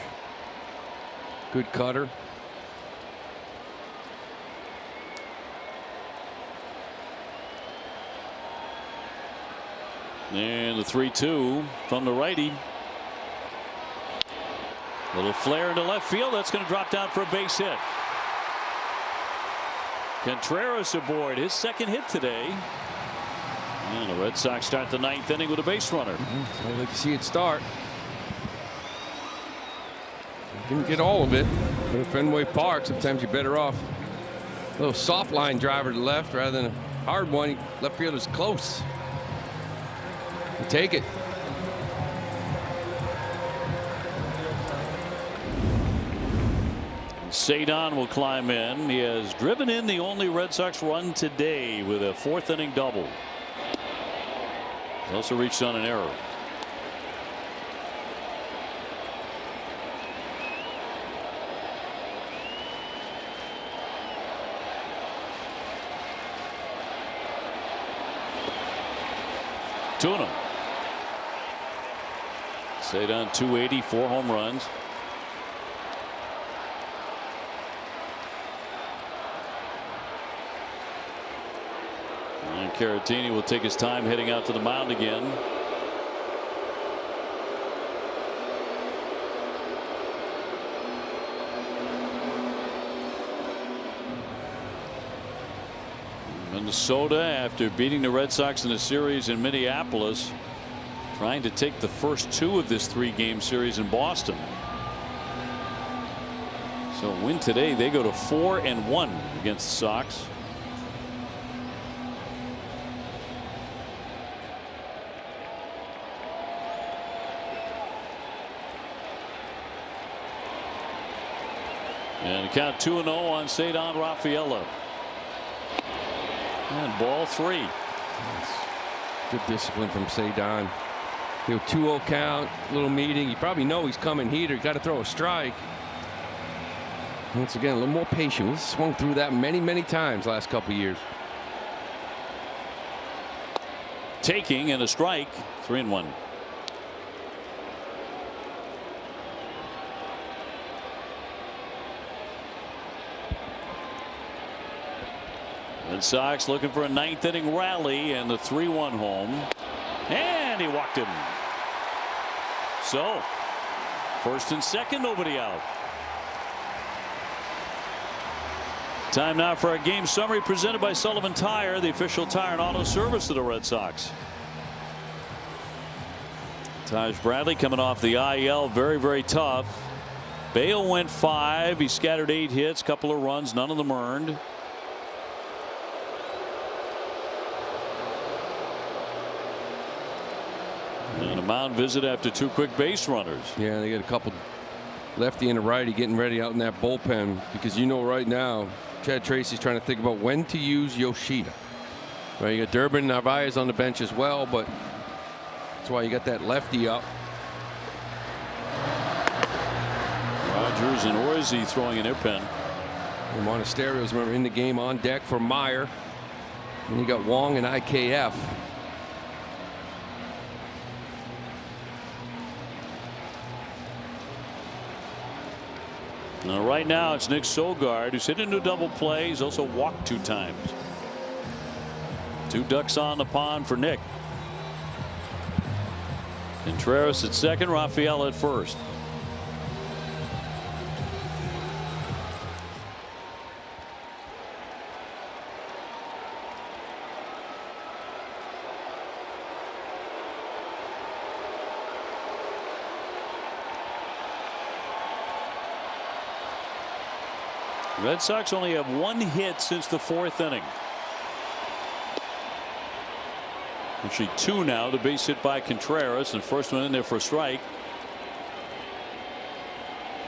Good cutter. And the 3-2 from the righty. Little flare into left field. That's going to drop down for a base hit. Contreras aboard, his 2nd hit today. And the Red Sox start the 9th inning with a base runner. I'd like to see it start. Didn't get all of it, but at Fenway Park, sometimes you're better off a little soft line driver to left rather than a hard one. Left field is close. You take it. Cedon will climb in. He has driven in the only Red Sox run today with a 4th inning double. He also reached on an error. Tuna. Cedon 280, 4 home runs. And Caratini will take his time heading out to the mound again. Minnesota, after beating the Red Sox in the series in Minneapolis, trying to take the first 2 of this 3-game series in Boston. So win today, they go to 4-1 against the Sox. And the count 2-0 on Cedon Rafaela. And ball 3. Good discipline from Cedon. 2-0 count, little meeting. You probably know he's coming heater. Got to throw a strike. Once again, a little more patient. He's swung through that many times last couple of years. Taking and a strike. 3-1. Red Sox looking for a 9th inning rally and the 3-1 home. And he walked him. So, first and second, nobody out. Time now for our game summary presented by Sullivan Tire, the official tire and auto service of the Red Sox. Taj Bradley coming off the IL, very, very tough. Bale went 5. He scattered 8 hits, couple of runs, none of them earned. And a mound visit after 2 quick base runners. Yeah, they got a couple lefty and a righty getting ready out in that bullpen, because right now Chad Tracy's trying to think about when to use Yoshida. Right, you got Durbin, Narvaez on the bench as well, but that's why you got that lefty up. Rogers and Orsi throwing in their pen. And Monasterio's, remember, in the game on deck for Meyer. And you got Wong and IKF. Now right now it's Nick Sogard, who's hit into a double play. He's also walked 2 times. 2 ducks on the pond for Nick. Contreras at second, Rafael at first. Red Sox only have 1 hit since the 4th inning. Actually 2 now. The base hit by Contreras, and the first one in there for a strike.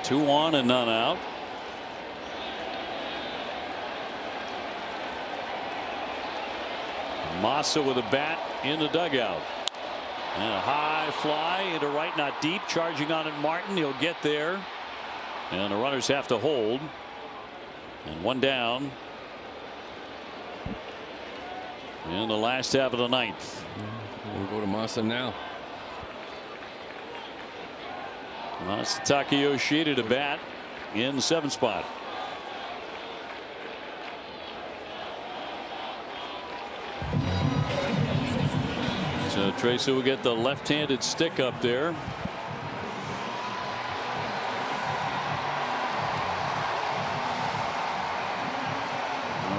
2 on and none out. Massa with a bat in the dugout. And a high fly into right, not deep. Charging on it, Martin. He'll get there. And the runners have to hold. And 1 down in the last half of the 9th. We'll go to Massa now. Masataka Yoshida to bat in the 7th spot. So Tracy will get the left-handed stick up there.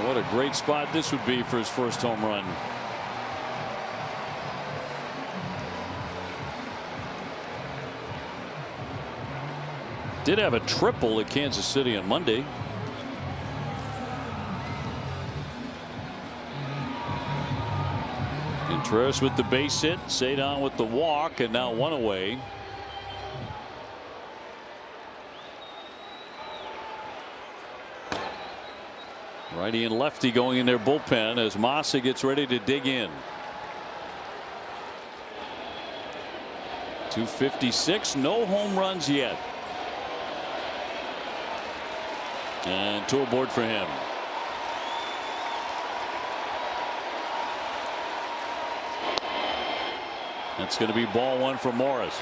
What a great spot this would be for his first home run. Did have a triple at Kansas City on Monday. Contreras with the base hit, Cedon with the walk, and now 1 away. Righty and lefty going in their bullpen as Massa gets ready to dig in. 256, no home runs yet. And 2 aboard for him. That's going to be ball 1 for Morris.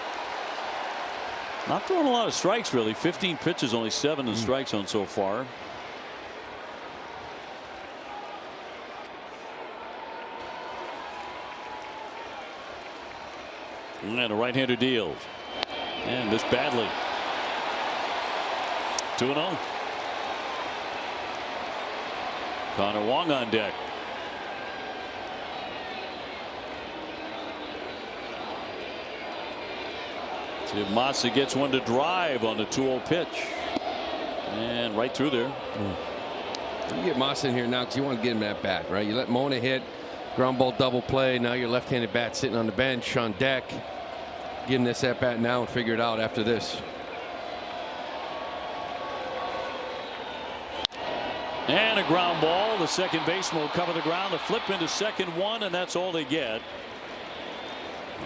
Not throwing a lot of strikes, really. 15 pitches, only 7 in the strike zone so far. And a right-hander deals. And missed badly. 2-0. Connor Wong on deck. See if Massa gets one to drive on the 2-0 pitch. And right through there. You get Massa in here now because you want to get him that bat, right? You let Mona hit, ground ball double play. Now your left-handed bat sitting on the bench on deck. Give him this at bat now and figure it out after this. And a ground ball. The second baseman will cover the ground. A flip into second 1, and that's all they get.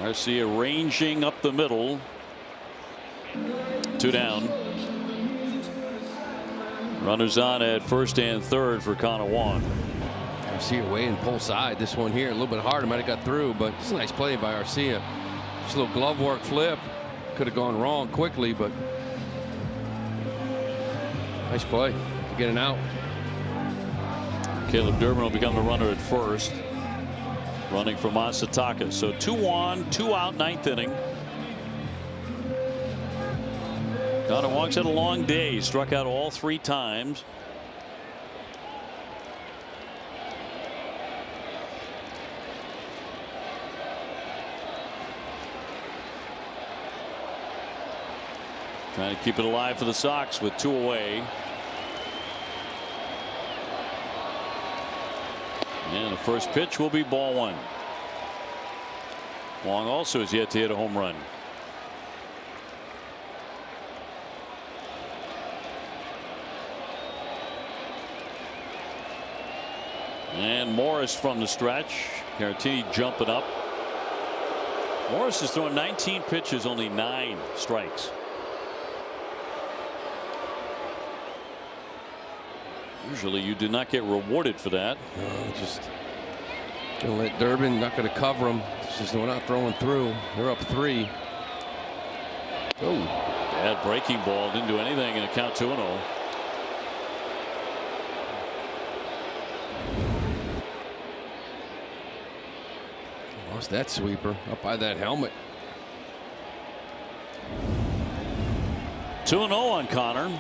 Garcia ranging up the middle. 2 down. Runners on at first and third for Connor Wong. Garcia away and pull side. This one here a little bit harder. Might have got through, but it's a nice play by Garcia. Just a little glove work flip. Could have gone wrong quickly, but nice play. Get an out. Caleb Durbin will become the runner at first, running for Masataka. So 2 on, 2 out, 9th inning. Connor Wong's had a long day. He struck out all 3 times. Trying to keep it alive for the Sox with 2 away. And the first pitch will be ball 1. Wong also has yet to hit a home run. And Morris from the stretch. Caratini jumping up. Morris has thrown 19 pitches, only 9 strikes. Usually you do not get rewarded for that. No, just gonna let Durbin, not gonna cover him. It's just we're not throwing through. They're up 3. Oh, bad breaking ball. Didn't do anything in a count 2-0. Lost that sweeper up by that helmet. 2-0 on Connor.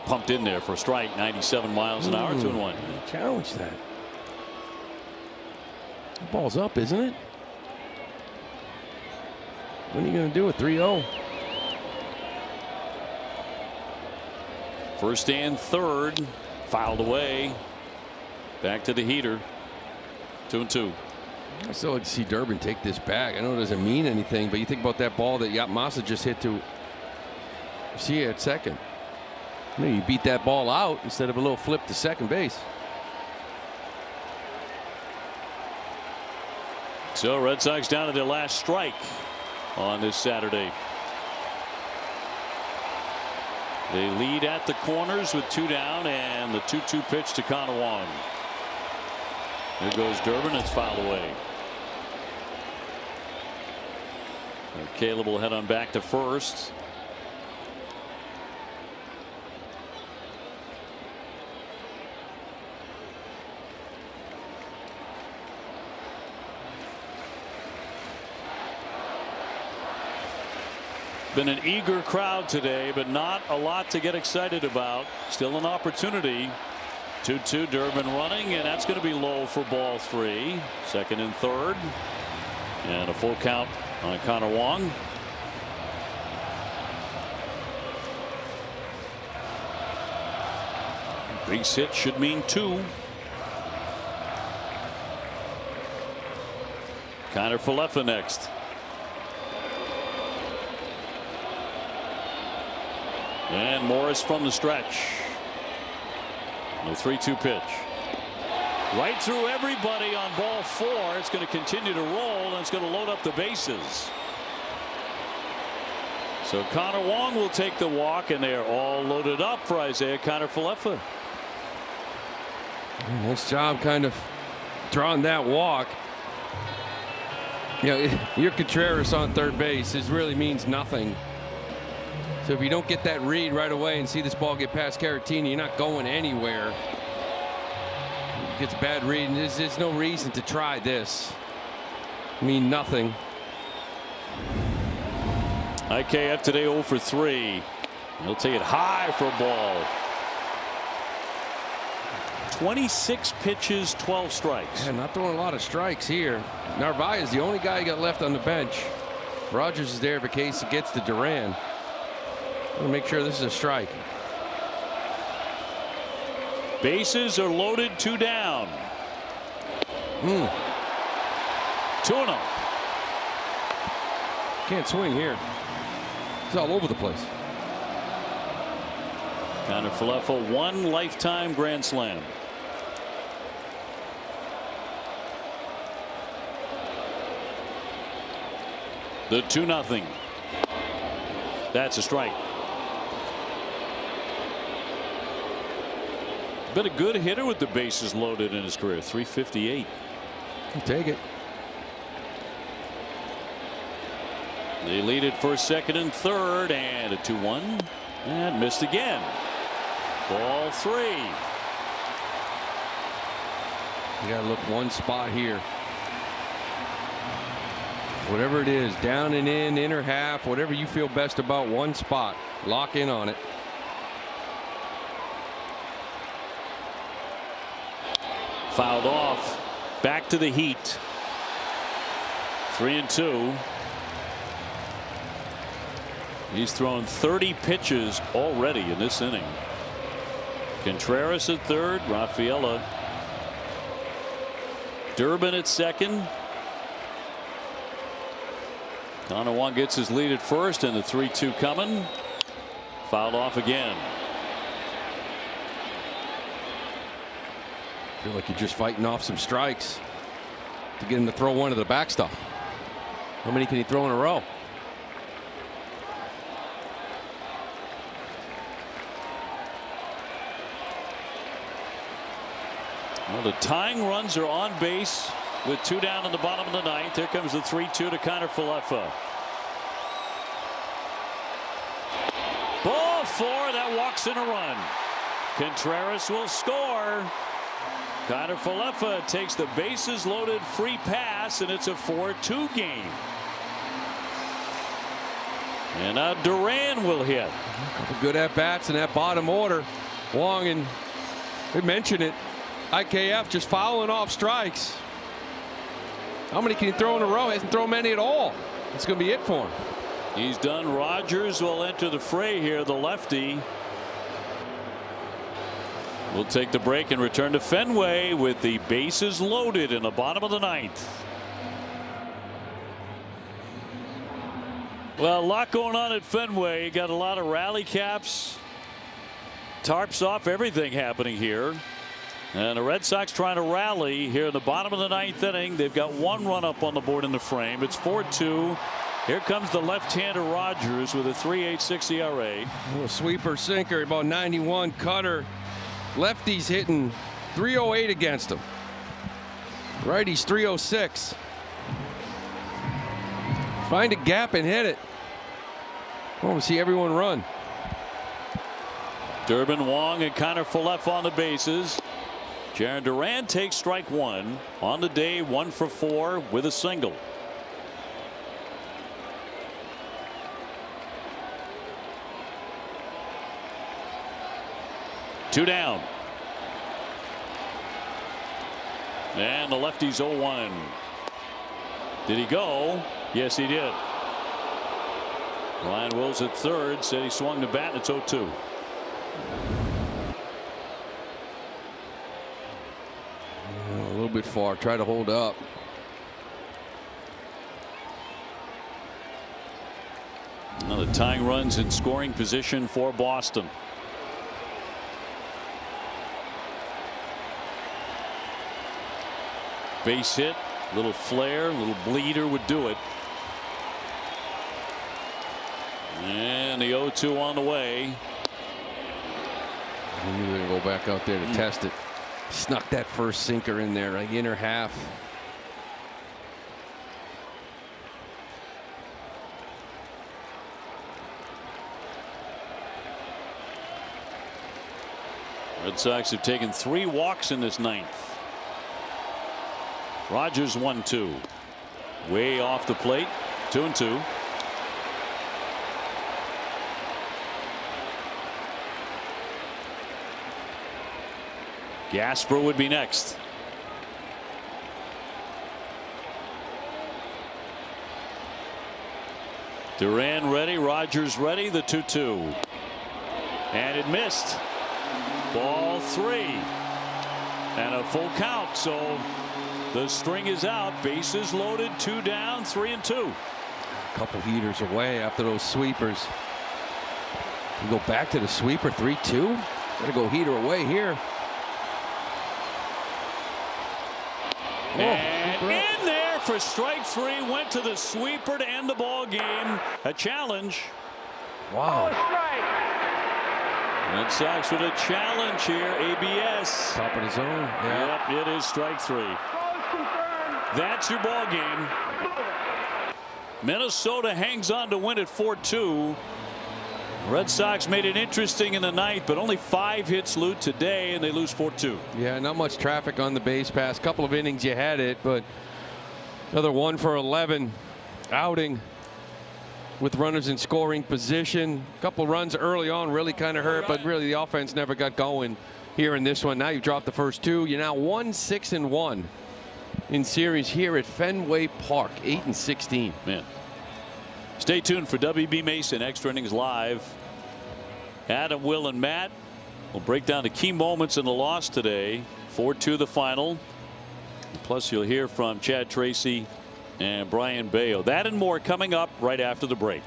Pumped in there for a strike. 97 miles an hour. 2-1. Challenge that. The ball's up, isn't it? When are you going to do it? 3-0. First and third. Fouled away. Back to the heater. 2-2. I still like to see Durbin take this back. I know it doesn't mean anything, but you think about that ball that Massa just hit to see at second. You beat that ball out instead of a little flip to second base. So Red Sox down to their last strike on this Saturday. They lead at the corners with 2 down, and the 2-2 pitch to Connor Wong. There goes Durbin. It's fouled away. And Caleb will head on back to first. Been an eager crowd today, but not a lot to get excited about. Still an opportunity. 2-2, Durbin running, and that's going to be low for ball 3. Second and third, and a full count on Connor Wong. Base hit should mean 2. Connor Falefa next. And Morris from the stretch. The 3-2 pitch. Right through everybody on ball 4. It's going to continue to roll, and it's going to load up the bases. So Connor Wong will take the walk, and they're all loaded up for Isaiah Kiner-Falefa. Nice job kind of drawing that walk. You know, your Contreras on third base. This really means nothing. So if you don't get that read right away and see this ball get past Caratini, you're not going anywhere. It gets a bad read, and there's no reason to try this. I mean nothing. IKF today 0 for 3. He'll take it high for a ball. 26 pitches, 12 strikes. Yeah, not throwing a lot of strikes here. Narvaez is the only guy who got left on the bench. Rogers is there in case it gets to Duran. We'll make sure this is a strike. Bases are loaded, 2 down. 2-0. Can't swing here. He's all over the place. Kiner-Falefa, 1 lifetime grand slam. The 2-0. That's a strike. Been a good hitter with the bases loaded in his career. 358. You take it. They lead it first, second, and third, and a 2-1, and missed again. Ball 3. You got to look one spot here. Whatever it is, down and in, inner half, whatever you feel best about, one spot. Lock in on it. Fouled off. Back to the Heat. 3-2. He's thrown 30 pitches already in this inning. Contreras at third. Rafaela. Durbin at second. Connor Wong gets his lead at first, and the 3-2 coming. Fouled off again. Feel like you're just fighting off some strikes to get him to throw one to the backstop. How many can he throw in a row? Well, the tying runs are on base with 2 down in the bottom of the ninth. Here comes the 3-2 to Connor Falefa. Ball 4, that walks in a run. Contreras will score. Connor Falefa takes the bases loaded free pass, and it's a 4-2 game. And now Duran will hit. A couple good at bats in that bottom order. Wong, and we mentioned it, IKF just fouling off strikes. How many can he throw in a row? He hasn't thrown many at all. It's going to be it for him. He's done. Rogers will enter the fray here, the lefty. We'll take the break and return to Fenway with the bases loaded in the bottom of the ninth. Well, a lot going on at Fenway. You got a lot of rally caps, tarps off, everything happening here. And the Red Sox trying to rally here in the bottom of the ninth inning. They've got 1 run up on the board in the frame. It's 4-2. Here comes the left-hander Rogers with a 3.86 ERA. A sweeper sinker, about 91 cutter. Lefty's hitting 308 against him. Righty's 306. Find a gap and hit it. I want to see everyone run. Durbin, Wong, and Connor Falefa on the bases. Jarren Duran takes strike 1 on the day, 1 for 4 with a single. Two down. And the lefty's 0-1. Did he go? Yes, he did. Ryan Wills at third said he swung the bat, and it's 0-2. A little bit far. Try to hold up. Now the tying runs in scoring position for Boston. Base hit, little flare, little bleeder would do it. And the 0-2 on the way. I knew they were going to go back out there to test it. Snuck that first sinker in there, like inner half. Red Sox have taken 3 walks in this ninth. Rogers 1-2. Way off the plate. 2-2. Gasper would be next. Duran ready. Rogers ready. The 2-2. And it missed. Ball 3. And a full count. So the string is out. Bases loaded. 2 down. 3-2. A couple heaters away after those sweepers. You go back to the sweeper. 3-2. Gotta go heater away here. And in there for strike 3. Went to the sweeper to end the ball game. A challenge. Wow. Red Sox with a challenge here. ABS. Top of the zone. Yeah. Yep, it is strike 3. That's your ball game. Minnesota hangs on to win at 4-2. Red Sox made it interesting in the ninth, but only 5 hits loot today, and they lose 4-2. Yeah, not much traffic on the base pass. Couple of innings you had it, but another 1 for 11 outing with runners in scoring position. A couple runs early on really kind of hurt, but really the offense never got going here in this one. Now you've dropped the first 2. You're now 1-6-1 in series here at Fenway Park, 8-16. Man. Stay tuned for WB Mason Extra Innings Live. Adam, Will, and Matt will break down the key moments in the loss today. 4-2 the final. Plus you'll hear from Chad Tracy and Brian Bayo. That and more coming up right after the break.